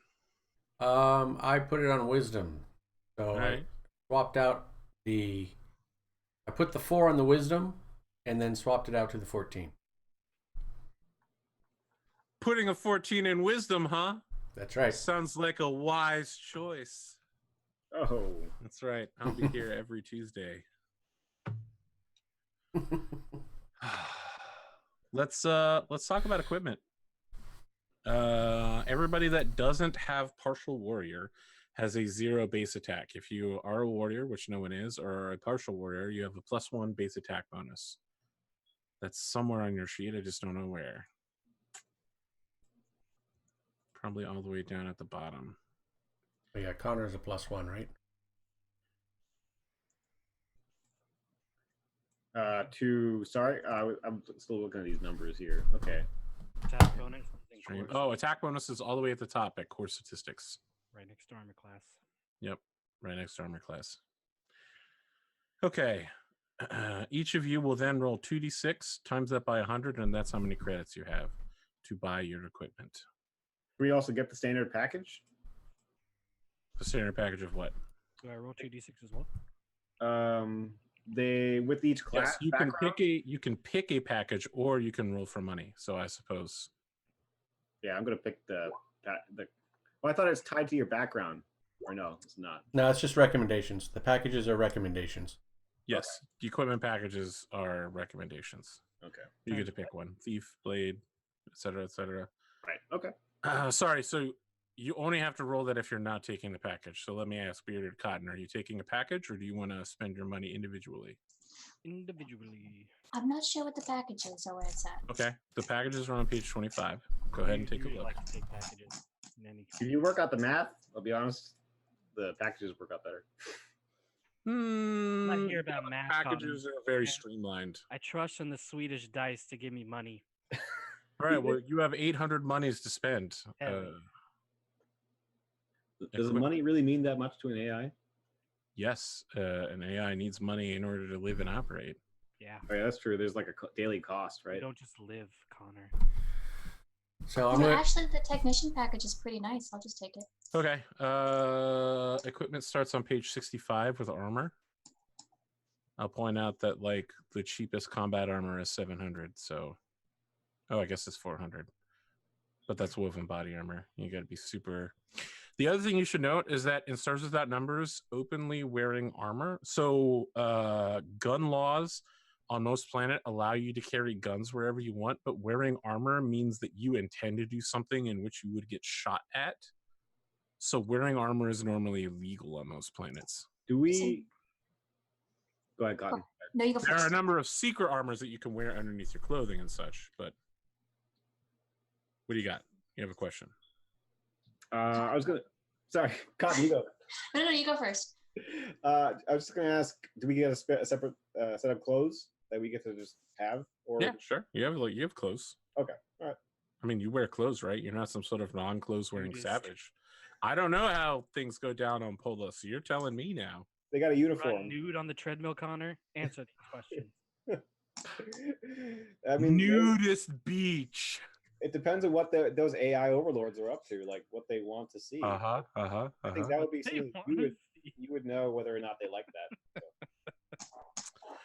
I put it on wisdom. So All I right. swapped out I put the 4 on the wisdom and then swapped it out to the 14. Putting a 14 in wisdom, huh? That's right. Sounds like a wise choice. Oh. That's right. I'll be here every Tuesday. Let's talk about equipment. Everybody that doesn't have partial warrior has a 0 base attack. If you are a warrior, which no one is, or a partial warrior, you have a +1 base attack bonus. That's somewhere on your sheet. I just don't know where. Probably all the way down at the bottom. But yeah, Connor's a +1, right? Sorry, I'm still looking at these numbers here. Okay. Attack bonus. Oh, attack bonus is all the way at the top at core statistics. Right next to armor class. Yep, right next to armor class. Okay. Each of you will then roll 2d6, times that by 100, and that's how many credits you have to buy your equipment. Can we also get the standard package? The standard package of what? Do I roll 2d6 as well? They with each class. Yes, you can pick a package, or you can roll for money. So I suppose. Yeah, I'm gonna pick the. Well, I thought it was tied to your background, or no, it's not. No, it's just recommendations. The packages are recommendations. Yes, the equipment packages are recommendations. Okay. You get to pick one: thief, blade, etc., etc. Right. Okay. Sorry, so you only have to roll that if you're not taking the package. So let me ask Bearded Cotton, are you taking a package or do you want to spend your money individually? Individually. I'm not sure what the package is or where it's at. Okay, the packages are on page 25. Go ahead and take a Usually look. like to take packages in any If you work out the math, I'll be honest, the packages work out better. I'm not here about math. Packages Cotton. are very Okay. streamlined. I trust in the Swedish dice to give me money. All right, well, you have 800 monies to spend. Heavy. Does money really mean that much to an AI? Yes, an AI needs money in order to live and operate. Yeah. Oh, yeah, that's true. There's like a daily cost, right? You don't just live, Connor. So I'm No, gonna. actually, the technician package is pretty nice. I'll just take it. Okay, equipment starts on page 65 with armor. I'll point out that like the cheapest combat armor is 700, so I guess it's 400. But that's woven body armor. You got to be super. The other thing you should note is that in Stars Without Numbers, openly wearing armor. So gun laws on most planet allow you to carry guns wherever you want, but wearing armor means that you intend to do something in which you would get shot at. So wearing armor is normally illegal on most planets. Do we? Go ahead, Cotton. No, you go There are a first. number of secret armors that you can wear underneath your clothing and such, but what do you got? You have a question? I was gonna. Sorry, Cotton, you go. No, you go first. I was just gonna ask: do we get a separate set of clothes that we get to just have? Or Yeah, sure. You have clothes. Okay, all right. I mean, you wear clothes, right? You're not some sort of non-clothes wearing Nudist. savage. I don't know how things go down on Polo, so you're telling me now. They got a Run uniform. nude on the treadmill, Connor. Answer these questions. I mean, Nudist beach. it depends on what those AI overlords are up to, like what they want to see. Uh-huh. I think that would be They something wanna see. you would know whether or not they like that.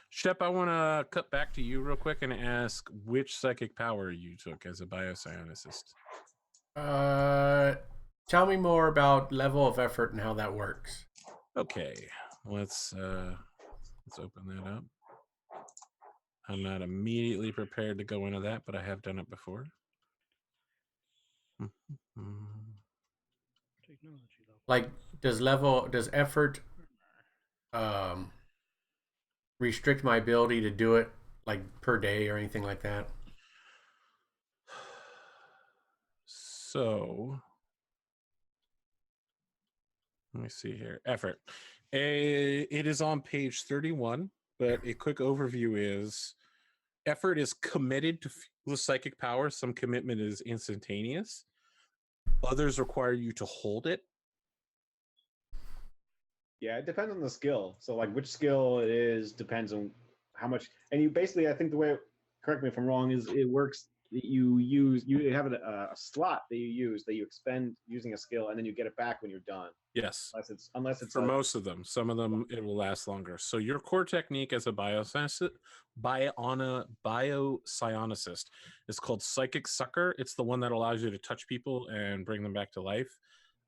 Shep, I want to cut back to you real quick and ask which psychic power you took as a biopsionicist. Tell me more about level of effort and how that works. Okay, let's open that up. I'm not immediately prepared to go into that, but I have done it before. Technology level. Like, does effort restrict my ability to do it like per day or anything like that? So let me see here. Effort. It is on page 31, but a quick overview is effort is committed to fuel psychic power. Some commitment is instantaneous. Others require you to hold it. Yeah, it depends on the skill. So, like, which skill it is depends on how much. And you basically, I think the way, correct me if I'm wrong, is it works. You have a slot that you use that you expend using a skill, and then you get it back when you're done. Yes. Unless it's For most of them. Some of them it will last longer. So your core technique as a biopsionicist is called Psychic Sucker. It's the one that allows you to touch people and bring them back to life.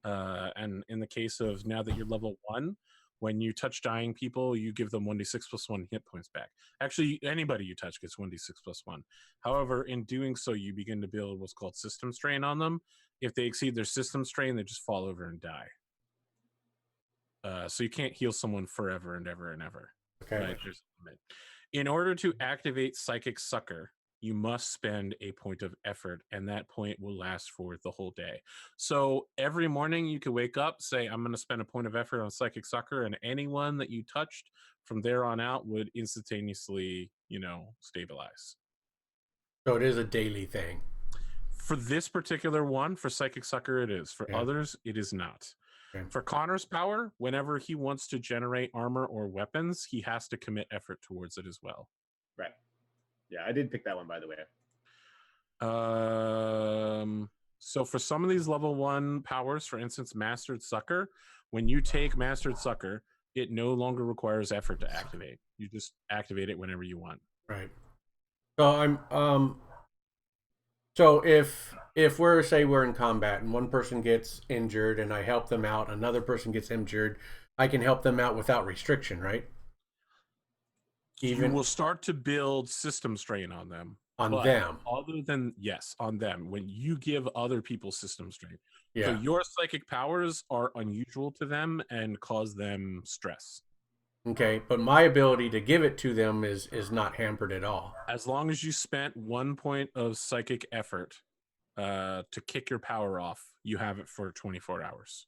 And in the case of now that you're level 1, when you touch dying people, you give them 1d6 plus 1 hit points back. Actually, anybody you touch gets 1d6 plus 1. However, in doing so, you begin to build what's called system strain on them. If they exceed their system strain, they just fall over and die. So you can't heal someone forever and ever and ever. Okay. Right? There's a limit. In order to activate Psychic Sucker, you must spend a point of effort, and that point will last for the whole day. So every morning you can wake up, say, I'm going to spend a point of effort on Psychic Sucker, and anyone that you touched from there on out would instantaneously, stabilize. So it is a daily thing. For this particular one, for Psychic Sucker, it is. For others, it is not. Okay. For Connor's power, whenever he wants to generate armor or weapons, he has to commit effort towards it as well. Right. Yeah, I did pick that one, by the way. So for some of these level 1 powers, for instance, Mastered Sucker, when you take Mastered Sucker, it no longer requires effort to activate. You just activate it whenever you want. Right. So so if we're in combat and one person gets injured and I help them out, another person gets injured, I can help them out without restriction, right? You will start to build system strain on them. On them. Other than, yes, on them. When you give other people system strain. Yeah. So your psychic powers are unusual to them and cause them stress. Okay, but my ability to give it to them is not hampered at all. As long as you spent 1 point of psychic effort to kick your power off, you have it for 24 hours.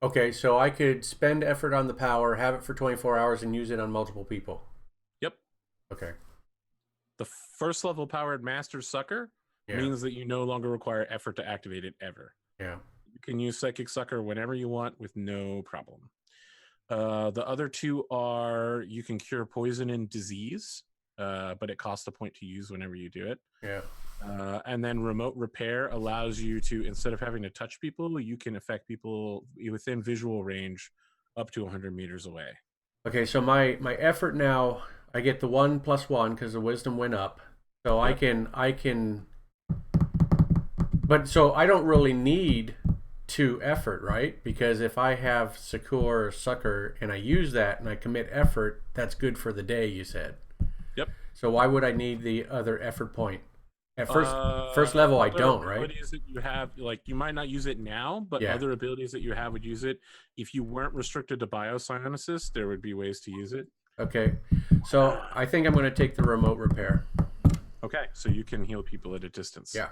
Okay, so I could spend effort on the power, have it for 24 hours, and use it on multiple people. Yep. Okay. The first level powered Master Sucker means that you no longer require effort to activate it ever. Yeah. You can use Psychic Sucker whenever you want with no problem. The other two are you can cure poison and disease, but it costs a point to use whenever you do it. Yeah. And then Remote Repair allows you to, instead of having to touch people, you can affect people within visual range up to 100 meters away. Okay, so my effort now, I get the 1 plus 1 because the wisdom went up. So I can, but so I don't really need 2 effort, right? Because if I have Secure or Sucker and I use that and I commit effort, that's good for the day, you said. Yep. So why would I need the other effort point? At first level, I Other don't, right? abilities that you have, like you might not use it now, but Yeah. other abilities that you have would use it. If you weren't restricted to biopsionicist, there would be ways to use it. Okay. So I think I'm going to take the remote repair. Okay, so you can heal people at a distance. Yeah.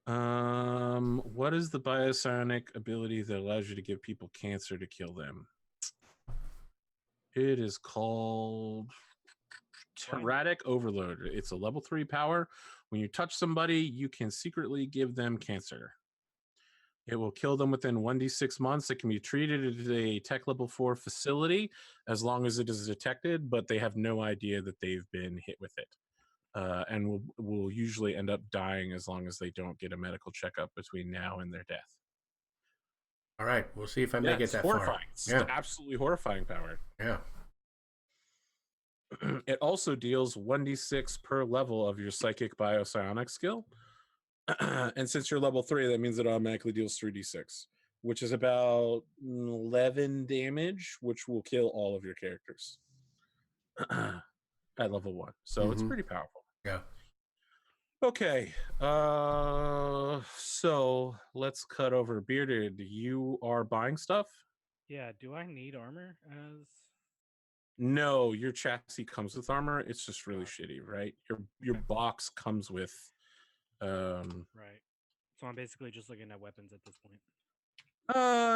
What is the biopsionic ability that allows you to give people cancer to kill them? It is called Tyrannic Overload. It's a level 3 power. When you touch somebody, you can secretly give them cancer. It will kill them within 1d6 months. It can be treated at a tech level 4 facility as long as it is detected, but they have no idea that they've been hit with it. And will usually end up dying as long as they don't get a medical checkup between now and their death. All right, we'll see if I make it that horrifying. far. It's absolutely horrifying power. Yeah. It also deals 1d6 per level of your psychic biopsionic skill. And since you're level 3, that means it automatically deals 3d6, which is about 11 damage, which will kill all of your characters at level 1. So it's pretty powerful. Yeah. Okay. So let's cut over. Bearded, you are buying stuff? Yeah, do I need armor as No, your chassis comes with armor. It's just really shitty, right? Your box comes with right? So I'm basically just looking at weapons at this point.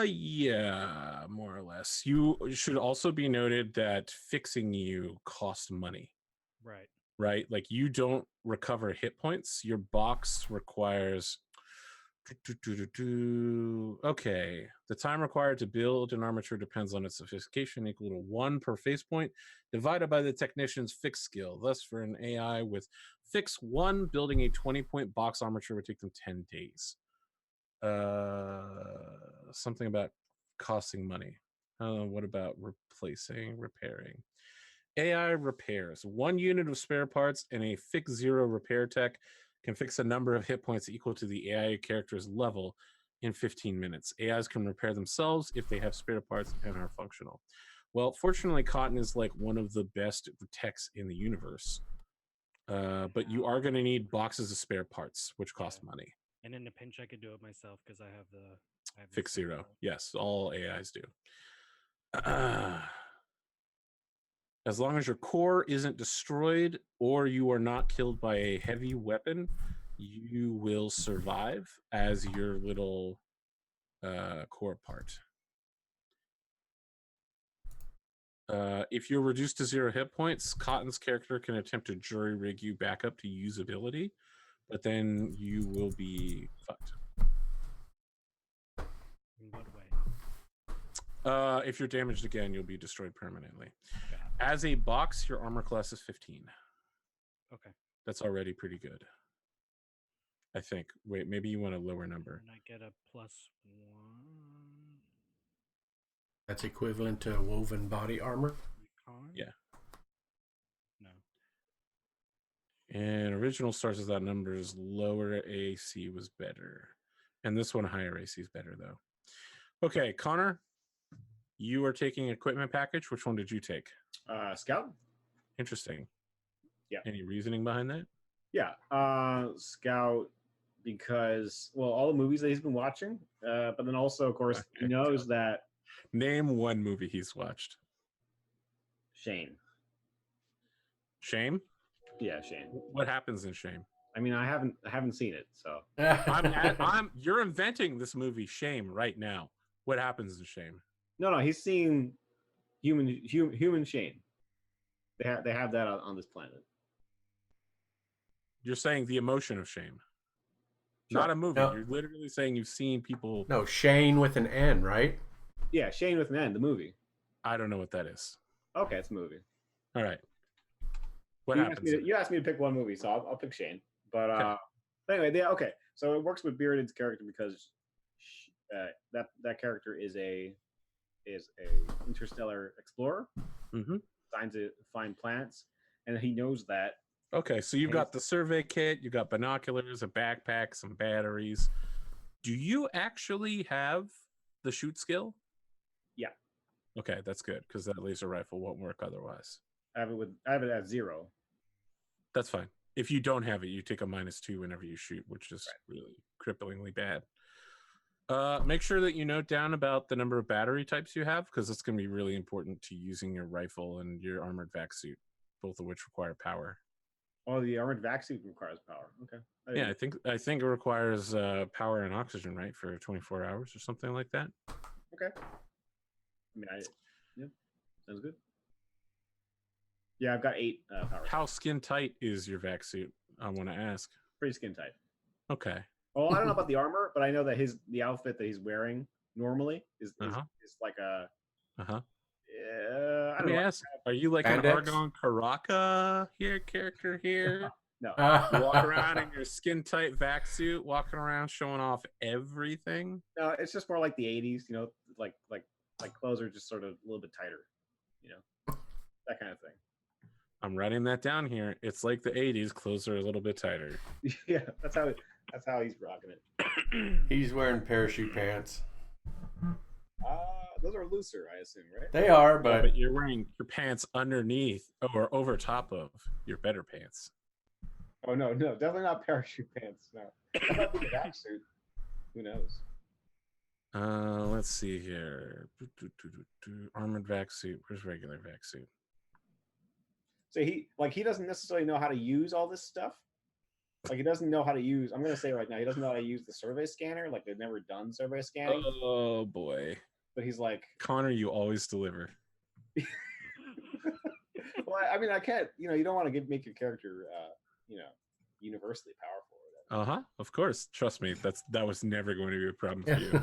Yeah, more or less. You should also be noted that fixing you costs money. Right. Right? Like you don't recover hit points. Your box requires okay. The time required to build an armature depends on its sophistication, equal to 1 per face point, divided by the technician's fix skill. Thus, for an AI with fix 1, building a 20-point box armature would take them 10 days. Something about costing money. What about repairing? AI repairs. 1 unit of spare parts and a fix 0 repair tech can fix a number of hit points equal to the AI character's level in 15 minutes. AIs can repair themselves if they have spare parts and are functional. Well, fortunately, Cotton is like one of the best techs in the universe. But you are going to need boxes of spare parts, which cost money. And in a pinch, I could do it myself because I have the Fix 0. Yes, all AIs do. As long as your core isn't destroyed or you are not killed by a heavy weapon, you will survive as your little core part. If you're reduced to 0 hit points, Cotton's character can attempt to jury rig you back up to usability, but then you will be fucked. In what way? If you're damaged again, you'll be destroyed permanently. As a box, your armor class is 15. Okay. That's already pretty good. I think. Wait, maybe you want a lower number. And I get a +1. That's equivalent to woven body armor? Recon? Yeah. No. And original Stars Without Numbers, lower AC was better. And this one, higher AC is better, though. Okay, Connor, you are taking equipment package. Which one did you take? Scout. Interesting. Yeah. Any reasoning behind that? Yeah. Scout, because, well, all the movies that he's been watching, but then also, of course, he knows that. Name one movie he's watched. Shane. Shame? Yeah, Shane. What happens in Shame? I mean, I haven't seen it, so. You're inventing this movie, Shame, right now. What happens in Shame? No, he's seen human Shane. They have that on this planet. You're saying the emotion of shame, Sure. not a movie. No. You're literally saying you've seen people. No, Shane with an N, right? Yeah, Shane with an N, the movie. I don't know what that is. Okay, it's a movie. All right. What you happens? you asked me to pick one movie, so I'll pick Shane. But anyway, okay. So it works with Bearded's character because that character is a interstellar explorer. Mm-hmm. Designed to find planets, and he knows that. Okay, so you've got the survey kit, you've got binoculars, a backpack, some batteries. Do you actually have the shoot skill? Yeah. Okay, that's good because that laser rifle won't work otherwise. I have it at 0. That's fine. If you don't have it, you take a -2 whenever you shoot, which is really cripplingly bad. Make sure that you note down about the number of battery types you have, because it's going to be really important to using your rifle and your armored vac suit, both of which require power. Oh, the armored vac suit requires power. Okay. Yeah, I think it requires power and oxygen, right, for 24 hours or something like that. Okay. I mean, yeah, sounds good. Yeah, I've got 8 power. How skin tight is your vac suit? I want to ask. Pretty skin tight. Okay. Well, I don't know about the armor, but I know that the outfit that he's wearing normally is like a. Let me ask: are you like an Argon Karaka character here? No. You walk around in your skin tight vac suit, walking around showing off everything. No, it's just more like the 80s. You know, like clothes are just sort of a little bit tighter. You know, that kind of thing. I'm writing that down here. It's like the 80s. Clothes are a little bit tighter. Yeah, that's how he's rocking it. He's wearing parachute pants. Those are looser, I assume, right? They are, Yeah, but but you're wearing your pants underneath or over top of your better pants. Oh no, definitely not parachute pants. No, that might be the vac suit. Who knows? Let's see here. Armored vac suit. Where's regular vac suit? So he doesn't necessarily know how to use all this stuff. Like he doesn't know how to use. I'm gonna say right now, he doesn't know how to use the survey scanner. Like they've never done survey scanning. Oh boy. But he's like, Connor, you always deliver. Well, I mean, I can't. You know, you don't want to make your character, universally powerful. Of course. Trust me, that was never going to be a problem for you.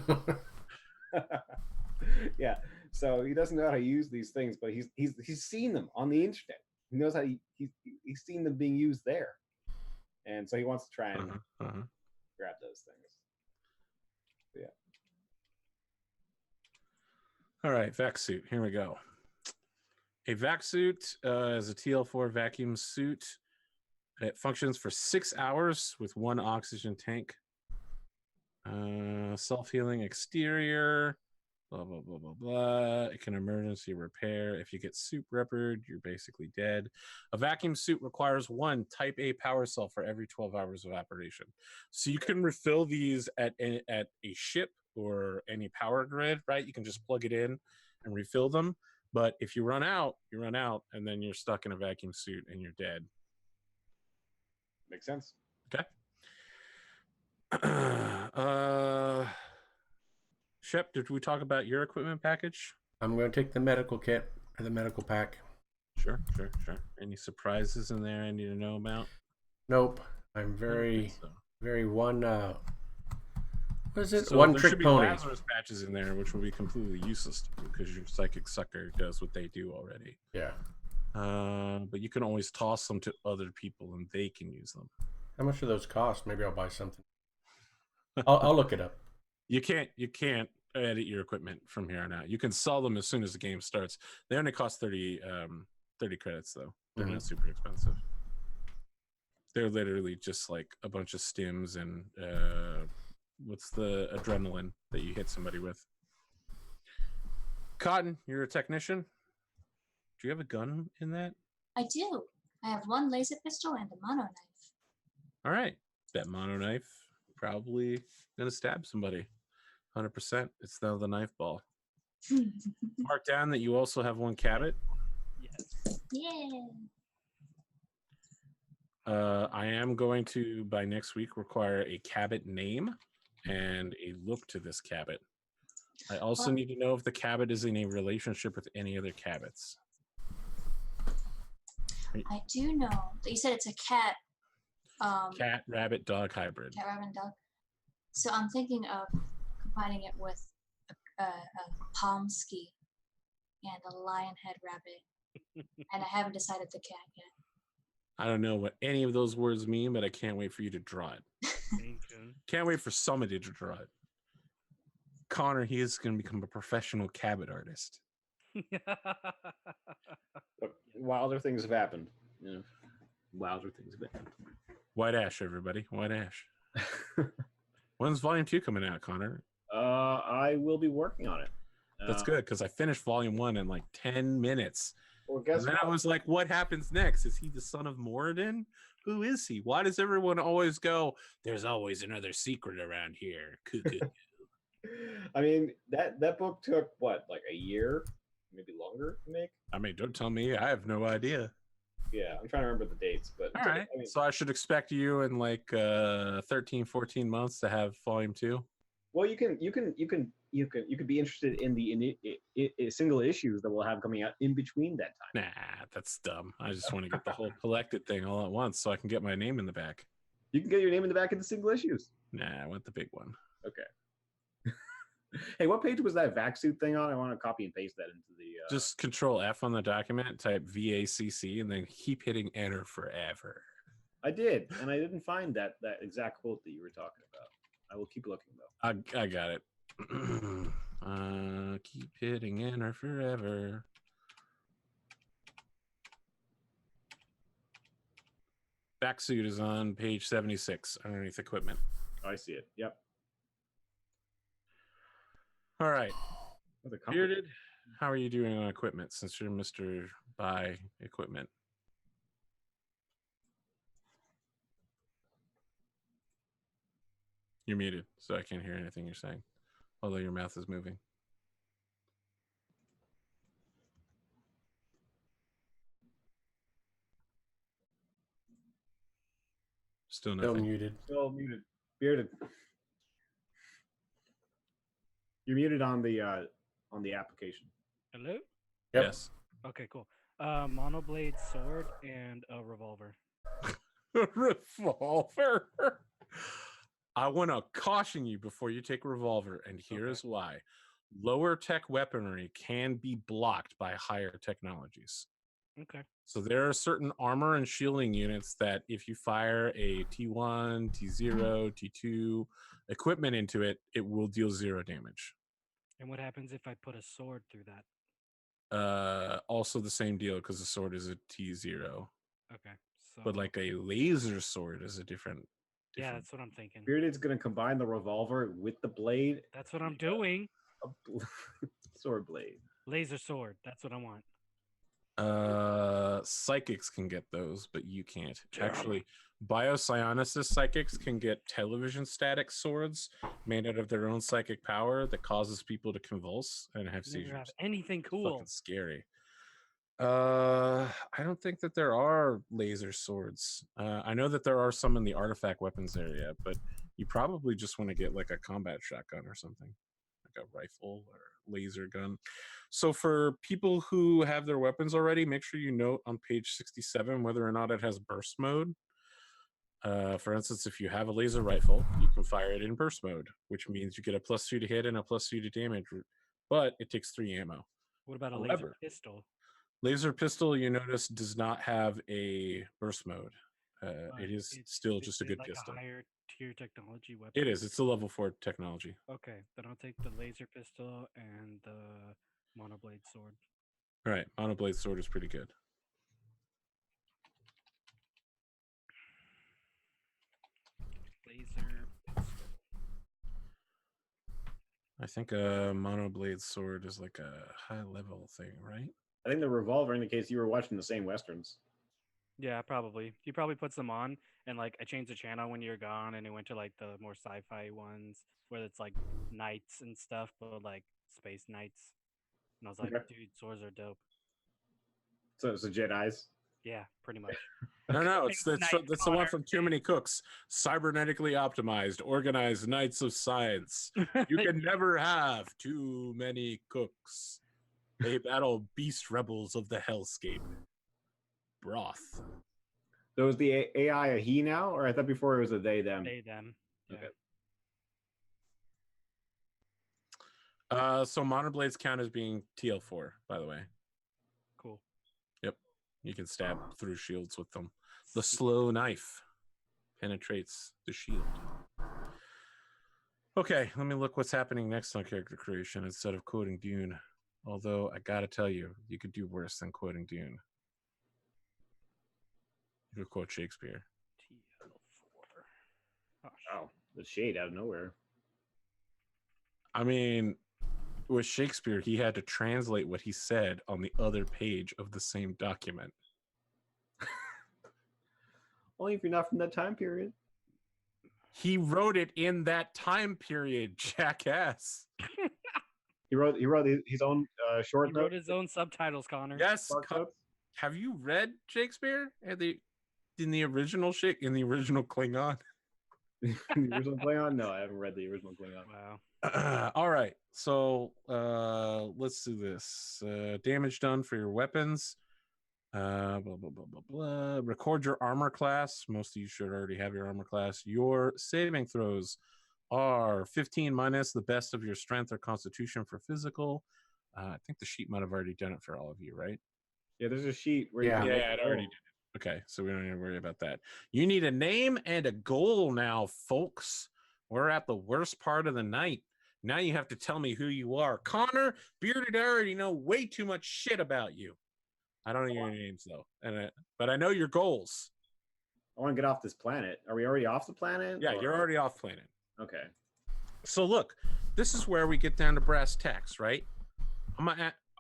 Yeah. So he doesn't know how to use these things, but he's seen them on the internet. He knows how he's seen them being used there, and so he wants to try and grab those things. So, yeah. All right, vac suit. Here we go. A vac suit is a TL4 vacuum suit. It functions for 6 hours with 1 oxygen tank. Self-healing exterior. Blah, blah, blah, blah, blah. It can emergency repair. If you get soup rippered, you're basically dead. A vacuum suit requires 1 type A power cell for every 12 hours of operation. So you can refill these at a ship or any power grid, right? You can just plug it in and refill them. But if you run out, and then you're stuck in a vacuum suit and you're dead. Makes sense. Okay. Shep, did we talk about your equipment package? I'm going to take the medical kit or the medical pack. Sure. Any surprises in there I need to know about? Nope. I'm very one. What is it? So One there trick should be pony. Lazarus patches in there, which will be completely useless to you because your psychic sucker does what they do already. Yeah. But you can always toss them to other people and they can use them. How much do those cost? Maybe I'll buy something. I'll look it up. You can't edit your equipment from here on out. You can sell them as soon as the game starts. They only cost 30 credits though. They're not super expensive. They're literally just like a bunch of stims and what's the adrenaline that you hit somebody with. Cotton, you're a technician. Do you have a gun in that? I do. I have 1 laser pistol and a mono knife. All right. That mono knife probably gonna stab somebody. 100%. It's now the knife ball. Mark down that you also have 1 cabot. Yes. Yeah. I am going to, by next week, require a cabot name and a look to this cabot. I also need to know if the cabot is in a relationship with any other cabots. I do know that you said it's a cat. Cat, rabbit, dog hybrid. Cat, rabbit, and dog. So I'm thinking of combining it with a Pomsky and a lion head rabbit. And I haven't decided the cat yet. I don't know what any of those words mean, but I can't wait for you to draw it. Can't wait for somebody to draw it. Connor, he is going to become a professional cabot artist. But wilder things have happened. You know, wilder things have happened. White Ash, everybody. White Ash. When's Volume 2 coming out, Connor? I will be working on it. That's good, because I finished Volume 1 in like 10 minutes. Well, guess And then what? I was like, what happens next? Is he the son of Moradin? Who is he? Why does everyone always go, there's always another secret around here? Cuckoo. I mean, that book took what, like a year, maybe longer to make. I mean, don't tell me. I have no idea. Yeah, I'm trying to remember the dates, but All right. I mean, So I should expect you in like 13, 14 months to have volume 2? well, you could be interested in the single issues that we'll have coming out in between that time. Nah, that's dumb. I just want to get the whole collected thing all at once so I can get my name in the back. You can get your name in the back of the single issues. Nah, I want the big one. Okay. Hey, what page was that vac suit thing on? I want to copy and paste that into the. Just Control F on the document, type VACC, and then keep hitting enter forever. I did, and I didn't find that exact quote that you were talking about. I will keep looking though. I got it. Keep hitting enter forever. Back suit is on page 76 underneath equipment. Oh, I see it. Yep. All right. What a comfort. Bearded, how are you doing on equipment since you're Mr. Buy Equipment? You're muted, so I can't hear anything you're saying, although your mouth is moving. Still Still nothing. muted. Still muted. Bearded. You're muted on the application. Hello? Yep. Yes. Okay, cool. Monoblade sword and a revolver. Revolver. I want to caution you before you take revolver, and here's Okay. why. Lower tech weaponry can be blocked by higher technologies. Okay. So there are certain armor and shielding units that if you fire a T1, T0, T2 equipment into it, it will deal 0 damage. And what happens if I put a sword through that? Also the same deal because the sword is a T0. Okay. So But like a laser sword is a different. yeah, that's what I'm thinking. Bearded's gonna combine the revolver with the blade. That's what I'm doing. A sword blade. Laser sword. That's what I want. Psychics can get those, but you can't. Damn. Actually, biopsionicist psychics can get television static swords made out of their own psychic power that causes people to convulse and have Never have seizures. anything It's cool. fucking scary. I don't think that there are laser swords. I know that there are some in the artifact weapons area, but you probably just want to get like a combat shotgun or something, like a rifle or laser gun. So for people who have their weapons already, make sure you note on page 67 whether or not it has burst mode. For instance, if you have a laser rifle, you can fire it in burst mode, which means you get a +2 to hit and a +2 to damage, but it takes 3 ammo. What about a However, laser pistol? Laser pistol, you notice, does not have a burst mode. It is still just a good like pistol. A higher tier technology weapon. It is. It's a level 4 technology. Okay, then I'll take the laser pistol and the monoblade sword. All right, monoblade sword is pretty good. Laser pistol. I think a monoblade sword is like a high level thing, right? I think the revolver indicates you were watching the same westerns. Yeah, probably. He probably puts them on, and like I changed the channel when you're gone, and it went to like the more sci-fi ones where it's like knights and stuff, but like space knights. And I was like, Okay. dude, swords are dope. So it's the Jedi's. Yeah, pretty much. No, it's Knight that's the one Connor. from Too Many Cooks. Cybernetically optimized, organized knights of science. You can never have too many cooks. They battle beast rebels of the hellscape. Broth. So is the AI a he now, or I thought before it was a they them? They them. Yeah. Okay. So monoblades count as being TL4, by the way. Cool. You can stab through shields with them. The slow knife penetrates the shield. Okay, let me look what's happening next on character creation instead of quoting Dune. Although I gotta tell you, you could do worse than quoting Dune. You could quote Shakespeare. TL4. Oh, shit. Oh, the shade out of nowhere. I mean, with Shakespeare, he had to translate what he said on the other page of the same document. Only if you're not from that time period. He wrote it in that time period, jackass. He wrote his own short He note. wrote his own subtitles, Connor. Yes. Spark notes. Have you read Shakespeare in the original Klingon? The original Klingon? No, I haven't read the original Klingon. Wow. All right. So let's do this. Damage done for your weapons. Blah, blah, blah, blah, blah. Record your armor class. Most of you should already have your armor class. Your saving throws are 15 minus the best of your strength or constitution for physical. I think the sheet might have already done it for all of you, right? Yeah, there's a sheet where Yeah. you can Yeah, make it a already roll. did. Okay, so we don't need to worry about that. You need a name and a goal now, folks. We're at the worst part of the night. Now you have to tell me who you are. Connor, Bearded, I already know way too much shit about you. I don't know your names though, but I know your goals. I want to get off this planet. Are we already off the planet? Yeah, or- you're already off planet. Okay. So look, this is where we get down to brass tacks, right?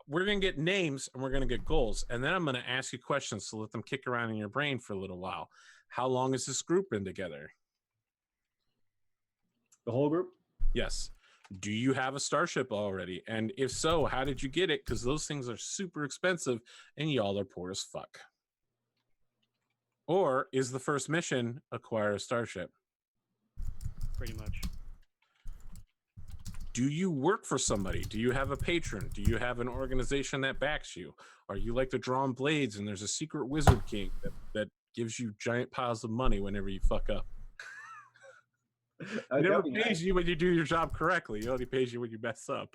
We're gonna get names and we're gonna get goals, and then I'm gonna ask you questions to let them kick around in your brain for a little while. How long has this group been together? The whole group? Yes. Do you have a starship already? And if so, how did you get it? Because those things are super expensive and y'all are poor as fuck. Or is the first mission acquire a starship? Pretty much. Do you work for somebody? Do you have a patron? Do you have an organization that backs you? Are you like the Drawn Blades and there's a secret wizard king that gives you giant piles of money whenever you fuck up? He never pays you when you do your job correctly. He only pays you when you mess up.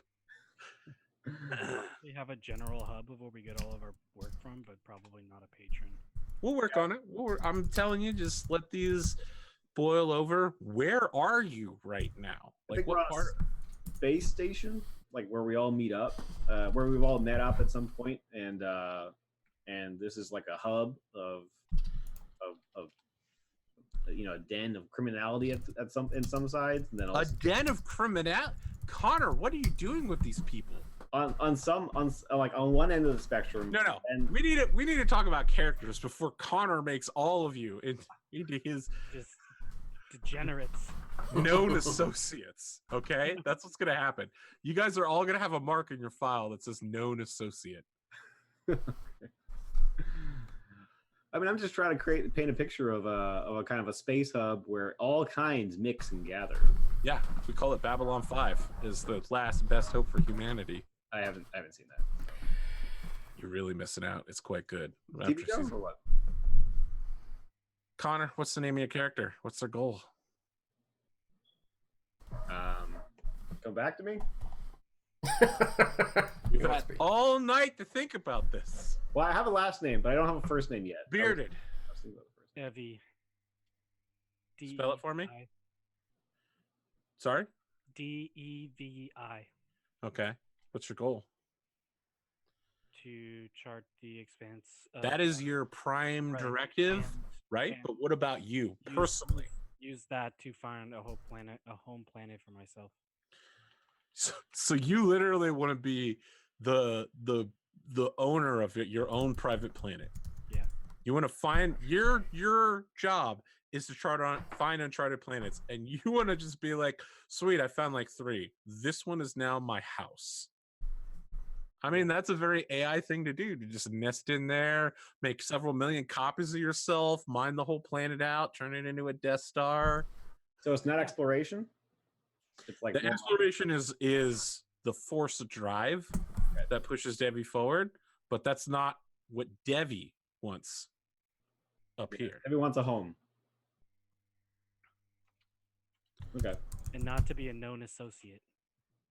We have a general hub of where we get all of our work from, but probably not a patron. We'll work on it. I'm telling you, just let these boil over. Where are you right now? I Like think what we're on part? a space station, like where we all meet up, where we've all met up at some point, and this is like a hub of a den of criminality at some sides, and then A also den of criminality. Connor, what are you doing with these people? on one end of the spectrum. No. And We need to talk about characters before Connor makes all of you into his Just degenerates. known associates. Okay, that's what's gonna happen. You guys are all gonna have a mark in your file that says known associate. I mean, I'm just trying to paint a picture of a kind of a space hub where all kinds mix and gather. Yeah, we call it Babylon 5. Is the last best hope for humanity. I haven't seen that. You're really missing out. It's quite good. TV After show season- or what? Connor, what's the name of your character? What's their goal? Come back to me. You've got all night to think about this. Well, I have a last name, but I don't have a first name yet. Bearded. I was thinking about the first name. Devi. Spell it for me. D-E-V-I. Sorry? D-E-V-I. Okay. What's your goal? To chart the expanse. That is your prime right, directive, and- right? and But what about you use- personally? Use that to find a home planet for myself. So you literally want to be the owner of your own private planet. Yeah. You want to find your job is to find uncharted planets, and you want to just be like, sweet, I found like 3. This one is now my house. I mean, that's a very AI thing to do, to just nest in there, make several million copies of yourself, mine the whole planet out, turn it into a Death Star. So it's not exploration. It's like The exploration is the force drive that pushes Devi forward, but that's not what Devi wants up here. everyone's a home. Okay. And not to be a known associate.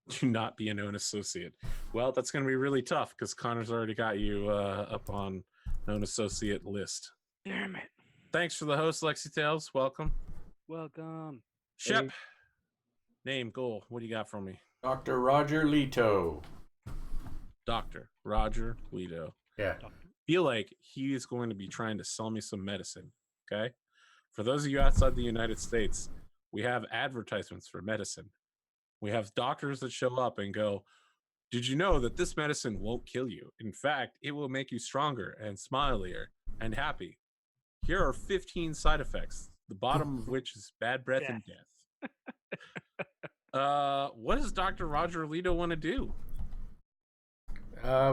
Do not be a known associate. Well, that's going to be really tough because Connor's already got you up on known associate list. Damn it. Thanks for the host, Lexi Tales. Welcome. Welcome. Shep. Name, goal. What do you got for me? Dr. Roger Leto. Dr. Roger Leto. Yeah. Feel like he is going to be trying to sell me some medicine. Okay. For those of you outside the United States, we have advertisements for medicine. We have doctors that show up and go, Did you know that this medicine won't kill you? In fact, it will make you stronger and smilier and happy. Here are 15 side effects, the bottom of which is bad breath and death. What does Dr. Roger Alito want to do?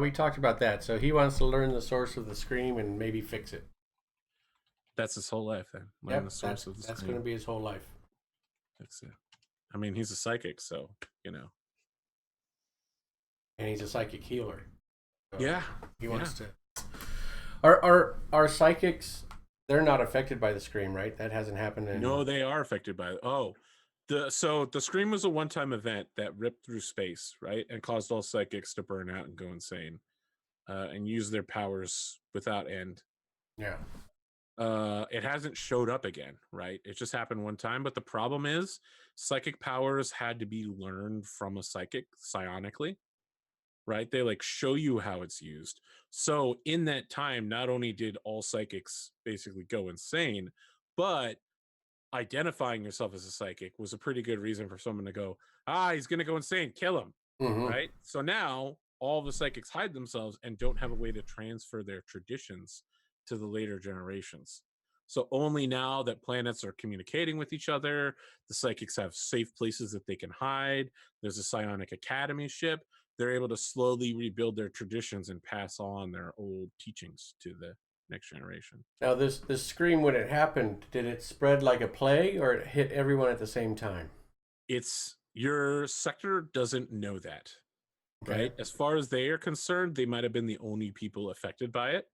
We talked about that. So he wants to learn the source of the scream and maybe fix it. That's his whole life, then. Learn Yep, the source of the that's scream. going to be his whole life. That's it. I mean, he's a psychic, so you know. And he's a psychic healer. So Yeah, he wants to. Are psychics? They're not affected by the scream, right? That hasn't happened. No, they are affected by it. The scream was a one-time event that ripped through space, right, and caused all psychics to burn out and go insane, and use their powers without end. Yeah. It hasn't showed up again, right? It just happened one time. But the problem is, psychic powers had to be learned from a psychic psionically, right? They like show you how it's used. So in that time, not only did all psychics basically go insane, but identifying yourself as a psychic was a pretty good reason for someone to go, he's going to go insane, kill him. Mm-hmm. Right? So now all the psychics hide themselves and don't have a way to transfer their traditions to the later generations. So only now that planets are communicating with each other, the psychics have safe places that they can hide. There's a psionic academy ship. They're able to slowly rebuild their traditions and pass on their old teachings to the next generation. Now, this scream, when it happened, did it spread like a plague, or it hit everyone at the same time? It's your sector doesn't know that, right? As far as they are concerned, they might have been the only people affected by it.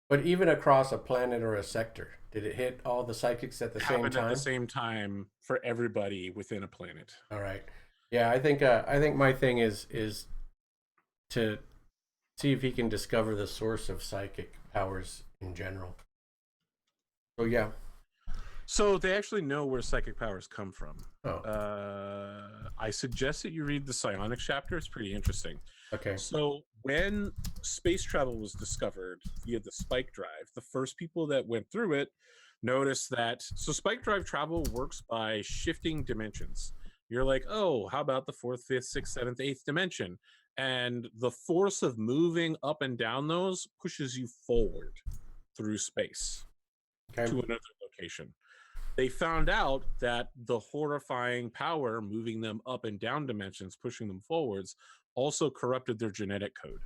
But even across a planet or a sector, did it hit all the psychics at the same time? At the same time for everybody within a planet. All right. Yeah, I think my thing is to see if he can discover the source of psychic powers in general. So yeah. So they actually know where psychic powers come from. Oh. I suggest that you read the psionics chapter. It's pretty interesting. Okay. So when space travel was discovered via the spike drive, the first people that went through it noticed that spike drive travel works by shifting dimensions. You're like, oh, how about the 4th, 5th, 6th, 7th, 8th dimension? And the force of moving up and down those pushes you forward through space to another location. They found out that the horrifying power moving them up and down dimensions, pushing them forwards, also corrupted their genetic code.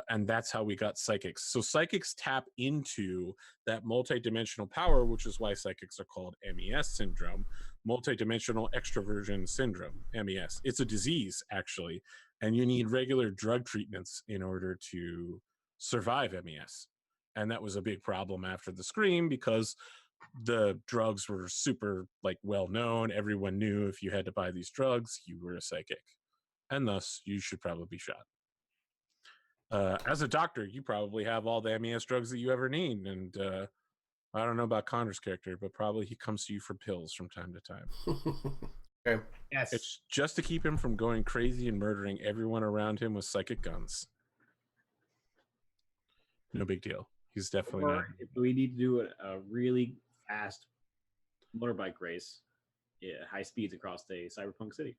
And that's how we got psychics. So psychics tap into that multidimensional power, which is why psychics are called MES syndrome, multidimensional extroversion syndrome, MES. It's a disease, actually, and you need regular drug treatments in order to survive MES. And that was a big problem after the scream because the drugs were super well known. Everyone knew if you had to buy these drugs, you were a psychic, and thus you should probably be shot. As a doctor, you probably have all the MES drugs that you ever need, and I don't know about Connor's character, but probably he comes to you for pills from time to time. Okay. Yes. It's just to keep him from going crazy and murdering everyone around him with psychic guns. No big deal. He's definitely not. If we need to do a really fast motorbike race, high speeds across the cyberpunk city.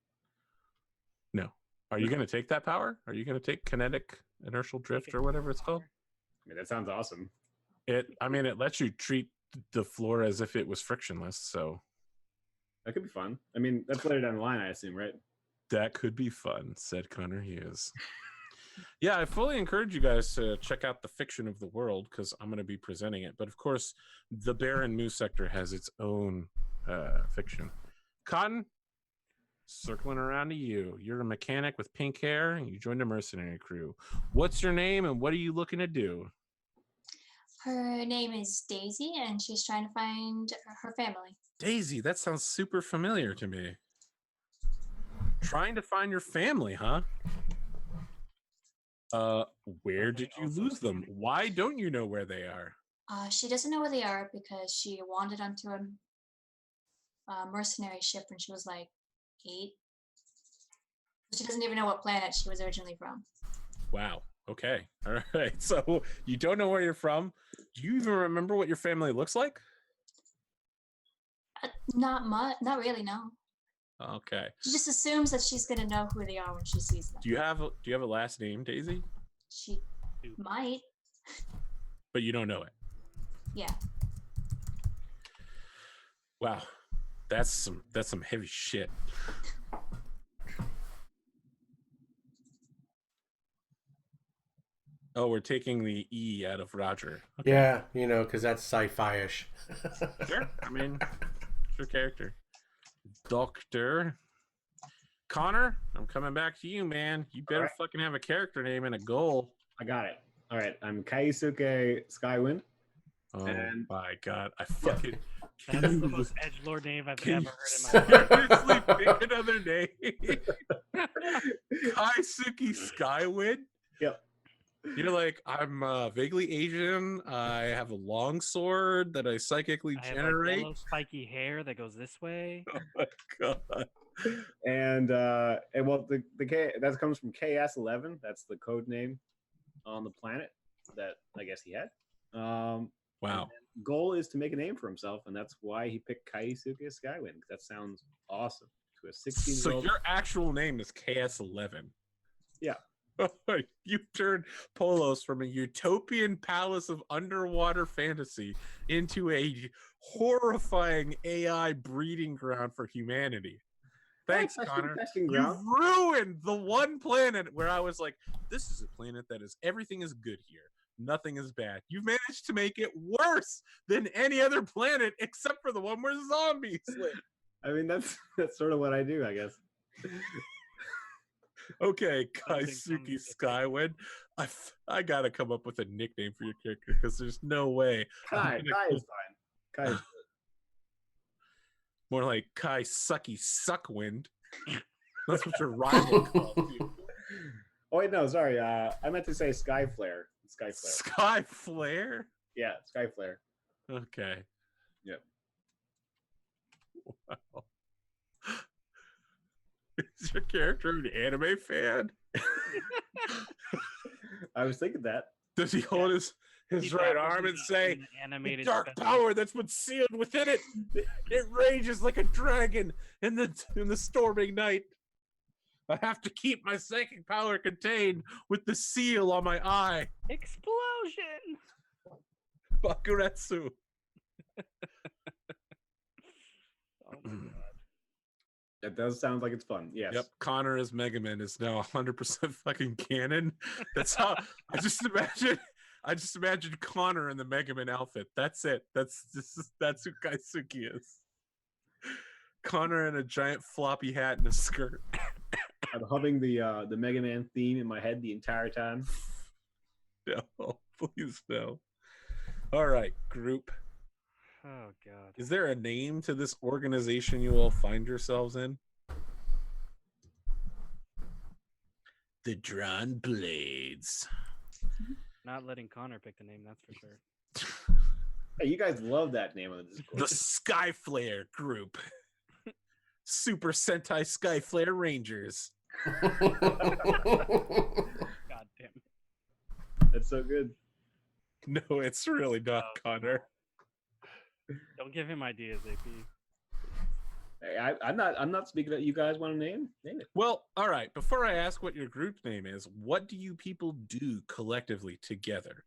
No. Are you going to take that power? Are you going to take kinetic inertial drift or whatever it's called? I mean, that sounds awesome. It lets you treat the floor as if it was frictionless, so that could be fun. I mean, that's later down the line, I assume, right? That could be fun, said Connor Hughes. Yeah, I fully encourage you guys to check out the fiction of the world because I'm going to be presenting it. But of course, the Baron Moose sector has its own fiction. Cotton, circling around to you. You're a mechanic with pink hair and you joined a mercenary crew. What's your name and what are you looking to do? Her name is Daisy and she's trying to find her family. Daisy, that sounds super familiar to me. Trying to find your family, huh? Where did you lose them? Why don't you know where they are? She doesn't know where they are because she wandered onto a mercenary ship when she was like 8. She doesn't even know what planet she was originally from. Wow. Okay. All right. So you don't know where you're from. Do you even remember what your family looks like? Not much. Not really, no. Okay. She just assumes that she's gonna know who they are when she sees them. Do you have a last name, Daisy? She might. But you don't know it. Yeah. Wow. That's some heavy shit. Oh, we're taking the E out of Roger. Okay. Yeah, because that's sci-fi-ish. Sure. I mean, it's your character. Doctor Connor, I'm coming back to you, man. You better fucking have a character name and a goal. I got it. All right, I'm Kaisuke Skywind. Oh And- my god, I fucking That's the most edgelord name I've Can ever you heard in my life. seriously pick another name? Kaisuke Skywind? Yep. You're like, I'm vaguely Asian. I have a long sword that I psychically I have generate. yellow spiky hair that goes this way. Oh my god. And well, the K that comes from KS11. That's the code name on the planet that I guess he had. Wow. Goal is to make a name for himself, and that's why he picked Kaisuke Skywind. That sounds awesome to a 16-year-old. So your actual name is KS11. Yeah. You turned Polos from a utopian palace of underwater fantasy into a horrifying AI breeding ground for humanity. Thanks, That's Connor. testing You ground. ruined the one planet where I was like, this is a planet that is everything is good here. Nothing is bad. You've managed to make it worse than any other planet except for the one where zombies live. I mean, that's sort of what I do, I guess. Okay, Something Kaisuke different. Skywind. I gotta come up with a nickname for your character because there's no way. Kai is fine. Kai is More like Kai Sucky Suckwind. That's what your rival calls you. Oh wait, no, sorry. I meant to say Skyflare. Skyflare. Sky Flare? Yeah, Skyflare. Okay. Yep. Wow. Is your character an anime fan? I was thinking that. Does he hold his He right dabbles arm in and the- say, in the "The animated dark special- power that's been sealed within it, it rages like a dragon in the storming night. I have to keep my psychic power contained with the seal on my eye." Explosion! Bakuretsu. Oh my god. That does sound like it's fun. Yes. Yep, Connor as Mega Man is now 100% fucking canon. That's how I just imagine Connor in the Mega Man outfit. That's it. That's who Kaisuke is. Connor in a giant floppy hat and a skirt. I'm humming the Mega Man theme in my head the entire time. No, please no. All right, group. Oh god. Is there a name to this organization you all find yourselves in? The Drawn Blades. Not letting Connor pick the name, that's for sure. Hey, you guys love that name on the Discord. The Skyflare Group. Super Sentai Skyflare Rangers. God damn it. That's so good. No, it's really not, Oh, Connor. Don't give him ideas, AP. Hey, I'm not speaking of you guys want to name it. Well, all right. Before I ask what your group name is, what do you people do collectively together?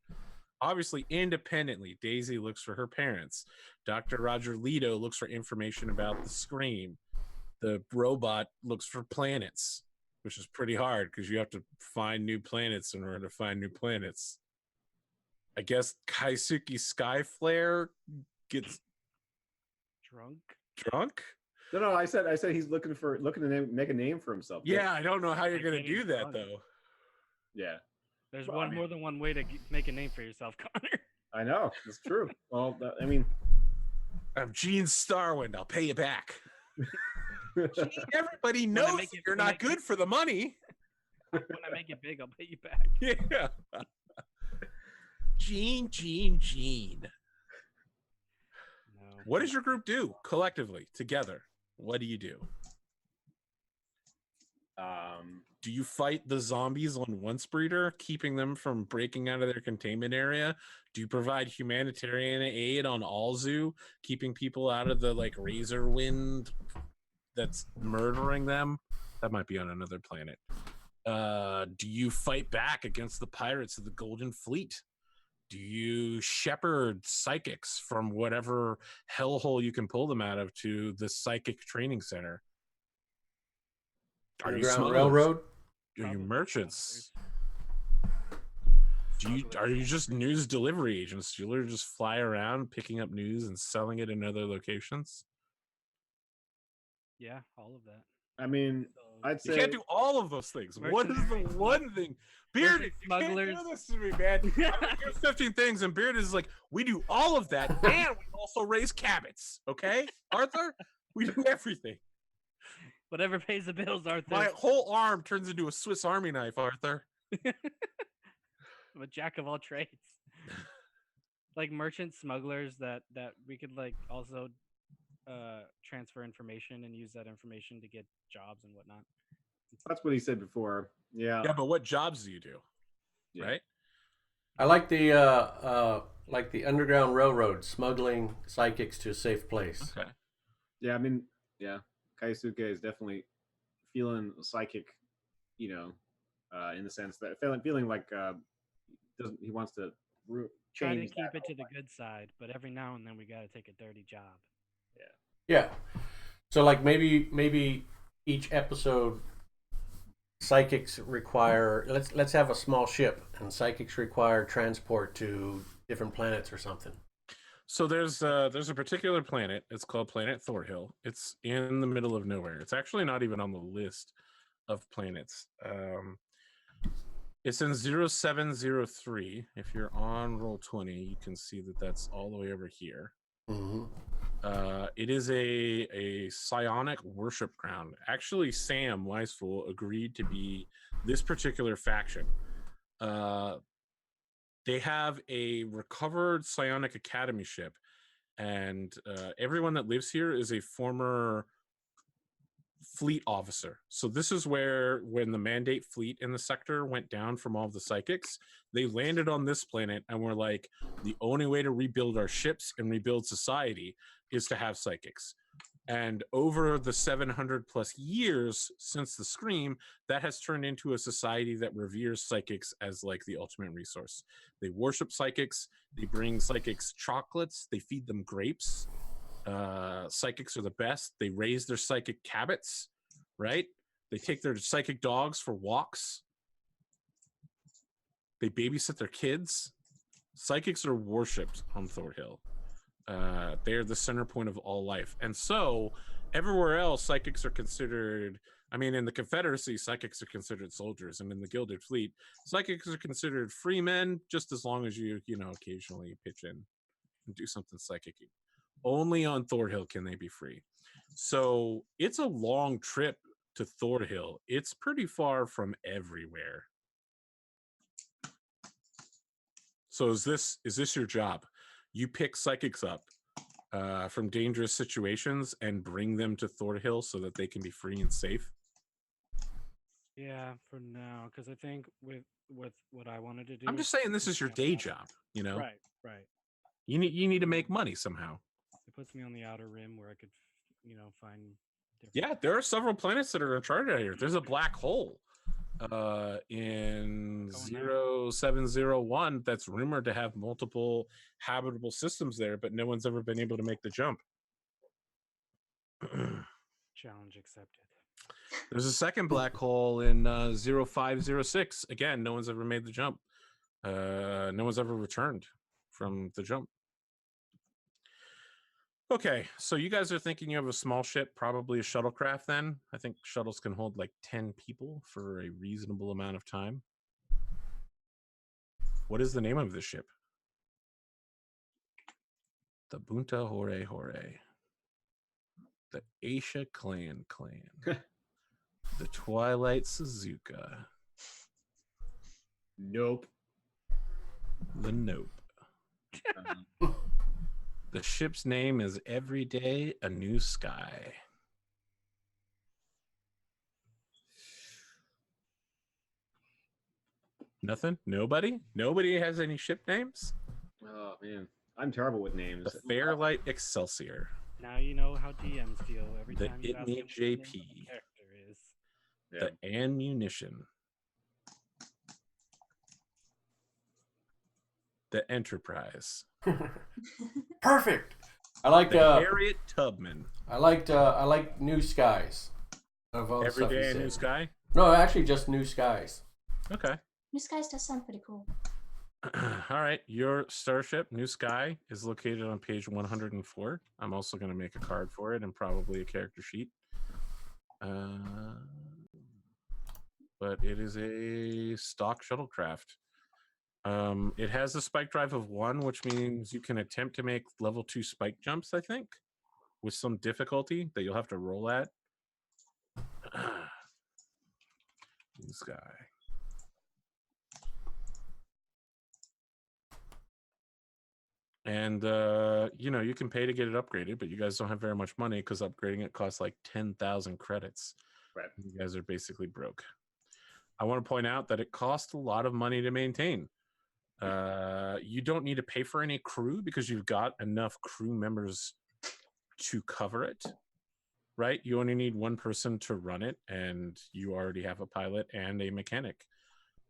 Obviously, independently, Daisy looks for her parents. Dr. Roger Leto looks for information about the Scream. The robot looks for planets, which is pretty hard because you have to find new planets in order to find new planets. I guess Kaisuke Skyflare gets Drunk? drunk? No, I said he's looking to make a name for himself. Yeah, I don't know how you're Like going to getting do that, drunk. though. Yeah. There's Well, I one mean- more than one way to make a name for yourself, Connor. I know. It's true. Well, I mean, I'm Gene Starwind. I'll pay you back. Gene, everybody When I knows make that it- you're when I not good for the money. When I make it big, I'll pay you back. Yeah. Gene. No. What does your group do collectively, together? What do you do? Do you fight the zombies on Once Breeder, keeping them from breaking out of their containment area? Do you provide humanitarian aid on Alzu, keeping people out of the Razor Wind that's murdering them, that might be on another planet. Do you fight back against the pirates of the Golden Fleet? Do you shepherd psychics from whatever hellhole you can pull them out of to the psychic training center? Are you Underground smugglers? Railroad? Are you Probably merchants? smugglers. Are you just news delivery agents? Do you literally just fly around picking up news and selling it in other locations? Yeah, all of that. I mean, So, I'd You say can't do all of those things. What is the Mercenaries, one thing? Beard, merchant you can't smugglers. do this to me, man. Here's 15 things, and Beard is like, we do all of that, and we also raise cabots. Okay, Arthur, we do everything. whatever pays the bills, Arthur. My whole arm turns into a Swiss Army knife, Arthur. I'm a jack of all trades. Like merchant smugglers that we could like also transfer information and use that information to get jobs and whatnot. that's what he said before. Yeah. Yeah, but what jobs do you do? Yeah. Right? I like the Underground Railroad, smuggling psychics to a safe place. Okay. Yeah, I mean, yeah, Kaisuke is definitely feeling psychic, you know, in the sense that feeling like he wants to Try to change. keep it to the good side, but every now and then we got to take a dirty job. Yeah. So like maybe each episode psychics require let's have a small ship and psychics require transport to different planets or something. So there's a particular planet. It's called Planet Thorhill. It's in the middle of nowhere. It's actually not even on the list of planets. It's in 0703. If you're on Roll20, you can see that that's all the way over here. Mm-hmm. It is a psionic worship ground. Actually, Sam Wisefool agreed to be this particular faction. They have a recovered psionic academy ship, and everyone that lives here is a former fleet officer. So this is where, when the Mandate fleet in the sector went down from all of the psychics, they landed on this planet and were like, the only way to rebuild our ships and rebuild society is to have psychics. And over the 700 plus years since the Scream, that has turned into a society that reveres psychics as like the ultimate resource. They worship psychics. They bring psychics chocolates. They feed them grapes. Psychics are the best. They raise their psychic cabots, right? They take their psychic dogs for walks. They babysit their kids. Psychics are worshipped on Thorhill. They're the center point of all life. And so everywhere else, psychics are considered, I mean, in the Confederacy, psychics are considered soldiers. And in the Gilded Fleet, psychics are considered free men, just as long as you occasionally pitch in and do something psychic. Only on Thorhill can they be free. So it's a long trip to Thorhill. It's pretty far from everywhere. So is this your job? You pick psychics up from dangerous situations and bring them to Thorhill so that they can be free and safe? Yeah, for now, because I think with what I wanted to do. I'm just saying this is your day job, you know? Right. You need to make money somehow. It puts me on the outer rim where I could, find. Yeah, there are several planets that are uncharted out here. There's a black hole in 0701 that's rumored to have multiple habitable systems there, but no one's ever been able to make the jump. Challenge accepted. There's a second black hole in 0506. Again, no one's ever made the jump. No one's ever returned from the jump. Okay, so you guys are thinking you have a small ship, probably a shuttlecraft then? I think shuttles can hold like 10 people for a reasonable amount of time. What is the name of this ship? The Bunta Hore Hore. The Aisha Clan. The Twilight Suzuka. Nope. The Nope. The ship's name is Every Day a New Sky. Nothing? Nobody? Nobody has any ship names? Oh man, I'm terrible with names. The Fairlight Excelsior. Now you know how DMs feel every The time you ask Itney them what the name of JP. the character is. Yeah. The ammunition. The Enterprise. Perfect. I like The Harriet Tubman. I like New Skies. Of all the Every stuff he day a said. new sky. No, actually just New Skies. Okay. New Skies does sound pretty cool. All right. Your starship, New Sky, is located on page 104. I'm also going to make a card for it and probably a character sheet. But it is a stock shuttlecraft. It has a spike drive of 1, which means you can attempt to make level 2 spike jumps, I think, with some difficulty that you'll have to roll at. New Sky. And you can pay to get it upgraded, but you guys don't have very much money because upgrading it costs like 10,000 credits. Right. You guys are basically broke. I want to point out that it costs a lot of money to maintain. You don't need to pay for any crew because you've got enough crew members to cover it, right? You only need one person to run it, and you already have a pilot and a mechanic.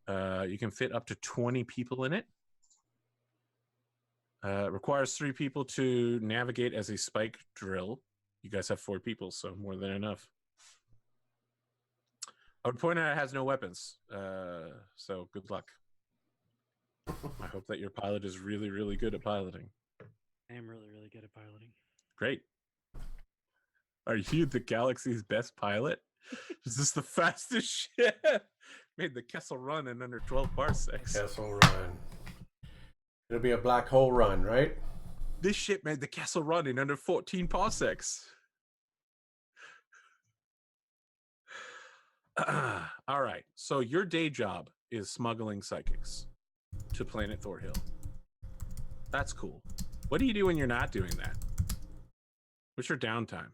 You can fit up to 20 people in it. Requires 3 people to navigate as a spike drill. You guys have 4 people, so more than enough. I would point out it has no weapons, so good luck. I hope that your pilot is really, really good at piloting. I am really, really good at piloting. Great. Are you the galaxy's best pilot? Is this the fastest ship? Made the Kessel Run in under 12 parsecs. Kessel Run. It'll be a black hole run, right? This ship made the Kessel Run in under 14 parsecs. All right. So your day job is smuggling psychics to planet Thorhill. That's cool. What do you do when you're not doing that? What's your downtime?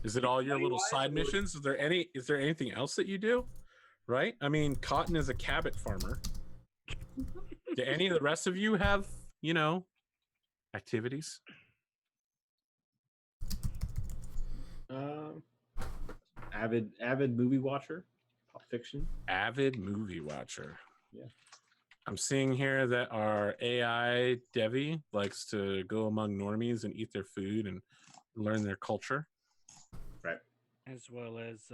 Is it all your little side missions? Is there anything else that you do? Right? I mean, Cotton is a cabbage farmer. Do any of the rest of you have, activities? Avid movie watcher, Pulp Fiction. Avid movie watcher. Yeah. I'm seeing here that our AI Devi likes to go among normies and eat their food and learn their culture. Right. As well as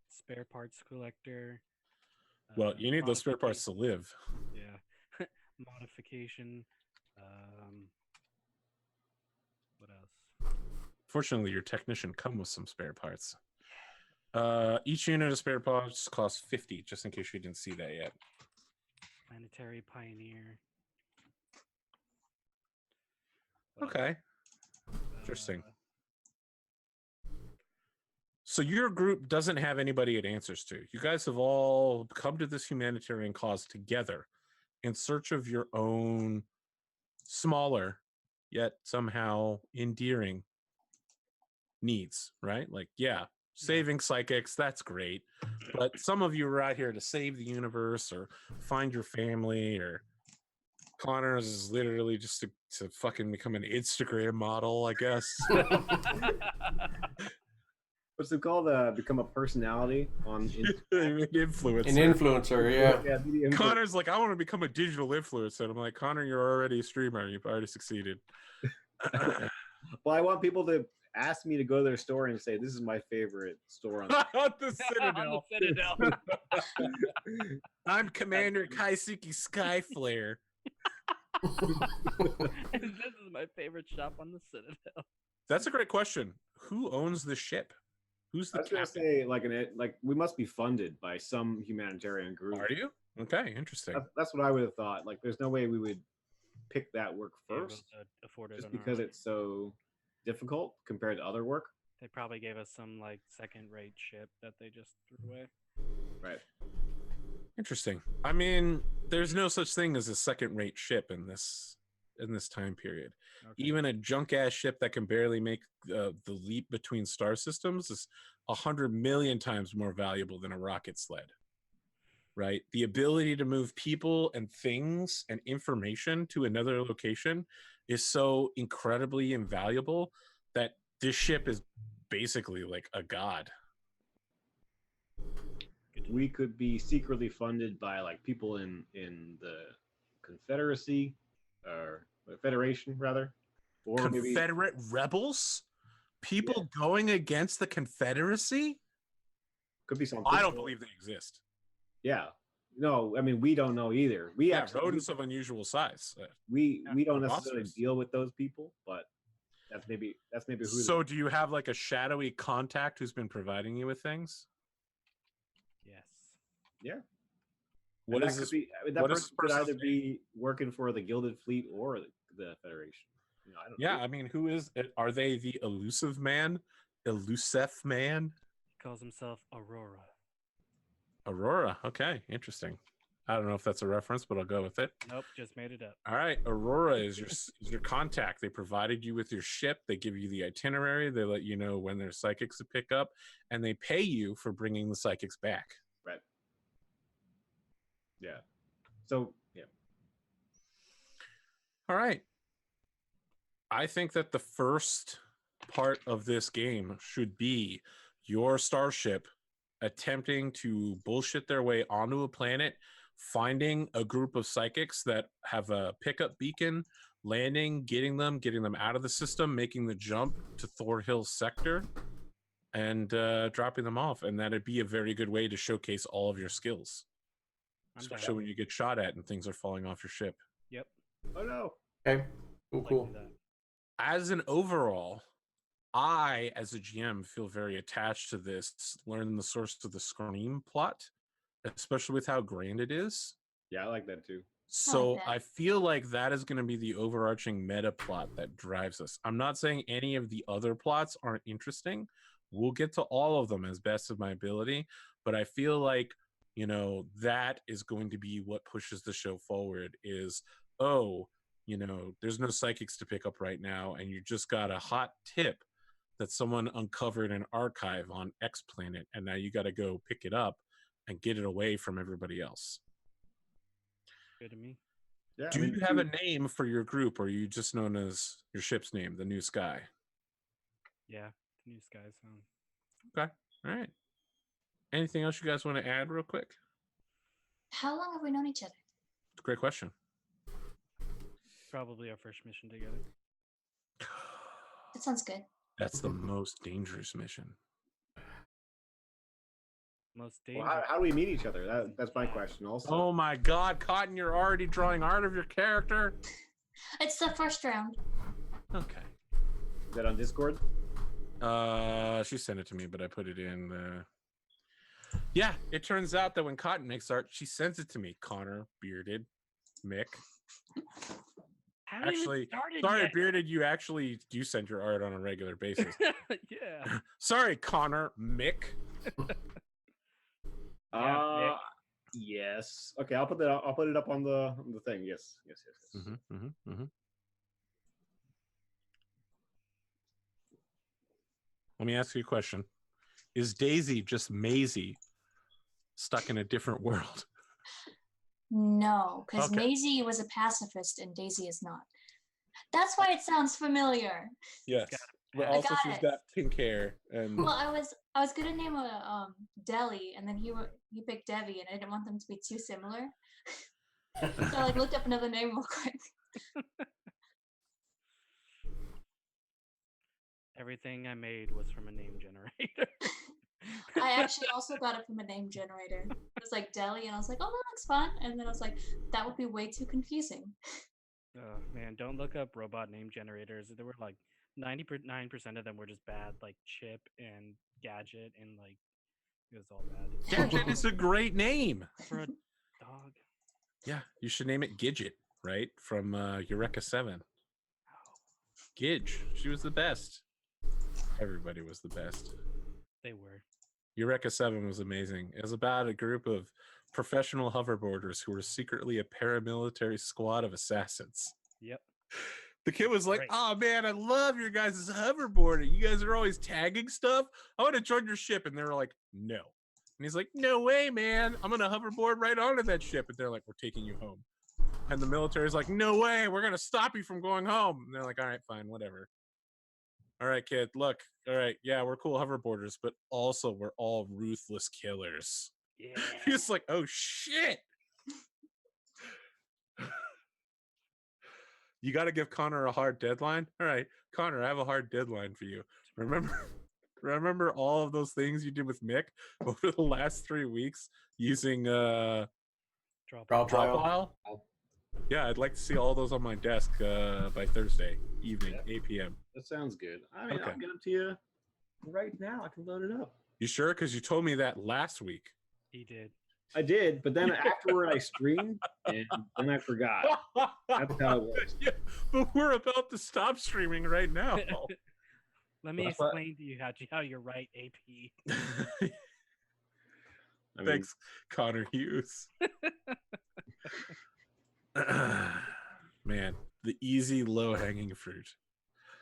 spare parts collector. Well, you need those spare parts to live. Yeah. Modification. What else? Fortunately, your technician come with some spare parts. Each unit of spare parts costs 50, just in case you didn't see that yet. Planetary Pioneer. Okay. Interesting. So your group doesn't have anybody it answers to. You guys have all come to this humanitarian cause together in search of your own smaller, yet somehow endearing needs, right? Like, yeah, saving psychics, that's great. But some of you are out here to save the universe or find your family, or Connor's is literally just to fucking become an Instagram model, I guess. What's it called? Become a personality on An influencer. An influencer, yeah. media influencer. Connor's like, I want to become a digital influencer. And I'm like, Connor, you're already a streamer. You've already succeeded. Well, I want people to ask me to go to their store and say, this is my favorite store on The Citadel. I'm Commander Kaisuke Skyflare. This is my favorite shop on the Citadel. That's a great question. Who owns the ship? Who's I the was gonna captain? say like we must be funded by some humanitarian group. Are you? Okay, interesting. That's what I would have thought. Like, there's no way we would pick that work first, Afford it just on our because own. it's so difficult compared to other work. They probably gave us some like second-rate ship that they just threw away. Right. Interesting. I mean, there's no such thing as a second-rate ship in this time period. Okay. Even a junk ass ship that can barely make the leap between star systems is 100 million times more valuable than a rocket sled. right? The ability to move people and things and information to another location is so incredibly invaluable that this ship is basically like a god. We could be secretly funded by like people in the Confederacy or Federation rather, or maybe Confederate rebels? People going against the Confederacy? could be something. I don't believe they exist. Yeah. No, I mean we don't know either. We Yeah, actually rodents of unusual size. we don't necessarily monsters. deal with those people, but that's maybe who. So do you have like a shadowy contact who's been providing you with things? Yes. Yeah. What And is that this? could be, I mean, that what is person this could person's either be working for the Gilded Fleet or the Federation. You know, I don't Yeah, know. I mean, who is it? Are they the elusive man? Elusive man? He calls himself Aurora. Aurora. Okay, interesting. I don't know if that's a reference, but I'll go with it. Nope, just made it up. All right, Aurora is your contact. They provided you with your ship. They give you the itinerary. They let you know when there's psychics to pick up, and they pay you for bringing the psychics back. Right. Yeah. So yeah. All right. I think that the first part of this game should be your starship attempting to bullshit their way onto a planet, finding a group of psychics that have a pickup beacon, landing, getting them out of the system, making the jump to Thor Hill sector, and dropping them off. And that'd be a very good way to showcase all of your skills, especially when you get shot at and things are falling off your ship. Yep. Oh no. Okay. Cool. Like Cool. that. As an overall, I, as a GM, feel very attached to this, learning the source of the Scream plot, especially with how grand it is. Yeah, I like that too. So that. I feel like that is going to be the overarching meta plot that drives us. I'm not saying any of the other plots aren't interesting. We'll get to all of them as best of my ability, but I feel like, you know, that is going to be what pushes the show forward is, oh, you know, there's no psychics to pick up right now, and you just got a hot tip that someone uncovered an archive on X planet, and now you got to go pick it up and get it away from everybody else. Good to me. Yeah. Do you have a name for your group, or are you just known as your ship's name, the New Sky? Yeah, the New Sky sound. Okay. All right. Anything else you guys want to add real quick? How long have we known each other? Great question. Probably our first mission together. That sounds good. That's the most dangerous mission. Most Well, dangerous. how do we meet each other? That's my question also. Oh my God, Cotton, you're already drawing art of your character? It's the first round. Okay. Is that on Discord? She sent it to me, but I put it in the... Yeah, it turns out that when Cotton makes art, she sends it to me. Connor, Bearded, Mick. Actually, sorry, Bearded, you actually do send your art on a regular basis. Yeah. Sorry, Connor, Mick. Yeah, Yes. Okay, I'll put that. I'll put it up on the thing. Yes. Let me ask you a question. Is Daisy just Maisie stuck in a different world? No, because Okay. Maisie was a pacifist and Daisy is not. That's why it sounds familiar. Yes. But I also got she's it. got pink hair and Well, I was gonna name a Deli, and then he picked Devi, and I didn't want them to be too similar. So I like looked up another name real quick. Everything I made was from a name generator. I actually also got it from a name generator. It was like Deli, and I was like, oh, that looks fun. And then I was like, that would be way too confusing. Oh man, don't look up robot name generators. There were like 99% of them were just bad, like Chip and Gadget, and like it was all bad. Gadget is a great name. For a dog. Yeah, you should name it Gidget, right? From Eureka 7. Gidge. She was the best. Everybody was the best. They were. Eureka 7 was amazing. It was about a group of professional hoverboarders who were secretly a paramilitary squad of assassins. Yep. The kid was like, Right. oh man, I love your guys' hoverboarding. You guys are always tagging stuff. I want to join your ship. And they were like, no, And he's like, no way, man. I'm going to hoverboard right onto that ship. And they're like, we're taking you home. And the military's like, no way. We're going to stop you from going home. And they're like, all right, fine, whatever. All right, kid, look. All right, yeah, we're cool hoverboarders, but also we're all ruthless killers. Yeah. He's like, oh, shit. You got to give Connor a hard deadline. All right, Connor, I have a hard deadline for you. Remember all of those things you did with Mick over the last 3 weeks using Drop Dropwile? Yeah, I'd like to see all those on my desk by Thursday evening, 8 p.m. That sounds good. I mean, Okay. I'll get them to you right now. I can load it up. You sure? Because you told me that last week. He did. I did, but then afterward I streamed and then I forgot. That's how it works. Yeah, but we're about to stop streaming right now. Let me That's what- explain to you how you're right, AP. I mean, Thanks, Connor Hughes. Man, the easy low-hanging fruit.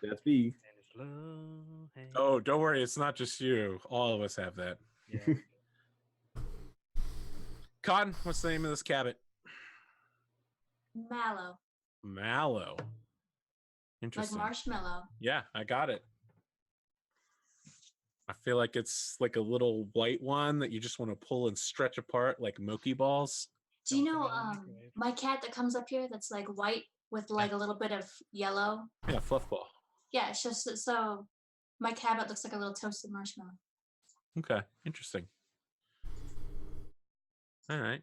that's me. And it's low hanging. Oh, don't worry, it's not just you. All of us have that. Yeah. Con, what's the name of this cabot? Mallow, Mallow. like Interesting. marshmallow. Yeah, I got it. I feel like it's like a little white one that you just want to pull and stretch apart like Moki balls. Do you Don't know put it in the microwave. my cat that comes up here that's like white with like a little bit of yellow? Yeah, fluff ball. Yeah, it's just so my cabot looks like a little toasted marshmallow. Okay, interesting. All right.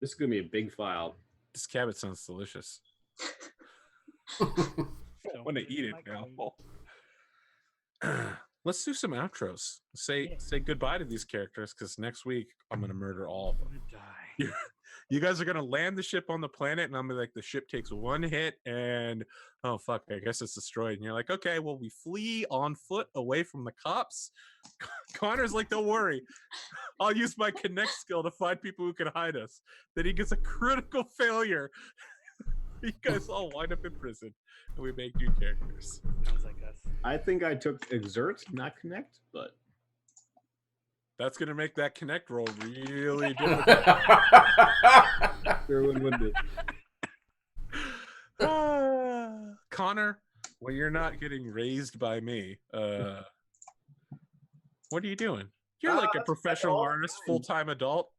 This is gonna be a big file. This cabot sounds delicious. Don't I want to put it in eat the it now. microwave. Let's do some outros. Say Yeah. say goodbye to these characters because next week I'm gonna murder all of I'm them. gonna die. You guys are gonna land the ship on the planet, and I'm gonna be like, the ship takes one hit, and oh fuck, I guess it's destroyed. And you're like, okay, well, we flee on foot away from the cops. Connor's like, don't worry, I'll use my connect skill to find people who can hide us. Then he gets a critical failure. You guys all wind up in prison, and we make new characters. Sounds like us. I think I took exert, not connect, but That's gonna make that connect roll really difficult. everyone would be. Connor, well, you're not getting raised by me. What are you doing? You're like a that's professional all artist, fine. full-time adult.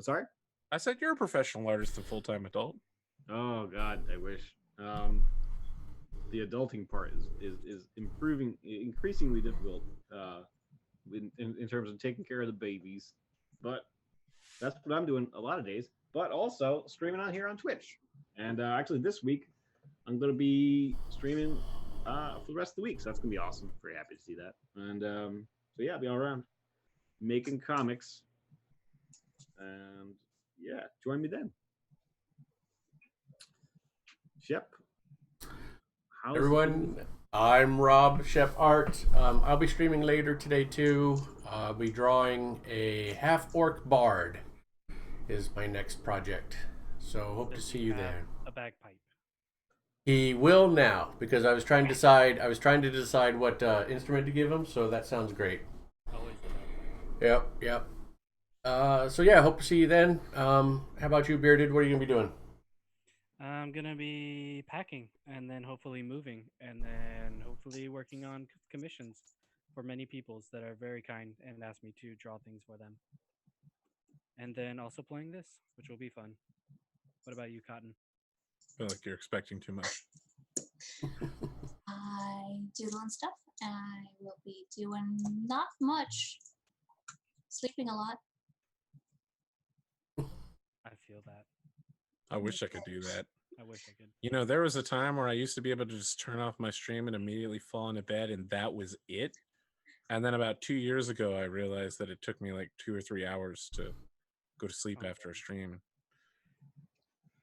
Sorry? I said you're a professional artist and full-time adult. Oh God, I wish. The adulting part is increasingly difficult in terms of taking care of the babies, but that's what I'm doing a lot of days. But also streaming on here on Twitch, and actually this week I'm going to be streaming for the rest of the week, so that's going to be awesome. Very happy to see that, and so yeah, I'll be all around making comics, and yeah, join me then. Shep. How's Everyone, I'm Rob Shep Art. I'll be streaming later today too. I'll be drawing a half-orc bard is my next project. So hope to Does see he you have there. A bagpipe. He will now because I was trying to decide what instrument to give him, so that sounds great. Always the bagpipe. Yep. So yeah, hope to see you then. How about you, Bearded? What are you gonna be doing? I'm gonna be packing and then hopefully moving and then hopefully working on commissions for many peoples that are very kind and ask me to draw things for them. And then also playing this, which will be fun. What about you, Cotton? I feel like you're expecting too much. I doodle and stuff. I will be doing not much. Sleeping a lot. I feel that. I wish I could do that. I wish I could. You know, there was a time where I used to be able to just turn off my stream and immediately fall into bed, and that was it. And then about 2 years ago, I realized that it took me like 2 or 3 hours to go to sleep after a stream.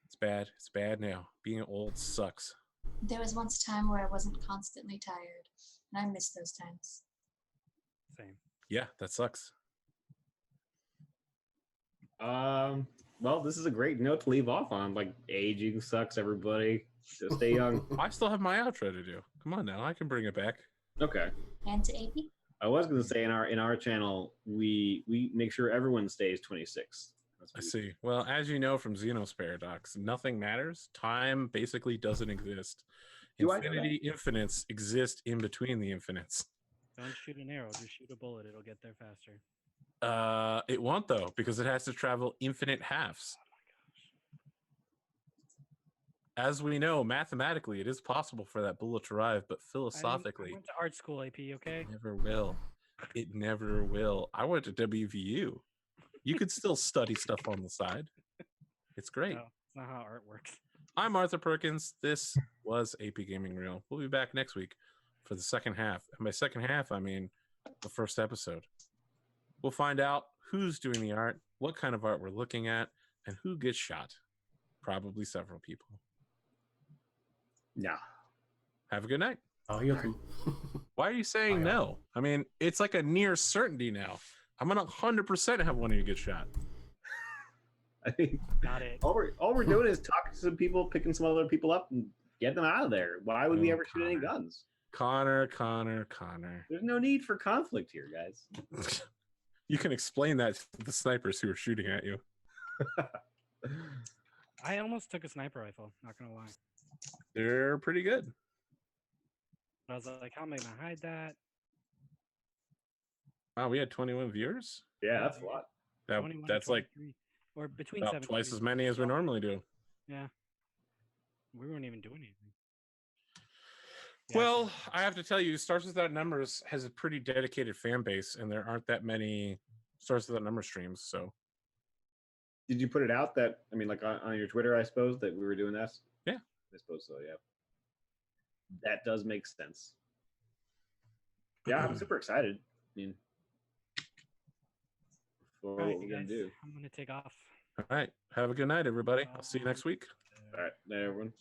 It's bad. It's bad now. Being old sucks. There was once a time where I wasn't constantly tired, and I miss those times. Same. Yeah, that sucks. Well, this is a great note to leave off on. Like, aging sucks, everybody. So stay young. I still have my outro to do. Come on now, I can bring it back. Okay. And to AP? I was going to say in our channel, we make sure everyone stays 26. I see. Well, as you know from Xenos Paradox, nothing matters. Time basically doesn't exist. Do I know Infinity infinites exist in between the infinites. Don't shoot an arrow, just shoot a bullet. It'll get there faster. It won't though, because it has to travel infinite halves. As we know, mathematically, it is possible for that bullet to arrive, but philosophically, I went to art school, AP. Okay. it never will. It never will. I went to WVU. You could still study stuff on the side. It's great. No, that's not how art works. I'm Arthur Perkins. This was AP Gaming Reel. We'll be back next week for the second half. And by second half, I mean the first episode. We'll find out who's doing the art, what kind of art we're looking at, and who gets shot. Probably several people. Yeah. Have a good night. Oh, you Why are you saying no? I mean, it's like a near certainty now. I'm gonna 100% have one of you get shot. I mean, Not it. all we're doing is talking to some people, picking some other people up, and get them out of there. Why would we ever shoot any guns? Connor. There's no need for conflict here, guys. You can explain that to the snipers who are shooting at you. I almost took a sniper rifle. Not gonna lie. They're pretty good. I was like, how am I gonna hide that? Wow, we had 21 viewers. Yeah, that's a lot. 21 or That's like 23, or between about 17 twice as many as we normally do. Yeah. We weren't even doing anything. Yeah, Well, I have to tell you, Stars Without Numbers has a pretty dedicated fan base, and there aren't that many Stars Without Numbers streams. So, Did you put it out that, I mean, like on your Twitter, I suppose, that we were doing this? Yeah. I suppose so, yeah. That does make sense. Yeah, I'm super excited. I mean, for all what right, we're you going to guys, do. I'm gonna take off. all right, have a good night, everybody. I'll see you next week. All right, night, everyone.